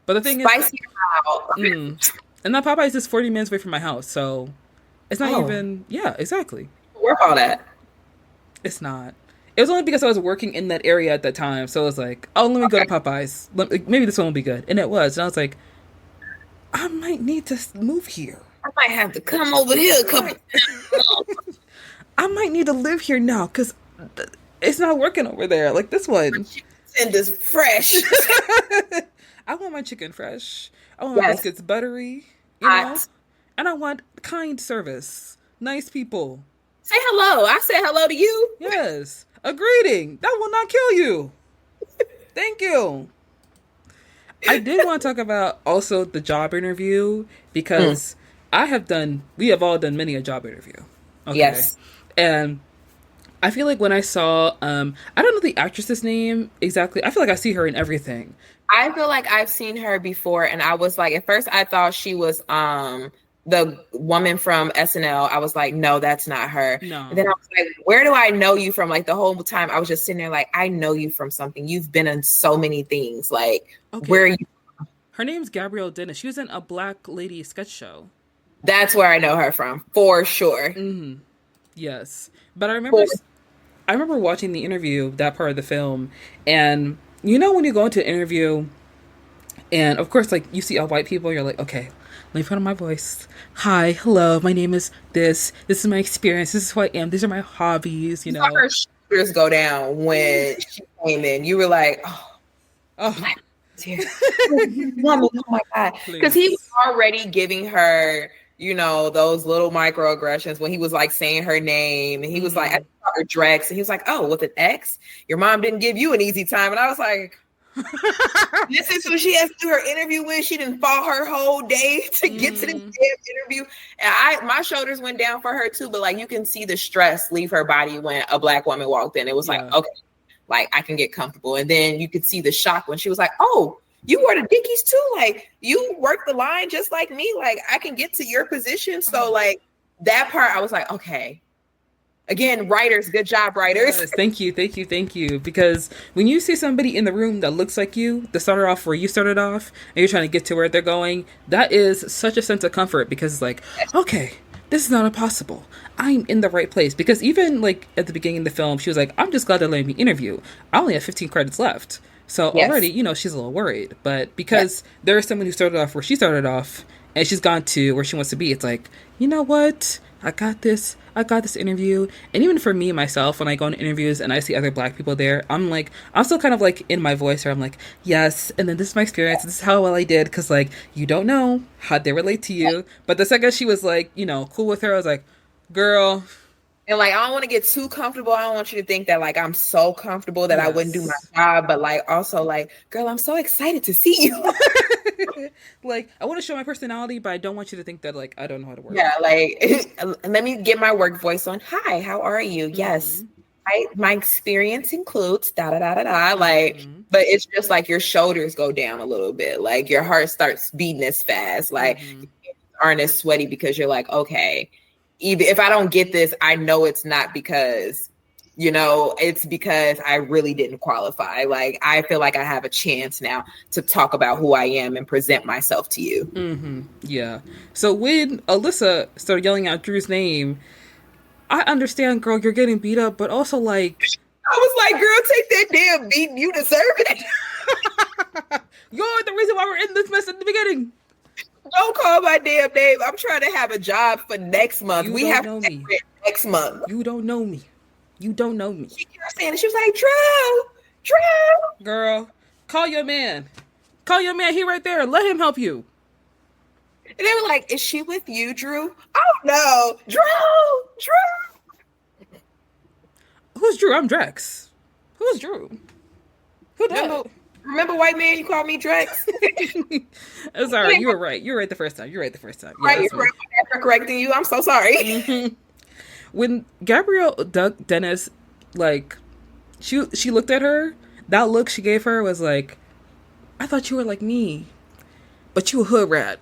But the thing Spicy is, and that Popeyes is 40 minutes away from my house, so it's not even. Yeah, exactly. Worth all that. It's not. It was only because I was working in that area at that time, so I was like, "Oh, let me go to Popeyes. Maybe this one will be good." And it was. And I was like, "I might need to move here. I might have to come over here a couple times. I might need to live here now because it's not working over there like this one." And this fresh. I want my chicken fresh. I want my biscuits buttery, you know? And I want kind service. Nice people. Say hello. I said hello to you. Yes. A greeting. That will not kill you. Thank you. I did want to talk about also the job interview because we have all done many a job interview. Okay? Yes. And I feel like when I saw, I don't know the actress's name exactly. I feel like I see her in everything. I feel like I've seen her before, and I was like, at first I thought she was the woman from SNL. I was like, no, that's not her. No. And then I was like, where do I know you from? Like the whole time I was just sitting there like, I know you from something. You've been in so many things. Like, where are you? Her name's Gabrielle Dennis. She was in a Black Lady sketch show. That's where I know her from, for sure. Mm-hmm. Yes. But I remember watching the interview, that part of the film, and you know when you go into an interview, and of course, like, you see all white people, you're like, okay, let me put on my voice. Hi, hello, my name is this. This is my experience. This is who I am. These are my hobbies, you know. Her shoulders go down when she came in. You were like, oh dear. Oh my God. Because he was already giving her, you know, those little microaggressions when he was like saying her name, and he was like, I call her Drex, and he was like, oh, with an X? Your mom didn't give you an easy time. And I was like, this is who she has to do her interview with. She didn't fought her whole day to get to this damn interview. And my shoulders went down for her too, but like you can see the stress leave her body when a Black woman walked in. It was like, okay, like I can get comfortable. And then you could see the shock when she was like, oh, you wore the Dickies too. Like you work the line just like me. Like I can get to your position. So like that part, I was like, okay. Again, writers, good job, writers. Yes, thank you. Because when you see somebody in the room that looks like you, that started off where you started off, and you're trying to get to where they're going, that is such a sense of comfort because it's like, okay, this is not impossible. I'm in the right place. Because even like at the beginning of the film, she was like, I'm just glad they let me interview. I only have 15 credits left. So already, you know, she's a little worried. But because there is someone who started off where she started off and she's gone to where she wants to be, it's like, you know what? I got this interview. And even for me, myself, when I go into interviews and I see other Black people there, I'm still kind of like in my voice where I'm like, yes. And then this is my experience. This is how well I did. Cause like, you don't know how they relate to you. But the second she was like, you know, cool with her, I was like, girl. And like, I don't want to get too comfortable. I don't want you to think that like I'm so comfortable that I wouldn't do my job. But like, also like, girl, I'm so excited to see you. Like, I want to show my personality, but I don't want you to think that like I don't know how to work. Yeah, like let me get my work voice on. Hi, how are you? Yes, my experience includes da da da da da. Like, but it's just like your shoulders go down a little bit. Like your heart starts beating as fast. Like your hands aren't as sweaty because you're like, okay, even if I don't get this, I know it's not because, you know, it's because I really didn't qualify. Like, I feel like I have a chance now to talk about who I am and present myself to you. Mm-hmm. Yeah. So when Alyssa started yelling out Drew's name, I understand, girl, you're getting beat up, but also like... I was like, girl, take that damn beating. You deserve it. You're the reason why we're in this mess at the beginning. Don't call my damn name. I'm trying to have a job for next month. We have to next month. You don't know me. You don't know me. She kept saying it. She was like, Drew. Girl, call your man. Call your man. He right there. Let him help you. And they were like, is she with you, Drew? Oh, no. Drew. Who's Drew? I'm Drex. Who's Drew? Who does? Remember, white man, you called me Drex? I'm sorry. You were right. You were right the first time. Yeah, right, you're right for correcting you. I'm so sorry. when Gabrielle Dennis, like, she looked at her, that look she gave her was like, I thought you were like me, but you a hood rat.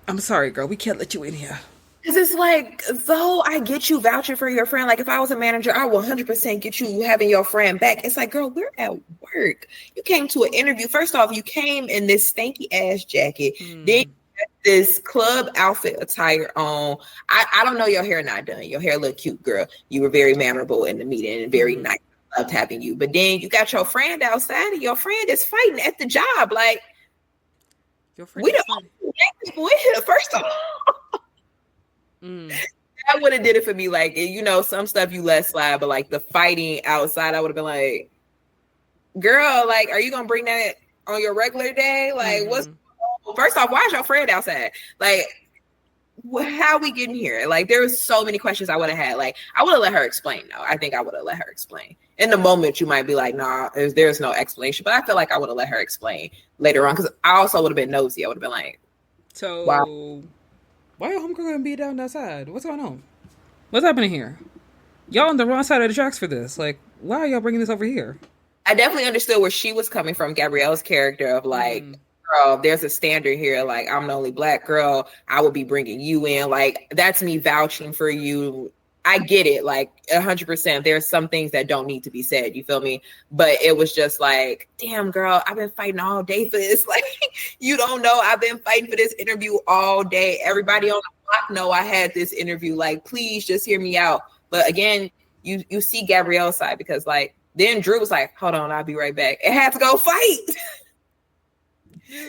I'm sorry, girl, we can't let you in here. Because it's like, though I get you vouching for your friend, like if I was a manager, I will 100% get you having your friend back. It's like, girl, we're at work. You came to an interview. First off, you came in this stanky ass jacket. Then you got this club outfit attire on. I don't know, your hair not done. Your hair look cute, girl. You were very memorable in the meeting and very nice. I loved having you. But then you got your friend outside and your friend is fighting at the job. Like, we don't black people in here, first of all. That would have did it for me. Like, you know, some stuff you let slide, but like the fighting outside, I would have been like, girl, like, are you gonna bring that on your regular day? Like, what's first off, why is your friend outside? Like, how we getting here? Like, there was so many questions I would have had. Like, I would have let her explain though. I think I would have let her explain. In the moment, you might be like, nah, there's no explanation, but I feel like I would have let her explain later on, because I also would have been nosy. I would have been like, so wow. Why your homegirl gonna be down that side? What's going on? What's happening here? Y'all on the wrong side of the tracks for this. Like, why are y'all bringing this over here? I definitely understood where she was coming from, Gabrielle's character of like, girl, there's a standard here. Like, I'm the only black girl. I would be bringing you in. Like, that's me vouching for you. I get it. Like, 100%. There's some things that don't need to be said. You feel me? But it was just like, damn, girl, I've been fighting all day for this. Like, you don't know. I've been fighting for this interview all day. Everybody on the block know I had this interview. Like, please just hear me out. But again, you see Gabrielle's side, because like, then Dreux was like, hold on, I'll be right back. It had to go fight.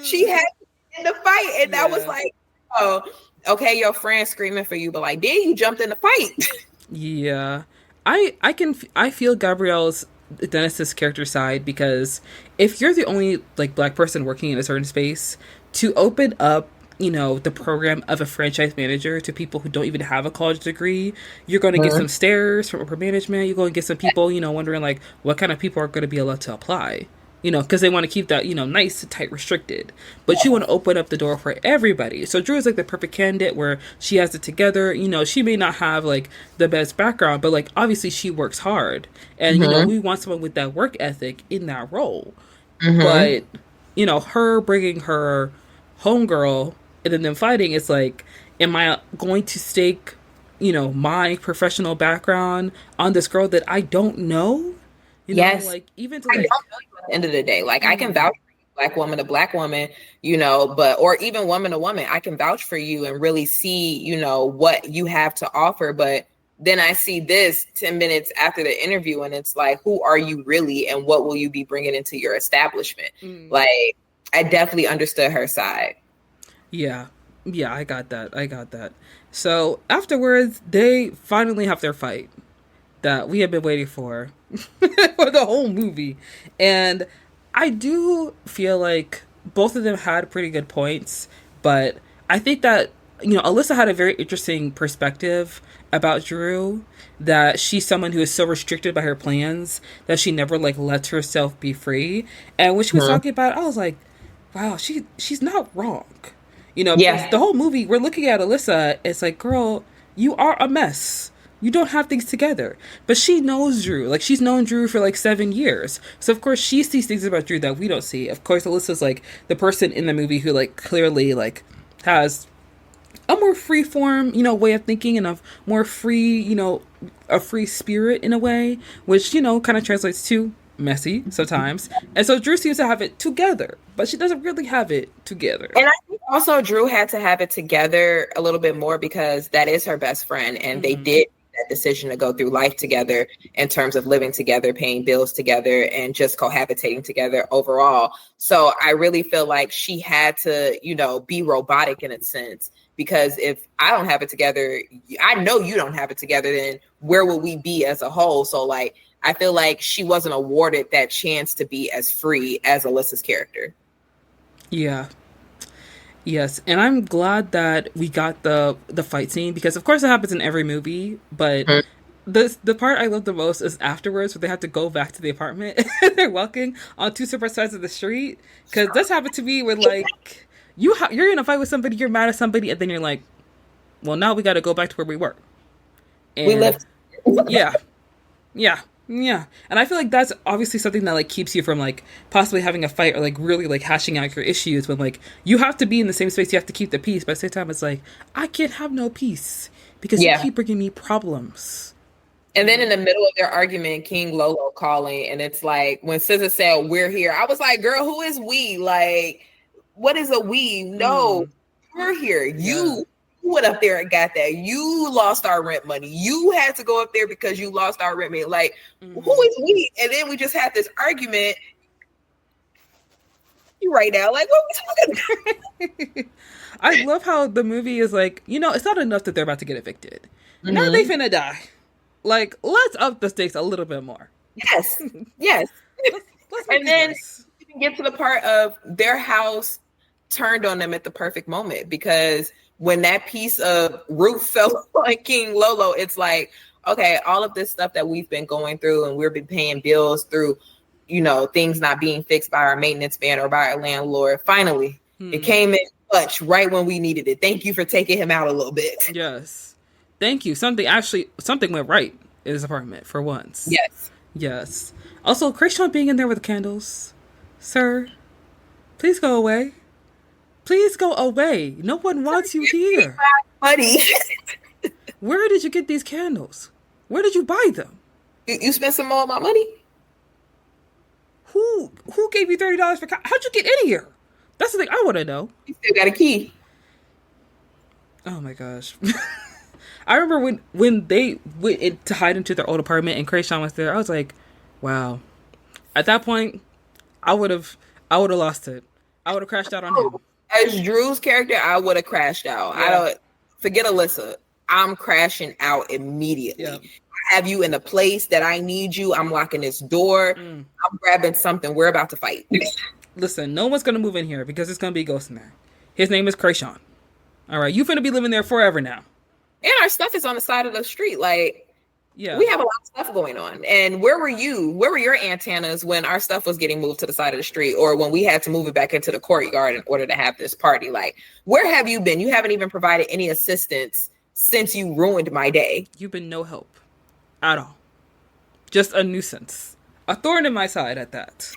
She had to end the fight. And that was like, oh, okay, your friend screaming for you, but like, then you jumped in the fight. Yeah, I feel Gabrielle's Dennis's character side, because if you're the only like black person working in a certain space, to open up, you know, the program of a franchise manager to people who don't even have a college degree, you're going to get some stares from upper management. You're going to get some people, you know, wondering like what kind of people are going to be allowed to apply. You know, because they want to keep that, you know, nice, tight, restricted. But you want to open up the door for everybody. So Dreux is like the perfect candidate where she has it together. You know, she may not have like the best background, but like obviously she works hard. And, you know, we want someone with that work ethic in that role. But, you know, her bringing her homegirl and then them fighting, it's like, am I going to stake, you know, my professional background on this girl that I don't know? You know, like, even to like, I don't know you at the end of the day. Like, I can vouch for you, black woman to black woman, you know, but, or even woman to woman, I can vouch for you and really see, you know, what you have to offer. But then I see this 10 minutes after the interview and it's like, who are you really? And what will you be bringing into your establishment? Like, I definitely understood her side. Yeah. Yeah, I got that. So afterwards, they finally have their fight that we have been waiting for for the whole movie. And I do feel like both of them had pretty good points, but I think that, you know, Alyssa had a very interesting perspective about Dreux, that she's someone who is so restricted by her plans that she never like lets herself be free. And when she was talking about it, I was like, wow, she's not wrong. You know, the whole movie, we're looking at Alyssa, it's like, girl, you are a mess. You don't have things together. But she knows Dreux. Like, she's known Dreux for like 7 years. So, of course, she sees things about Dreux that we don't see. Of course, Alyssa's like the person in the movie who like clearly like has a more free form, you know, way of thinking, and a more free, you know, a free spirit in a way, which, you know, kind of translates to messy sometimes. And so Dreux seems to have it together, but she doesn't really have it together. And I think also Dreux had to have it together a little bit more because that is her best friend, and they did that decision to go through life together in terms of living together, paying bills together, and just cohabitating together overall. So I really feel like she had to, you know, be robotic in a sense, because if I don't have it together, I know you don't have it together, then where will we be as a whole? So like, I feel like she wasn't awarded that chance to be as free as Alyssa's character. Yeah. Yes, and I'm glad that we got the fight scene, because of course it happens in every movie, but the part I love the most is afterwards, where they have to go back to the apartment and they're walking on two separate sides of the street, because this happened to me with like you're in a fight with somebody, you're mad at somebody, and then you're like, well, now we got to go back to where we were. And we left Yeah. Yeah. Yeah. And I feel like that's obviously something that like keeps you from like possibly having a fight or like really like hashing out your issues when like you have to be in the same space, you have to keep the peace, but at the same time it's like I can't have no peace because you Yeah. keep bringing me problems. And then in the middle of their argument, King Lolo calling, and it's like when SZA said, "We're here," I was like, "Girl, who is we? Like, what is a we? No, we're here. You went up there and got that. You lost our rent money. You had to go up there because you lost our rent money. Like, who is we?" And then we just had this argument. You right now, like, what are we talking about? I love how the movie is like, you know, it's not enough that they're about to get evicted. Now they finna die. Like, let's up the stakes a little bit more. Yes. Yes. Let's and then you can get to the part of their house turned on them at the perfect moment, because when that piece of roof fell on King Lolo, it's like, okay, all of this stuff that we've been going through and we've been paying bills through, you know, things not being fixed by our maintenance man or by our landlord. Finally, it came in clutch right when we needed it. Thank you for taking him out a little bit. Yes. Thank you. Something went right in his apartment for once. Yes. Yes. Also, Christian being in there with the candles. Sir, please go away. Please go away. No one wants you here. Buddy. Where did you get these candles? Where did you buy them? You spent some more of my money? Who gave you $30 for how'd you get in here? That's the thing I want to know. You still got a key. Oh my gosh. I remember when they went to hide into their old apartment and Krayshawn was there, I was like, wow. At that point, I would have lost it. I would have crashed out on him. As Drew's character, I would have crashed out. Yeah. I don't forget Alyssa. I'm crashing out immediately. Yeah. I have you in a place that I need you. I'm locking this door. I'm grabbing something. We're about to fight. Listen, no one's gonna move in here because it's gonna be a ghost in there. His name is Krayshawn. All right, you finna be living there forever now. And our stuff is on the side of the street. Like, yeah, we have a lot of stuff going on. And where were you? Where were your antennas when our stuff was getting moved to the side of the street, or when we had to move it back into the courtyard in order to have this party? Like, where have you been? You haven't even provided any assistance since you ruined my day. You've been no help at all. Just a nuisance. A thorn in my side at that.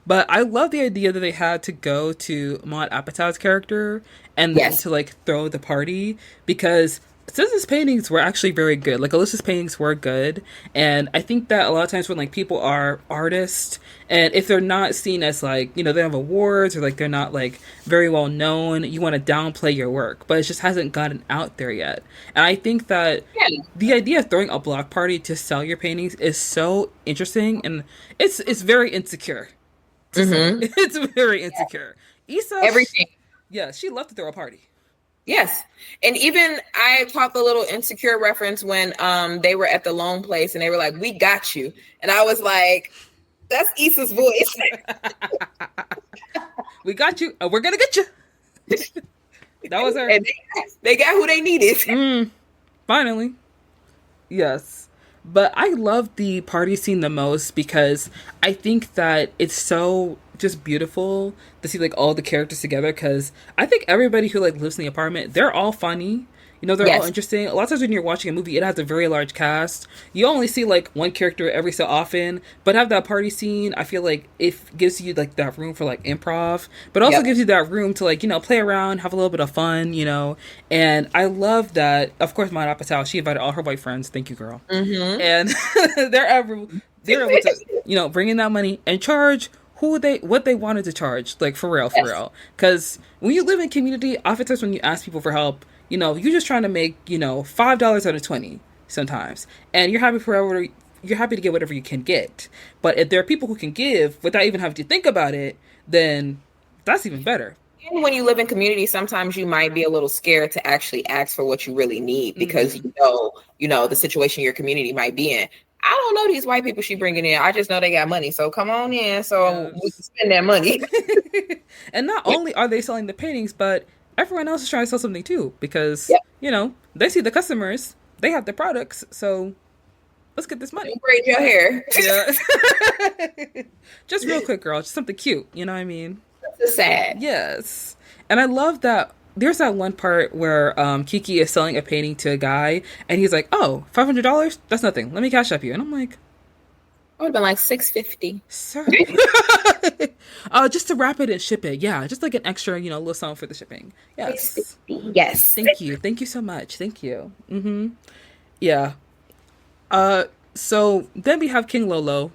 But I love the idea that they had to go to Maud Apatow's character and then to like throw the party, because SZA's paintings were actually very good. Like, Alyssa's paintings were good. And I think that a lot of times when like people are artists, and if they're not seen as like, you know, they have awards or like they're not like very well known, you want to downplay your work, but it just hasn't gotten out there yet. And I think that the idea of throwing a block party to sell your paintings is so interesting, and it's very insecure. It's very insecure. Issa, everything. She loved to throw a party. Yes. And even I caught the little insecure reference when they were at the Lone Place and they were like, "We got you." And I was like, that's Issa's voice. We got you. We're going to get you. That was her. And they got who they needed. Finally. Yes. But I love the party scene the most because I think that it's so just beautiful to see like all the characters together, because I think everybody who like lives in the apartment, they're all funny. You know, they're all interesting. A lot of times when you're watching a movie, it has a very large cast. You only see like one character every so often, but have that party scene, I feel like it gives you like that room for like improv, but also gives you that room to like, you know, play around, have a little bit of fun, you know. And I love that, of course, Maud Apatow, she invited all her boyfriends. Thank you, girl. And they're able to, you know, bring in that money and charge what they wanted to charge, like for real. Because when you live in community, oftentimes when you ask people for help, you know, you're just trying to make, you know, $5 out of 20 sometimes. And you're happy to get whatever you can get. But if there are people who can give without even having to think about it, then that's even better. And when you live in community, sometimes you might be a little scared to actually ask for what you really need, because you know the situation your community might be in. I don't know these white people she bringing in. I just know they got money. So come on in so we can spend that money. And not only are they selling the paintings, but everyone else is trying to sell something too, because, you know, they see the customers, they have the products, so let's get this money. Braid your hair. Yeah. Just real quick, girl. Just something cute. You know what I mean? That's sad. Yes. And I love that there's that one part where Keke is selling a painting to a guy, and he's like, "Oh, $500? That's nothing. Let me cash up you." And I'm like, I would have been like $650. "Sir, just to wrap it and ship it. Yeah, just like an extra, little something for the shipping. Yes, Yes. thank you so much. Thank you. Yeah. So then we have King Lolo,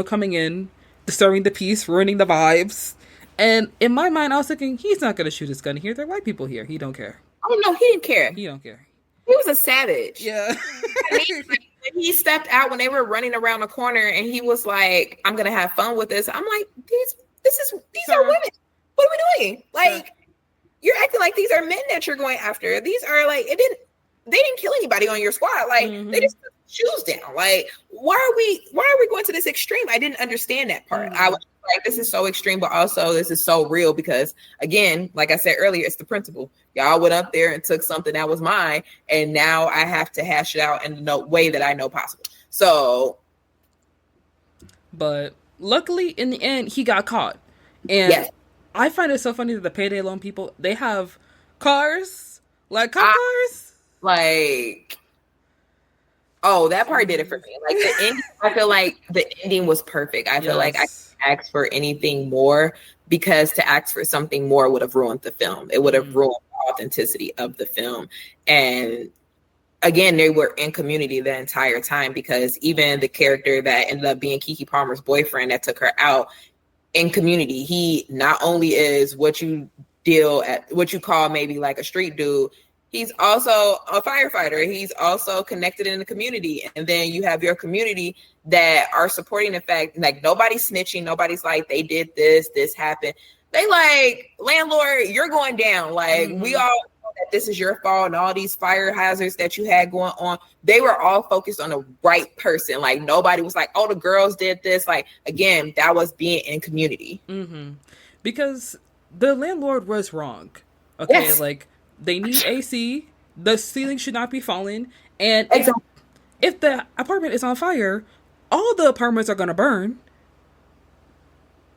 coming in, disturbing the peace, ruining the vibes. And in my mind, I was thinking, he's not going to shoot his gun here. There are white people here. He don't care. Oh, no, he didn't care. He don't care. He was a savage. Yeah. When he stepped out when they were running around the corner and he was like, I'm going to have fun with this. I'm like, these are women. What are we doing? Like, you're acting like these are men that you're going after. These are like, they didn't kill anybody on your squad. Like, they just put shoes down. Like, why are we going to this extreme? I didn't understand that part. I was like, this is so extreme, but also this is so real because, again, like I said earlier, it's the principle. Y'all went up there and took something that was mine, and now I have to hash it out in the way that I know possible. So, but luckily, in the end, he got caught. And I find it so funny that the payday loan people, they have cars, like cop cars. Like, oh, that part did it for me. Like the ending, I feel like the ending was perfect. I feel like I can't ask for anything more because to ask for something more would have ruined the film. It would have ruined the authenticity of the film. And again, they were in community the entire time because even the character that ended up being Keke Palmer's boyfriend that took her out in community, he not only is what you call maybe like a street dude, he's also a firefighter. He's also connected in the community. And then you have your community that are supporting the fact, like, nobody's snitching. Nobody's like, they did this happened. They like, landlord, you're going down. Like, we all know that this is your fault and all these fire hazards that you had going on. They were all focused on the right person. Like, nobody was like, oh, the girls did this. Like, again, that was being in community. Because the landlord was wrong. Okay, like, they need AC. The ceiling should not be falling. And if the apartment is on fire, all the apartments are going to burn.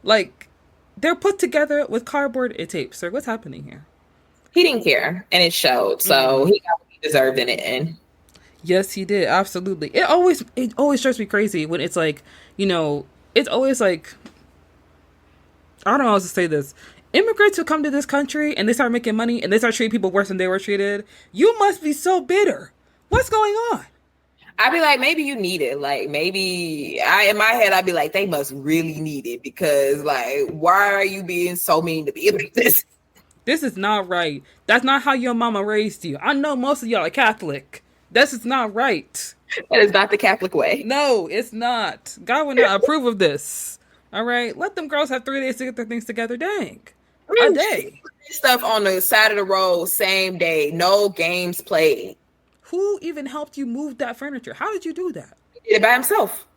Like, they're put together with cardboard and tape. Sir, what's happening here? He didn't care, and it showed. So he got what he deserved in it. And yes, he did. Absolutely. It always drives me crazy when it's like, it's always like, I don't know how to say this. Immigrants who come to this country and they start making money and they start treating people worse than they were treated. You must be so bitter. What's going on? I'd be like, maybe you need it. Like, maybe in my head, I'd be like, they must really need it because, like, why are you being so mean to me like this? This is not right. That's not how your mama raised you. I know most of y'all are Catholic. This is not right. That is not the Catholic way. No, it's not. God would not approve of this. All right? Let them girls have 3 days to get their things together. Dang. A day. Stuff on the side of the road, same day. No games played. Who even helped you move that furniture? How did you do that? He did it by himself.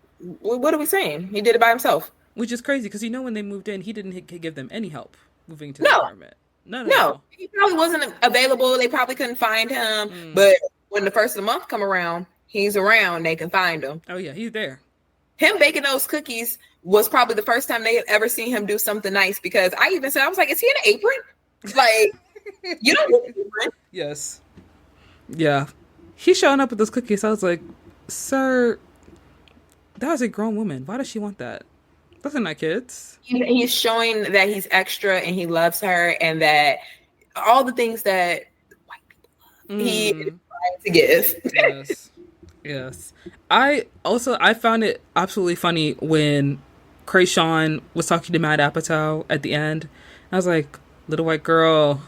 What are we saying? He did it by himself. Which is crazy because when they moved in, he didn't give them any help moving to the apartment. No. He probably wasn't available. They probably couldn't find him. But when the first of the month come around, he's around. They can find him. Oh yeah, he's there. Him baking those cookies was probably the first time they had ever seen him do something nice because I even said, I was like, is he in an apron? Like, you don't need an apron. Yes. Yeah. He's showing up with those cookies. I was like, sir, that was a grown woman. Why does she want that? Those are not kids. He's showing that he's extra and he loves her and that all the things that white people love, he is trying to give. Yes. I found it absolutely funny when Krayshawn was talking to Mad Apatow at the end. I was like, little white girl,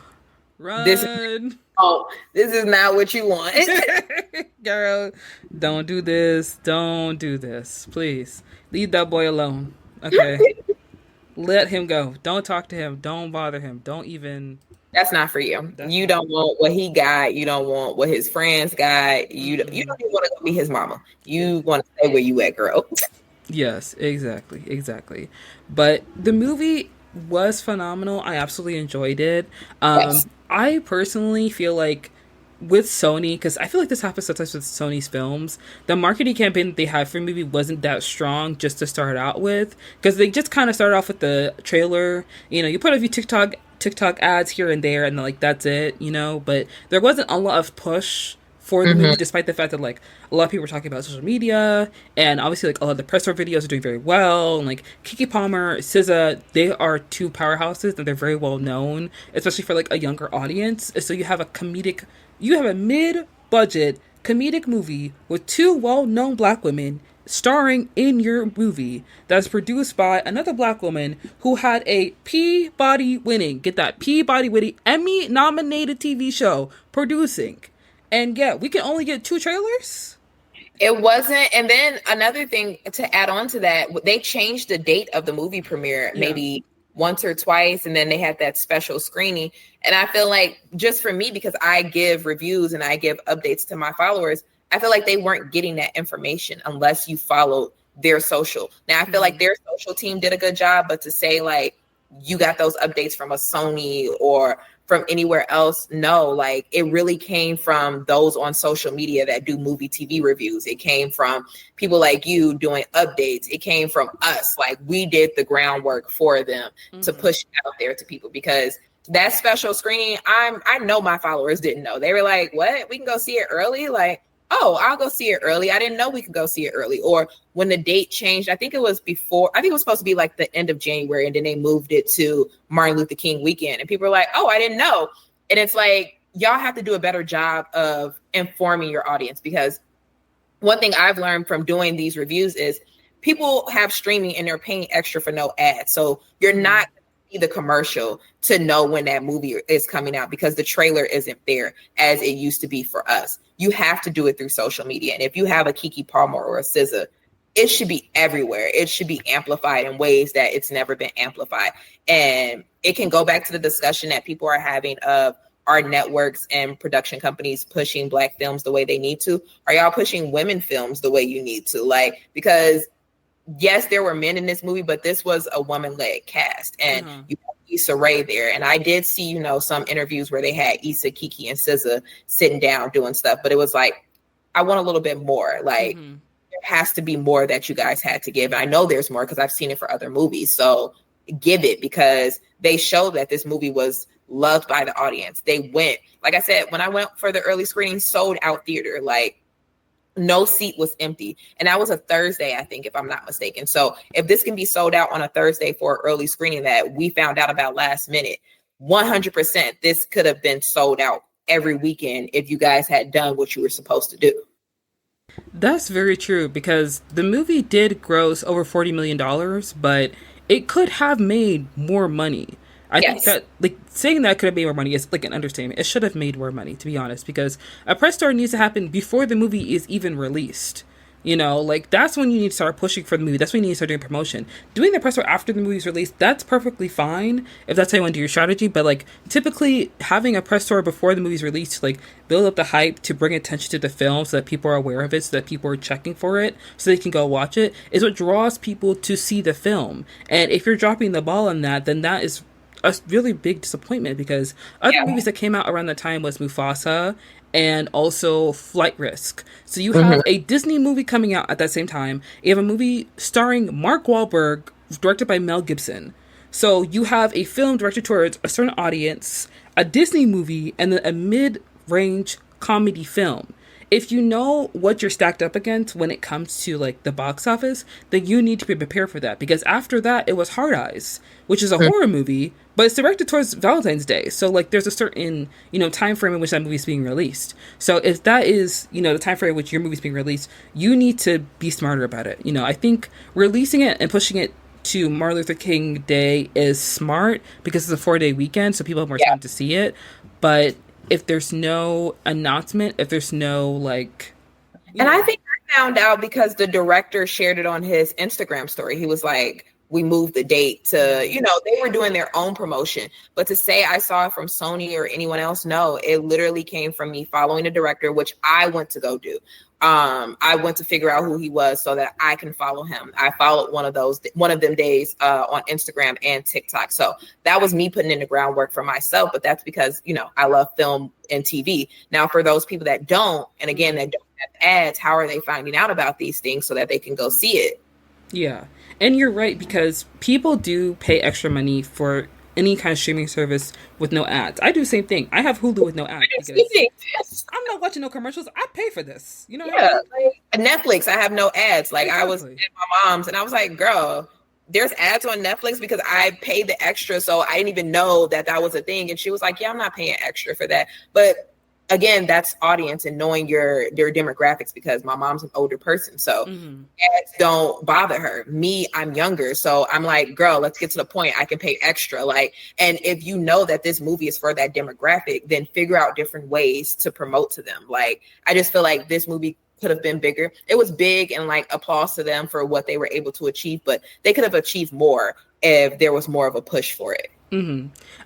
run. This is not what you want. Girl, don't do this. Don't do this. Please. Leave that boy alone. Okay. Let him go. Don't talk to him. Don't bother him. Don't even. That's not for you. You don't want what he got. You don't want what his friends got. You don't even want to go be his mama. You want to stay where you at, girl. Yes, exactly. But the movie was phenomenal. I absolutely enjoyed it. Yes. I personally feel like with Sony, because I feel like this happens sometimes with Sony's films, the marketing campaign that they had for the movie wasn't that strong just to start out with, because they just kind of started off with the trailer. You put a few TikTok TikTok ads here and there, and like that's it, you know. But there wasn't a lot of push for the movie, despite the fact that like a lot of people were talking about social media, and obviously like a lot of the press tour videos are doing very well. And like Keke Palmer, SZA, they are two powerhouses and they're very well known, especially for like a younger audience. So you have a mid-budget comedic movie with two well-known Black women starring in your movie that's produced by another Black woman who had a Peabody winning, get that, Peabody winning, Emmy nominated TV show producing. And yeah, we can only get 2 trailers. It wasn't. And then another thing to add on to that, they changed the date of the movie premiere maybe once or twice. And then they had that special screening. And I feel like just for me, because I give reviews and I give updates to my followers, I feel like they weren't getting that information unless you followed their social. Now, I feel like their social team did a good job, but to say like you got those updates from a Sony or from anywhere else, no, like it really came from those on social media that do movie TV reviews. It came from people like you doing updates. It came from us. Like we did the groundwork for them to push it out there to people, because that special screening, I know my followers didn't know. They were like, what? We can go see it early? Like, oh, I'll go see it early. I didn't know we could go see it early. Or when the date changed, I think it was supposed to be like the end of January, and then they moved it to Martin Luther King weekend. And people were like, oh, I didn't know. And it's like, y'all have to do a better job of informing your audience, because one thing I've learned from doing these reviews is people have streaming and they're paying extra for no ads. So you're not the commercial to know when that movie is coming out, because the trailer isn't there as it used to be for us. You have to do it through social media. And if you have a Keke Palmer or a SZA, it should be everywhere. It should be amplified in ways that it's never been amplified. And it can go back to the discussion that people are having of, are networks and production companies pushing Black films the way they need to? Are y'all pushing women films the way you need to? Like, because yes, there were men in this movie, but this was a woman-led cast, and you have Issa Rae there. And I did see, some interviews where they had Issa, Keke, and SZA sitting down doing stuff, but it was like, I want a little bit more. Like, there has to be more that you guys had to give. And I know there's more because I've seen it for other movies. So give it, because they showed that this movie was loved by the audience. They went, like I said, when I went for the early screening, sold out theater, like, no seat was empty. And that was a Thursday, I think, if I'm not mistaken. So if this can be sold out on a Thursday for an early screening that we found out about last minute, 100%, this could have been sold out every weekend if you guys had done what you were supposed to do. That's very true, because the movie did gross over $40 million, but it could have made more money. I think that, like, saying that could have made more money is like an understatement. It should have made more money, to be honest, because a press tour needs to happen before the movie is even released. Like, that's when you need to start pushing for the movie. That's when you need to start doing promotion. Doing the press tour after the movie's released, that's perfectly fine if that's how you want to do your strategy. But, like, typically having a press tour before the movie's released to, like, build up the hype, to bring attention to the film so that people are aware of it, so that people are checking for it, so they can go watch it, is what draws people to see the film. And if you're dropping the ball on that, then that is a really big disappointment, because other movies that came out around that time was Mufasa and also Flight Risk. So you have a Disney movie coming out at that same time. You have a movie starring Mark Wahlberg, directed by Mel Gibson. So you have a film directed towards a certain audience, a Disney movie, and then a mid-range comedy film. If you know what you're stacked up against when it comes to, like, the box office, then you need to be prepared for that. Because after that, it was Hard Eyes, which is a horror movie, but it's directed towards Valentine's Day. So, like, there's a certain, time frame in which that movie is being released. So if that is, the time frame in which your movie is being released, you need to be smarter about it. I think releasing it and pushing it to Martin Luther King Day is smart, because it's a 4-day weekend, so people have more time to see it. But if there's no announcement, if there's no, like... And I think I found out because the director shared it on his Instagram story. He was like, we moved the date to, they were doing their own promotion. But to say I saw it from Sony or anyone else, no, it literally came from me following the director, which I went to go do. I went to figure out who he was so that I can follow him. I followed one of them days on Instagram and TikTok. So that was me putting in the groundwork for myself. But that's because, I love film and TV. Now, for those people that don't, and again, that don't have ads, how are they finding out about these things so that they can go see it? Yeah. And you're right, because people do pay extra money for any kind of streaming service with no ads. I do the same thing. I have Hulu with no ads because I'm not watching no commercials. I pay for this. You know what I mean? Like Netflix, I have no ads. Like I was at Exactly. my mom's and I was like, girl, there's ads on Netflix because I paid the extra. So I didn't even know that that was a thing. And she was like, yeah, I'm not paying extra for that. But again, that's audience and knowing your demographics, because my mom's an older person. So ads don't bother her. Me, I'm younger. So I'm like, girl, let's get to the point. I can pay extra. Like, and if you know that this movie is for that demographic, then figure out different ways to promote to them. Like, I just feel like this movie could have been bigger. It was big, and like applause to them for what they were able to achieve, but they could have achieved more if there was more of a push for it.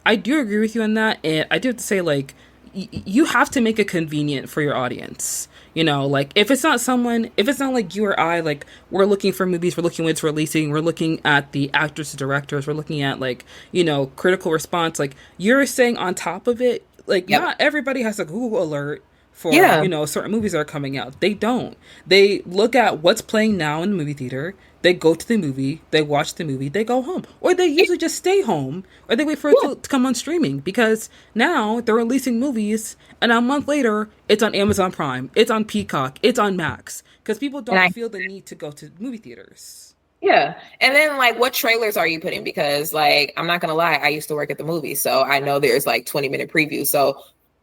I do agree with you on that, and I do have to say, like, you have to make it convenient for your audience. You know, like if it's not like you or I, like we're looking for movies, we're looking when it's releasing, we're looking at the actors and directors, we're looking at like, you know, critical response, like you're saying on top of it, like not everybody has a Google alert for, you know, certain movies that are coming out. They don't. They look at what's playing now in the movie theater. They go to the movie, they watch the movie, they go home. Or they usually just stay home, or they wait for it to come on streaming, because now they're releasing movies, and a month later, it's on Amazon Prime, it's on Peacock, it's on Max, because people don't feel the need to go to movie theaters. Yeah. And then like what trailers are you putting? Because like, I'm not going to lie, I used to work at the movie. So I know there's like 20-minute previews. So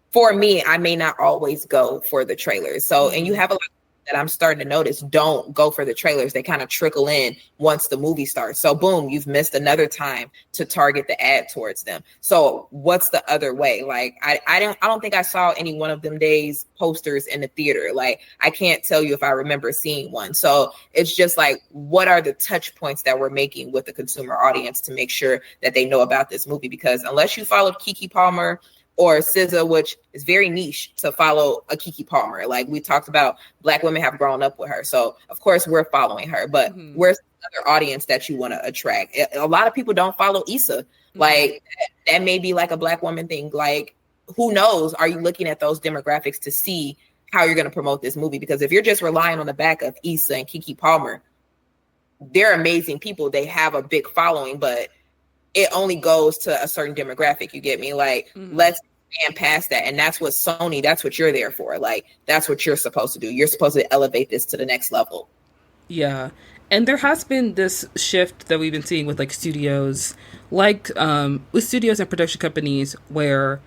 for me, I may not always go for the trailers. So, and you have a lot that I'm starting to notice don't go for the trailers. They kind of trickle in once the movie starts. So boom, you've missed another time to target the ad towards them. So what's the other way? Like, I don't think I saw any one of them days posters in the theater. Like, I can't tell you if I remember seeing one. So it's just like, what are the touch points that we're making with the consumer audience to make sure that they know about this movie? Because unless you followed Keke Palmer or SZA, which is very niche to follow a Keke Palmer. Like we talked about, Black women have grown up with her. So of course we're following her, but where's the other audience that you want to attract? A lot of people don't follow Issa. Like that may be like a Black woman thing. Like, who knows? Are you looking at those demographics to see how you're going to promote this movie? Because if you're just relying on the back of Issa and Keke Palmer, they're amazing people. They have a big following, but it only goes to a certain demographic. You get me? Like, let's expand past that. And that's what Sony, that's what you're there for. Like, that's what you're supposed to do. You're supposed to elevate this to the next level. Yeah. And there has been this shift that we've been seeing with like studios, like with studios and production companies, where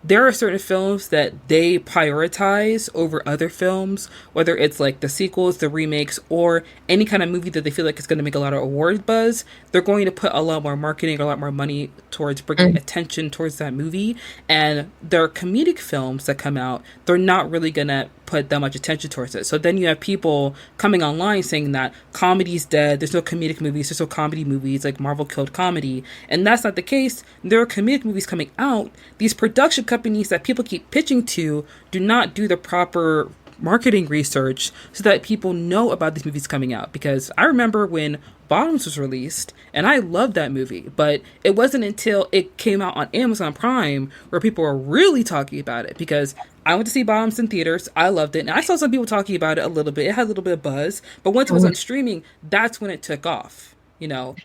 there are certain films that they prioritize over other films, whether it's like the sequels, the remakes, or any kind of movie that they feel like is going to make a lot of award buzz. They're going to put a lot more marketing, a lot more money towards bringing attention towards that movie. And their comedic films that come out, they're not really going to put that much attention towards it. So then you have people coming online saying that comedy's dead, there's no comedic movies, there's no comedy movies, like Marvel killed comedy. And that's not the case. There are comedic movies coming out. These production companies that people keep pitching to do not do the proper marketing research so that people know about these movies coming out. Because I remember when Bottoms was released, and I loved that movie, but it wasn't until it came out on Amazon Prime where people were really talking about it. Because I went to see Bottoms in theaters, I loved it, and I saw some people talking about it a little bit. It had a little bit of buzz, but once it was on streaming, that's when it took off, you know.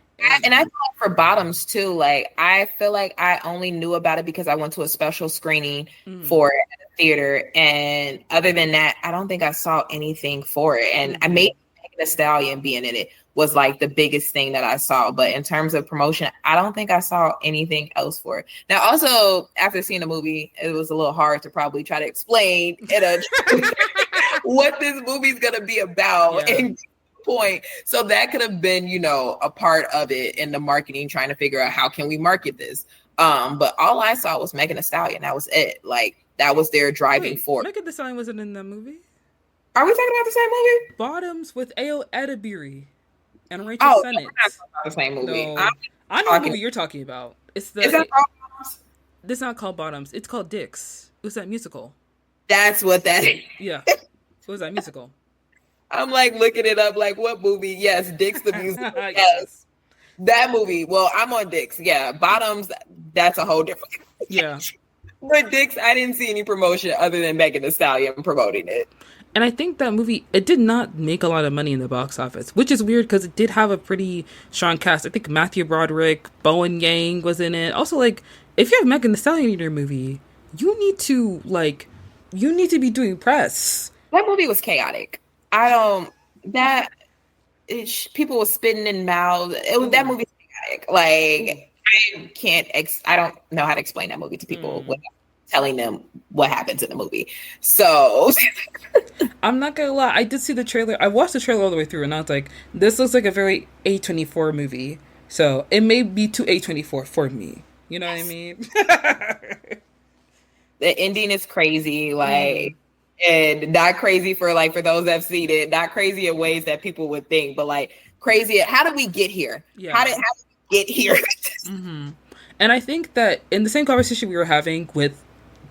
And I thought for Bottoms too, like I feel like I only knew about it because I went to a special screening for it at the theater, and other than that, I don't think I saw anything for it. And I made the Stallion being in it was like the biggest thing that I saw, but in terms of promotion, I don't think I saw anything else for it. Now, also after seeing the movie, it was a little hard to probably try to explain what this movie's gonna be about. Yeah. And point. So that could have been, you know, a part of it in the marketing, trying to figure out how can we market this. But all I saw was Megan Thee Stallion. That was it. Like that was their driving force. Megan Thee Stallion wasn't in that movie. Are we talking about the same movie? Bottoms with Ayo Edebiri and Rachel Sennett. We're not talking about the same movie. No, I know what movie you're talking about. It's the. Is that Bottoms? This is not called Bottoms. It's called Dicks. It was that musical. That's what that is. Yeah. It was that musical. I'm like looking it up, like what movie? Yes, Dicks the musical. Yes. That movie. Well, I'm on Dicks. Yeah. Bottoms, that's a whole different. Yeah. But Dicks, I didn't see any promotion other than Megan Thee Stallion promoting it. And I think that movie, it did not make a lot of money in the box office, which is weird because it did have a pretty strong cast. I think Matthew Broderick, Bowen Yang was in it. Also, like, if you have Megan Thee Stallion in your movie, you need to, like, you need to be doing press. That movie was chaotic. People were spitting in mouths. That movie was chaotic. Like, I don't know how to explain that movie to people without telling them what happens in the movie. So I'm not gonna lie, I did see the trailer. I watched the trailer all the way through, and I was like, this looks like a very A24 movie. So it may be too A24 for me. You know what I mean? The ending is crazy, like, and not crazy for those that have seen it, not crazy in ways that people would think, but like crazy. How did we get here? Yeah. How did we get here? And I think that in the same conversation we were having with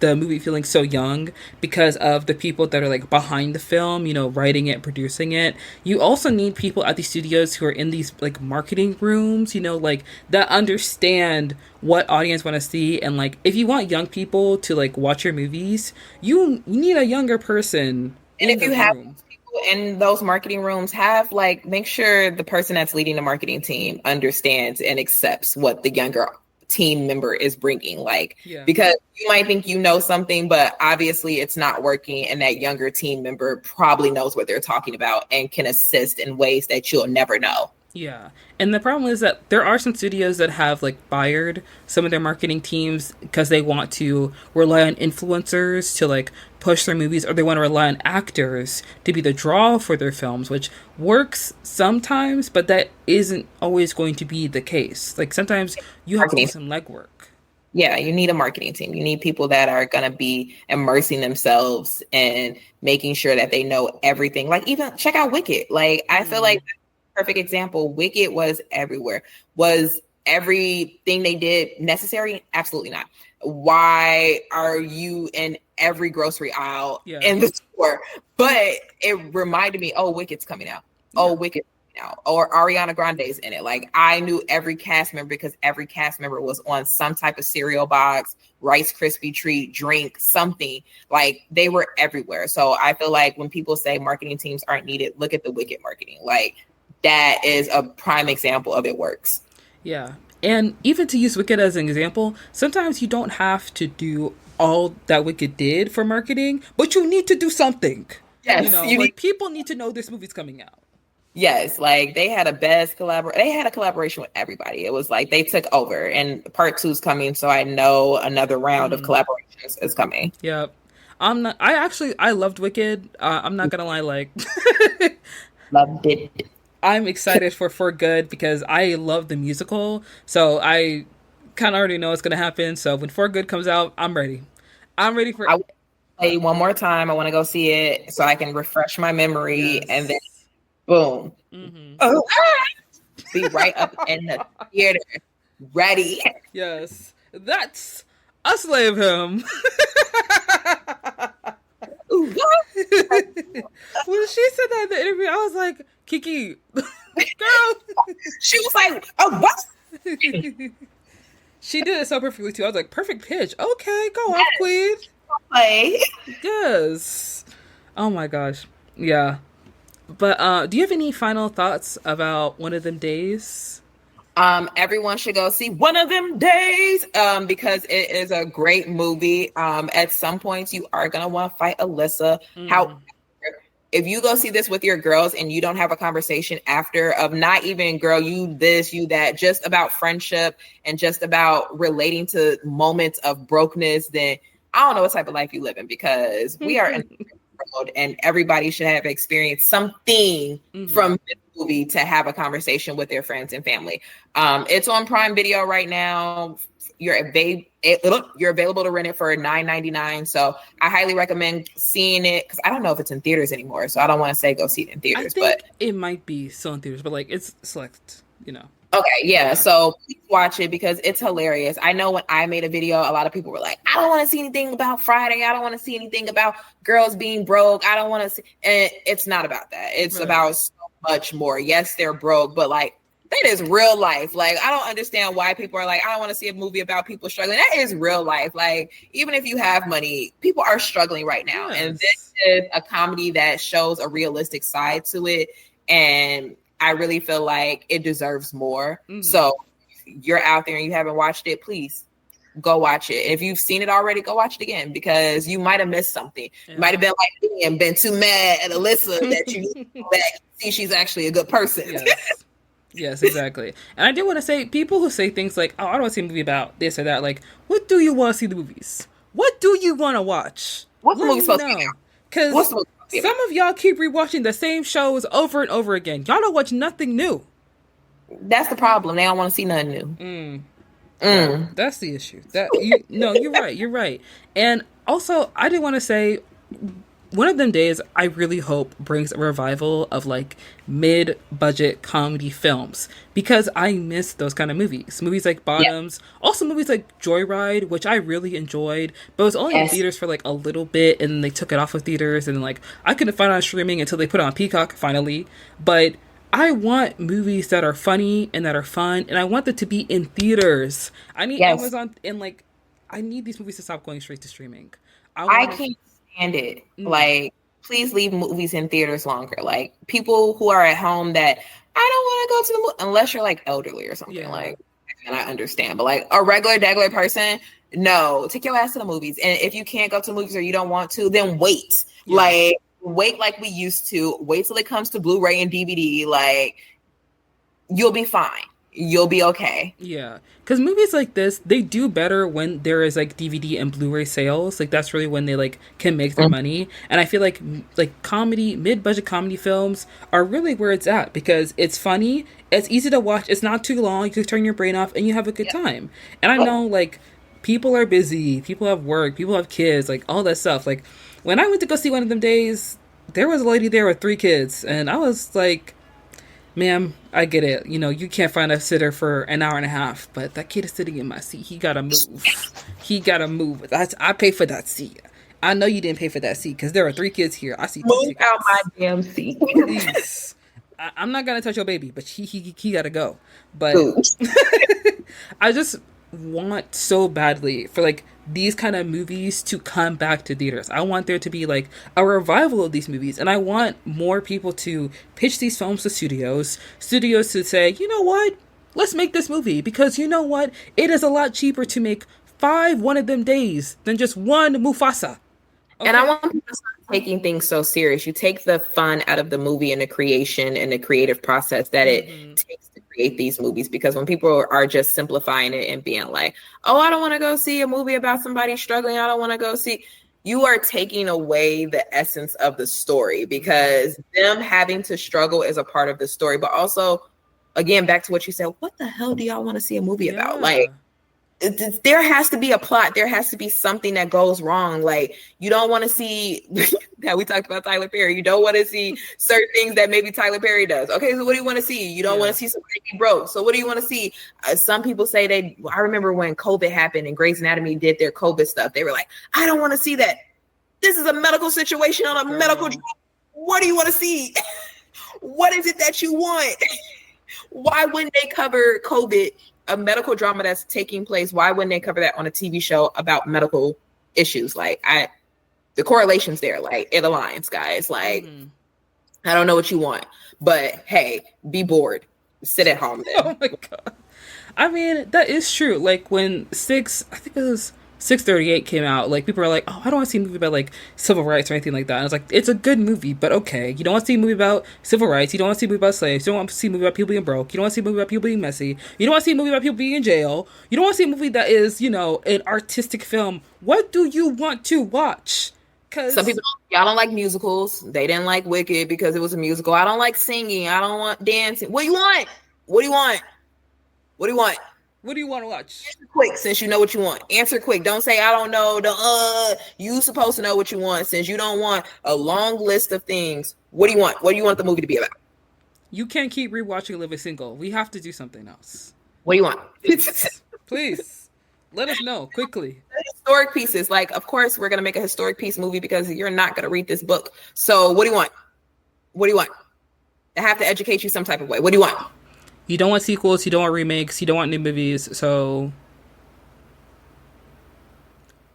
the movie feeling so young because of the people that are like behind the film, you know, writing it, producing it, you also need people at these studios who are in these like marketing rooms, you know, like that understand what audience want to see. And like if you want young people to like watch your movies, you need a younger person. And if you have people in those marketing rooms, make sure the person that's leading the marketing team understands and accepts what the younger team member is bringing, because you might think you know something, but obviously it's not working, and that younger team member probably knows what they're talking about and can assist in ways that you'll never know. Yeah. And the problem is that there are some studios that have like fired some of their marketing teams because they want to rely on influencers to like push their movies, or they want to rely on actors to be the draw for their films, which works sometimes, but that isn't always going to be the case. Like sometimes you have to do some legwork. Yeah, you need a marketing team. You need people that are going to be immersing themselves and making sure that they know everything. Like even check out Wicked. Like I feel like perfect example. Wicked was everywhere. Was everything they did necessary? Absolutely not. Why are you in every grocery aisle in the store? But it reminded me, oh, Wicked's coming out. Oh, Wicked now. Or Ariana Grande's in it. Like I knew every cast member because every cast member was on some type of cereal box, Rice Krispie treat, drink, something. Like they were everywhere. So I feel like when people say marketing teams aren't needed, look at the Wicked marketing. Like that is a prime example of it works. Yeah. And even to use Wicked as an example, sometimes you don't have to do all that Wicked did for marketing, but you need to do something. Yes. You know, people need to know this movie's coming out. Yes, like they had they had a collaboration with everybody. It was like they took over, and part 2 is coming, so I know another round of collaborations is coming. Yep. I loved Wicked. I'm not gonna lie, like loved it. I'm excited for Good because I love the musical, so I kind of already know what's gonna happen. So when For Good comes out, I'm ready. I'm ready for. I will play one more time. I want to go see it so I can refresh my memory, and then boom, be right up in the theater, ready. Yes, that's a slave him. When she said that in the interview, I was like, Keke, girl. She was like, oh, what? She did it so perfectly too. I was like, perfect pitch. Okay, go off, queen. Yes. Oh my gosh. Yeah. But do you have any final thoughts about One of Them Days? Everyone should go see One of Them Days because it is a great movie. At some points, you are going to want to fight Alyssa. However, if you go see this with your girls and you don't have a conversation after of not even girl, you this, you that, just about friendship and just about relating to moments of brokenness, then I don't know what type of life you live in, because we are in the world and everybody should have experienced something from this movie to have a conversation with their friends and family. It's on Prime Video right now. You're available to rent it for $9.99. So I highly recommend seeing it, because I don't know if it's in theaters anymore. So I don't want to say go see it in theaters, but it might be still in theaters, but like it's select, you know. Okay, yeah. So please watch it because it's hilarious. I know when I made a video, a lot of people were like, I don't want to see anything about Friday. I don't want to see anything about girls being broke. I don't want to see. And it's not about that. It's about so much more. Yes, they're broke, but like That is real life. Like, I don't understand why people are like, I don't want to see a movie about people struggling. That is real life. Like, even if you have money, people are struggling right now. Yes. And this is a comedy that shows a realistic side to it. And I really feel like it deserves more. Mm-hmm. So if you're out there and you haven't watched it, please go watch it. If you've seen it already, go watch it again, because you might have missed something. Yeah. You might have been like me and been too mad at Alyssa that you see she's actually a good person. Yes. Yes, exactly. And I do want to say, people who say things like, oh, I don't want to see a movie about this or that, like, what do you want to see the movies? What do you want to watch? What's the movie supposed to be about? Because some of y'all keep rewatching the same shows over and over again. Y'all don't watch nothing new. That's the problem. They don't want to see nothing new. That's the issue. You're right. And also, I did want to say, one of them days I really hope brings a revival of like mid-budget comedy films, because I miss those kind of movies. Movies like Bottoms, also movies like Joyride, which I really enjoyed, but it was only in theaters for like a little bit, and then they took it off of theaters, and then like I couldn't find it on streaming until they put it on Peacock finally. But I want movies that are funny and that are fun, and I want them to be in theaters. I need Amazon, and like I need these movies to stop going straight to streaming. I can't stand it. Like, please leave movies in theaters longer. Like, people who are at home that I don't want to go to the movie, unless you're like elderly or something. Like, and I understand, but like a regular person, no, take your ass to the movies. And if you can't go to the movies or you don't want to, then wait. Like, wait like we used to. Wait till it comes to Blu-ray and DVD. Like, you'll be fine. You'll be okay. Yeah, because movies like this, they do better when there is like DVD and Blu-ray sales. Like, that's really when they like can make their money. And I feel like comedy, mid-budget comedy films are really where it's at, because it's funny, it's easy to watch, it's not too long, you can turn your brain off and you have a good time. And I know like people are busy, people have work, people have kids, like all that stuff. Like, when I went to go see one of them days, there was a lady there with 3 kids, and I was like, ma'am, I get it. You know, you can't find a sitter for an hour and a half, but that kid is sitting in my seat. He gotta move. He gotta move. I pay for that seat. I know you didn't pay for that seat, because there are 3 kids here. I see. Move out my damn seat. Please. I'm not gonna touch your baby, but he gotta go. But I just want so badly for like these kind of movies to come back to theaters. I want there to be like a revival of these movies, and I want more people to pitch these films to studios to say, you know what, let's make this movie, because you know what, it is a lot cheaper to make 5 one of them days than just one Mufasa. Okay? And I want people to start taking things so serious. You take the fun out of the movie and the creation and the creative process that it takes to create these movies, because when people are just simplifying it and being like, oh, I don't want to go see a movie about somebody struggling, I don't want to go see, you are taking away the essence of the story, because them having to struggle is a part of the story. But also, again, back to what you said, what the hell do y'all want to see a movie about? Like, there has to be a plot. There has to be something that goes wrong. Like, you don't want to see that we talked about Tyler Perry. You don't want to see certain things that maybe Tyler Perry does. Okay, so what do you want to see? You don't want to see somebody be broke. So what do you want to see? Some people say I remember when COVID happened and Grey's Anatomy did their COVID stuff. They were like, I don't want to see that. This is a medical situation on a medical drama. What do you want to see? What is it that you want? Why wouldn't they cover COVID, a medical drama that's taking place? Why wouldn't they cover that on a TV show about medical issues? Like, the correlation's there. Like, it aligns, guys. Like, I don't know what you want, but hey, be bored. Sit at home then. Oh my God. I mean, that is true. Like, when I think it was 638 came out, like, people are like, oh, I don't want to see a movie about like civil rights or anything like that. And it's like, it's a good movie, but okay, you don't want to see a movie about civil rights, you don't want to see a movie about slaves, you don't want to see a movie about people being broke, you don't want to see a movie about people being messy, you don't want to see a movie about people being in jail, you don't want to see a movie that is, you know, an artistic film. What do you want to watch? Because some people, y'all don't like musicals. They didn't like Wicked because it was a musical. I don't like singing. I don't want dancing. What do you want? What do you want? What do you want? What do you want to watch? Answer quick, since you know what you want. Answer quick. Don't say I don't know. You supposed to know what you want, since you don't want a long list of things. What do you want? What do you want the movie to be about? You can't keep rewatching Living Single. We have to do something else. What do you want? Please. Let us know quickly. Historic pieces. Like, of course, we're going to make a historic piece movie because you're not going to read this book. So what do you want? What do you want? I have to educate you some type of way. What do you want? You don't want sequels, you don't want remakes, you don't want new movies. So,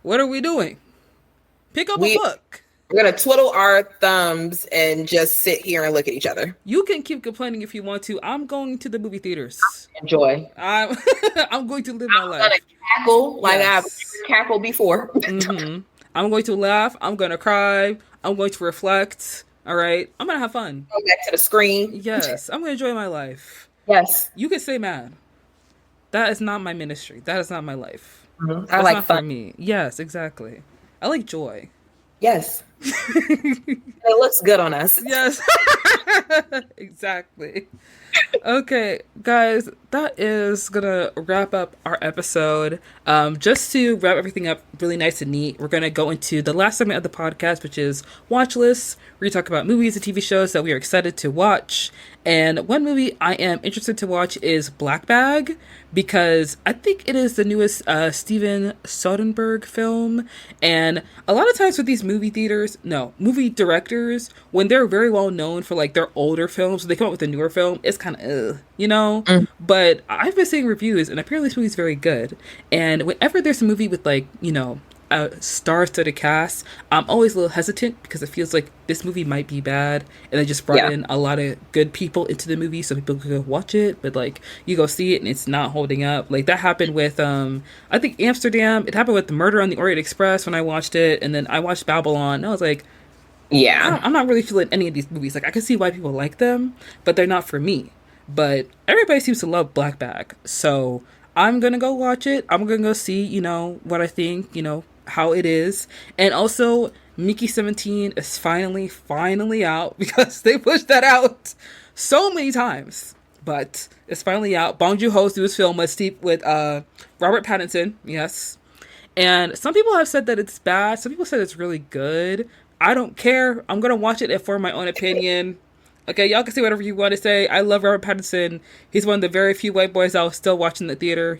what are we doing? Pick up a book. We're going to twiddle our thumbs and just sit here and look at each other. You can keep complaining if you want to. I'm going to the movie theaters. Enjoy. I'm going to live my life. I'm going to cackle like I've cackled before. I'm going to laugh. I'm going to cry. I'm going to reflect. All right. I'm going to have fun. Go back to the screen. Yes. I'm going to enjoy my life. Yes. You can stay mad. That is not my ministry. That is not my life. Mm-hmm. I like fun. For me. Yes, exactly. I like joy. Yes. It looks good on us. Yes. Exactly. Okay, guys, that is gonna wrap up our episode. Just to wrap everything up really nice and neat, we're gonna go into the last segment of the podcast, which is watch lists. We're gonna talk about movies and TV shows that we are excited to watch. And one movie I am interested to watch is Black Bag, because I think it is the newest Steven Soderbergh film. And a lot of times with these movie directors, when they're very well known for like their older films, when they come up with a newer film, it's kind of, But I've been seeing reviews, and apparently this movie's very good. And whenever there's a movie with like, a star-studded cast, I'm always a little hesitant because it feels like this movie might be bad, and they just brought in a lot of good people into the movie so people could go watch it, but like you go see it and it's not holding up. Like that happened with I think Amsterdam. It happened with the Murder on the Orient Express when I watched it, and then I watched Babylon and I was like, I'm not really feeling any of these movies. Like I can see why people like them, but they're not for me. But everybody seems to love Black Bag, so I'm gonna go watch it. I'm gonna go see what I think, how it is. And also Mickey 17 is finally out, because they pushed that out so many times, but it's finally out. Bong Joon-ho's newest film with Robert Pattinson. Yes. And some people have said that it's bad. Some people said it's really good. I don't care. I'm gonna watch it and form my own opinion. Okay, y'all can say whatever you want to say. I love Robert Pattinson. He's one of the very few white boys I was still watching the theater,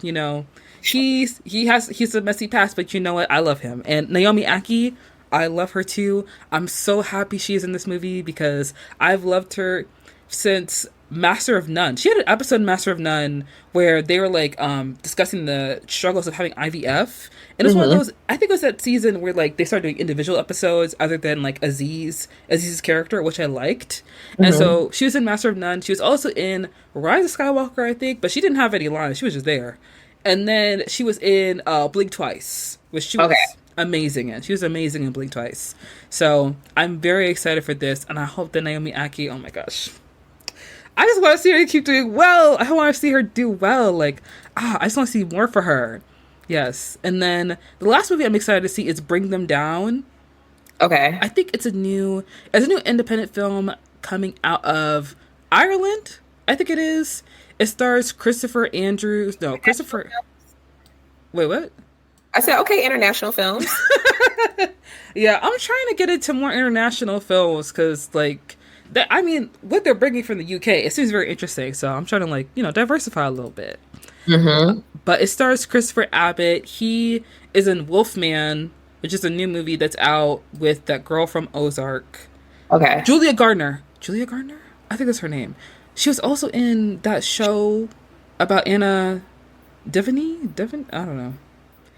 He's a messy past, but you know what? I love him. And Naomi Aki, I love her too. I'm so happy she's in this movie because I've loved her since Master of None. She had an episode in Master of None where they were like discussing the struggles of having IVF. And it was one of those, I think it was that season where like they started doing individual episodes other than like Aziz's character, which I liked. And so she was in Master of None. She was also in Rise of Skywalker, I think, but she didn't have any lines. She was just there. And then she was in Blink Twice, which she was amazing in. She was amazing in Blink Twice. So I'm very excited for this, and I hope that Naomi Aki, oh my gosh. I just want to see her keep doing well. I want to see her do well. Like, I just want to see more for her. Yes. And then the last movie I'm excited to see is Bring Them Down. Okay. I think it's a new independent film coming out of Ireland. I think it is. It stars Christopher Andrews. No, Christopher. Wait, what? I said, okay, international films. Yeah, I'm trying to get into more international films because, like, what they're bringing from the UK, it seems very interesting. So I'm trying to, like, diversify a little bit. But it stars Christopher Abbott. He is in Wolfman, which is a new movie that's out with that girl from Ozark. Okay. Julia Gardner? I think that's her name. She was also in that show about Anna Devon? I don't know.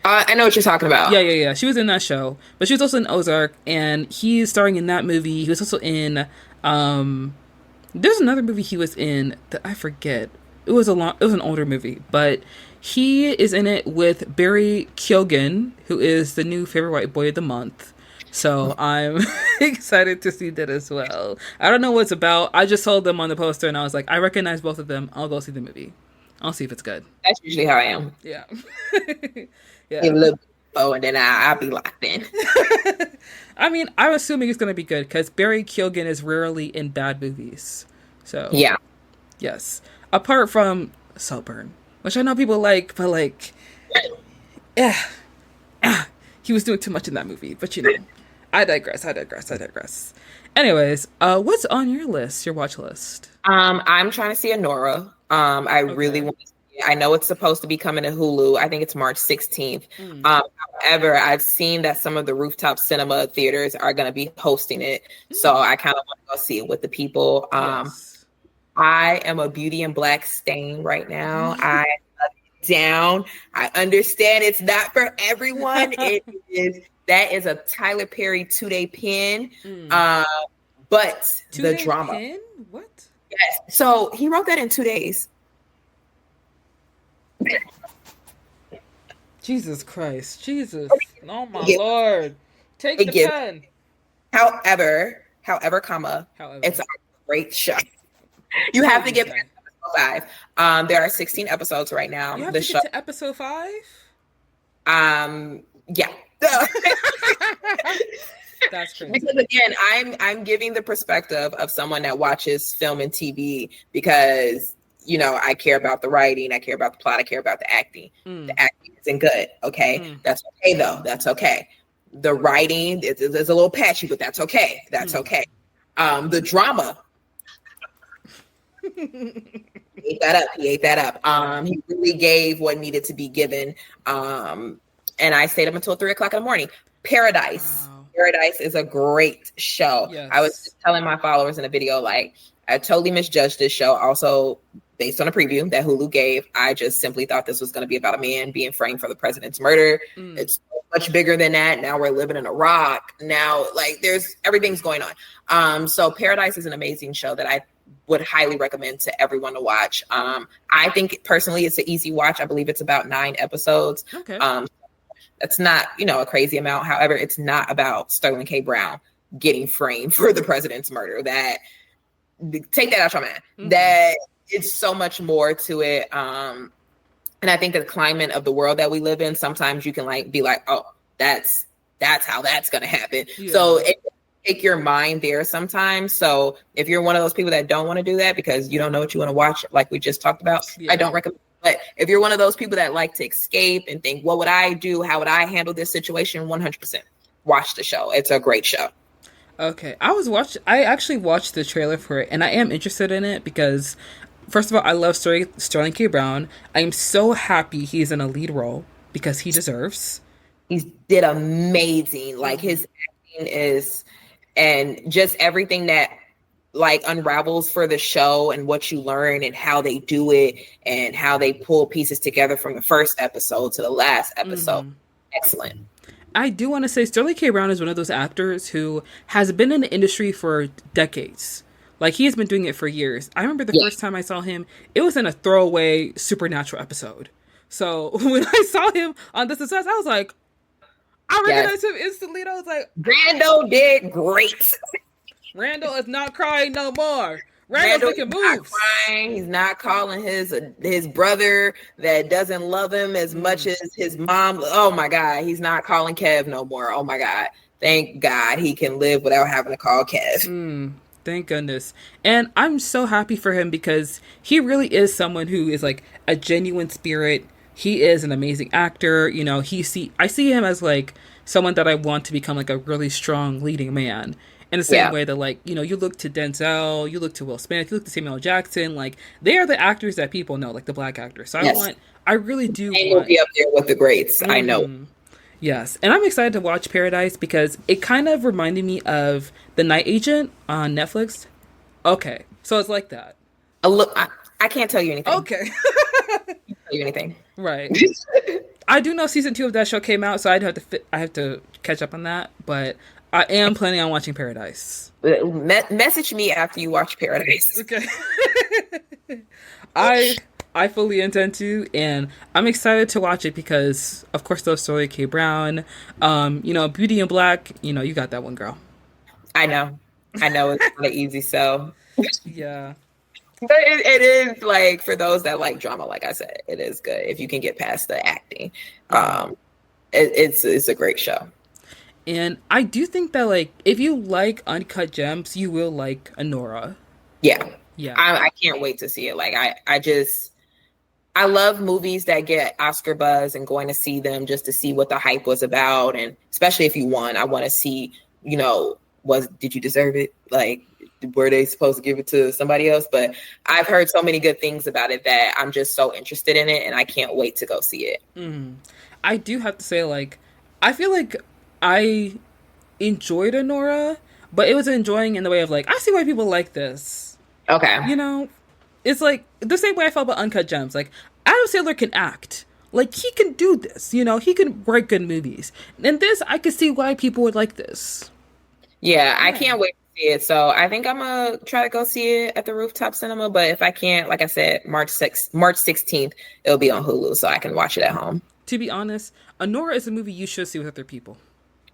I know what you're talking about. Yeah. She was in that show. But she was also in Ozark, and he's starring in that movie. He was also in... there's another movie he was in that I forget. It was an older movie, but he is in it with Barry Keoghan, who is the new favorite white boy of the month. So I'm excited to see that as well. I don't know what it's about. I just saw them on the poster and I was like, I recognize both of them. I'll go see the movie. I'll see if it's good. That's usually how I am. Yeah. Yeah. Give a little and then I'll be locked in. I mean, I'm assuming it's going to be good because Barry Keoghan is rarely in bad movies. So yeah. Yes. Apart from Saltburn, which I know people like, but like, he was doing too much in that movie. But I digress. Anyways, what's on your list, your watch list? I'm trying to see Anora. I really want to see it. I know it's supposed to be coming to Hulu. I think it's March 16th. However, I've seen that some of the rooftop cinema theaters are going to be hosting it. So I kind of want to go see it with the people. Yes. I am a Beauty and Black stain right now. I love it down. I understand it's not for everyone. It is. That is a Tyler Perry 2-day pin. But the drama. Pin? What? Yes. So he wrote that in 2 days. Jesus Christ. Jesus. Oh my Lord. Take the pen. However, it's a great show. You have to get past episode 5. There are 16 episodes right now. You have to get to episode 5? Yeah. That's crazy. Because again, I'm giving the perspective of someone that watches film and TV because I care about the writing, I care about the plot, I care about the acting. The acting isn't good. Okay, that's okay though. That's okay. The writing is a little patchy, but that's okay. That's okay. The drama. He ate that up. He really gave what needed to be given. And I stayed up until 3:00 in the morning. Paradise. Wow. Paradise is a great show. Yes. I was just telling my followers in a video, like, I totally misjudged this show. Also, based on a preview that Hulu gave, I just simply thought this was going to be about a man being framed for the president's murder. It's so much bigger than that. Now we're living in Iraq. Now, like, everything's going on. So Paradise is an amazing show that I would highly recommend to everyone to watch. I think personally it's an easy watch. I believe it's about 9 episodes. Okay. That's not, a crazy amount. However, it's not about Sterling K. Brown getting framed for the president's murder. Take that out your mind. That it's so much more to it. And I think the climate of the world that we live in, sometimes you can be like, oh, that's how that's going to happen. Yeah. So it take your mind there sometimes. So if you're one of those people that don't want to do that because you don't know what you want to watch, like we just talked about, I don't recommend. But if you're one of those people that like to escape and think, what would I do? How would I handle this situation? 100% watch the show. It's a great show. Okay. I actually watched the trailer for it and I am interested in it because first of all, I love Sterling K. Brown. I am so happy he's in a lead role because he deserves. He did amazing. Like his acting is, and just everything that unravels for the show and what you learn and how they do it and how they pull pieces together from the first episode to the last episode. Excellent. I do want to say Sterling K. Brown is one of those actors who has been in the industry for decades. Like, he has been doing it for years. I remember the first time I saw him, it was in a throwaway Supernatural episode. So when I saw him on This Is Us, I was like, I recognized him instantly. And I was like, Randall did great. Randall is not crying no more. Randall's making moves. Crying. He's not calling his brother that doesn't love him as much as his mom. Oh my God. He's not calling Kev no more. Oh my God. Thank God he can live without having to call Kev. Thank goodness. And I'm so happy for him because he really is someone who is like a genuine spirit. He is an amazing actor. I see him as like someone that I want to become like a really strong leading man. In the same way that, you look to Denzel, you look to Will Smith, you look to Samuel L. Jackson, they are the actors that people know, like the black actors. So I really do want... will be up there with the greats, I know. Yes, and I'm excited to watch Paradise because it kind of reminded me of The Night Agent on Netflix. Okay, so it's like that. Look, I can't tell you anything. Okay. I can't tell you anything. Right. I do know season 2 of that show came out, so I have to catch up on that, but... I am planning on watching Paradise. Message me after you watch Paradise. Okay. I fully intend to, and I'm excited to watch it because, of course, those Sterling K. Brown, Beauty and Black, you got that one, girl. I know. It's not easy, so. Yeah. But it is, for those that like drama, like I said, it is good if you can get past the acting. It's a great show. And I do think that, if you like Uncut Gems, you will like Anora. Yeah. I can't wait to see it. I love movies that get Oscar buzz and going to see them just to see what the hype was about. And especially if you won, I want to see, did you deserve it? Were they supposed to give it to somebody else? But I've heard so many good things about it that I'm just so interested in it. And I can't wait to go see it. Mm-hmm. I do have to say, I feel like I enjoyed Anora, but it was enjoying in the way of I see why people like this. Okay. It's like the same way I felt about Uncut Gems. Like, Adam Sandler can act. Like, he can do this, you know? He can write good movies. And this, I can see why people would like this. Yeah, I can't wait to see it. So I think I'm gonna try to go see it at the Rooftop Cinema. But if I can't, like I said, March 16th, it'll be on Hulu, so I can watch it at home. To be honest, Anora is a movie you should see with other people.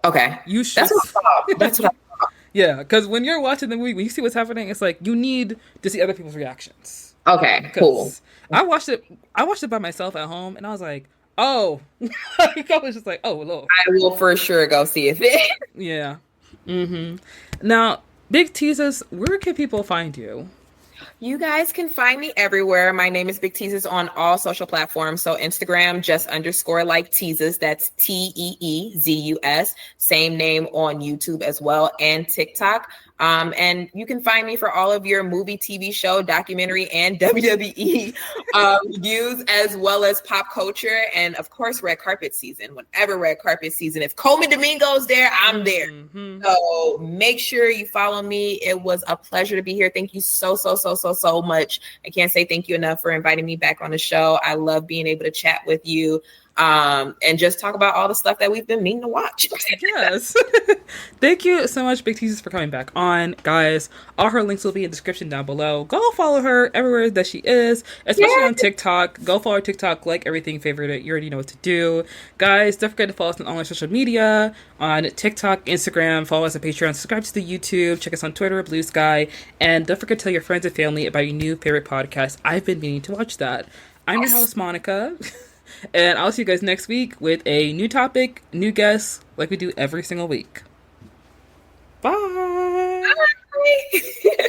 Okay. You should. That's what I thought. That's what I thought. Yeah, because when you're watching the movie, when you see what's happening, it's like you need to see other people's reactions. Okay, cool. I watched it by myself at home, and I was like, oh. I was just like, oh, Lord. I will for sure go see it then. Yeah. Mm-hmm. Now, Big Teezus, where can people find you? You guys can find me everywhere. My name is Big Teezus on all social platforms. So Instagram, just _ like Teezus. That's TEEZUS. Same name on YouTube as well, and TikTok. And you can find me for all of your movie, TV show, documentary, and WWE views, as well as pop culture, and of course, red carpet season. Whenever red carpet season, if Coleman Domingo's there, I'm there. Mm-hmm. So make sure you follow me. It was a pleasure to be here. Thank you so much. I can't say thank you enough for inviting me back on the show. I love being able to chat with you. And just talk about all the stuff that we've been meaning to watch. Yes. Thank you so much, Big Teezus, for coming back on. Guys, all her links will be in the description down below. Go follow her everywhere that she is, especially on TikTok. Go follow her TikTok, like everything, favorite it. You already know what to do. Guys, don't forget to follow us on all our social media, on TikTok, Instagram, follow us on Patreon, subscribe to the YouTube, check us on Twitter, Blue Sky, and don't forget to tell your friends and family about your new favorite podcast. I've been meaning to watch that. I'm your host, Monica. And I'll see you guys next week with a new topic, new guests, like we do every single week. Bye. Bye.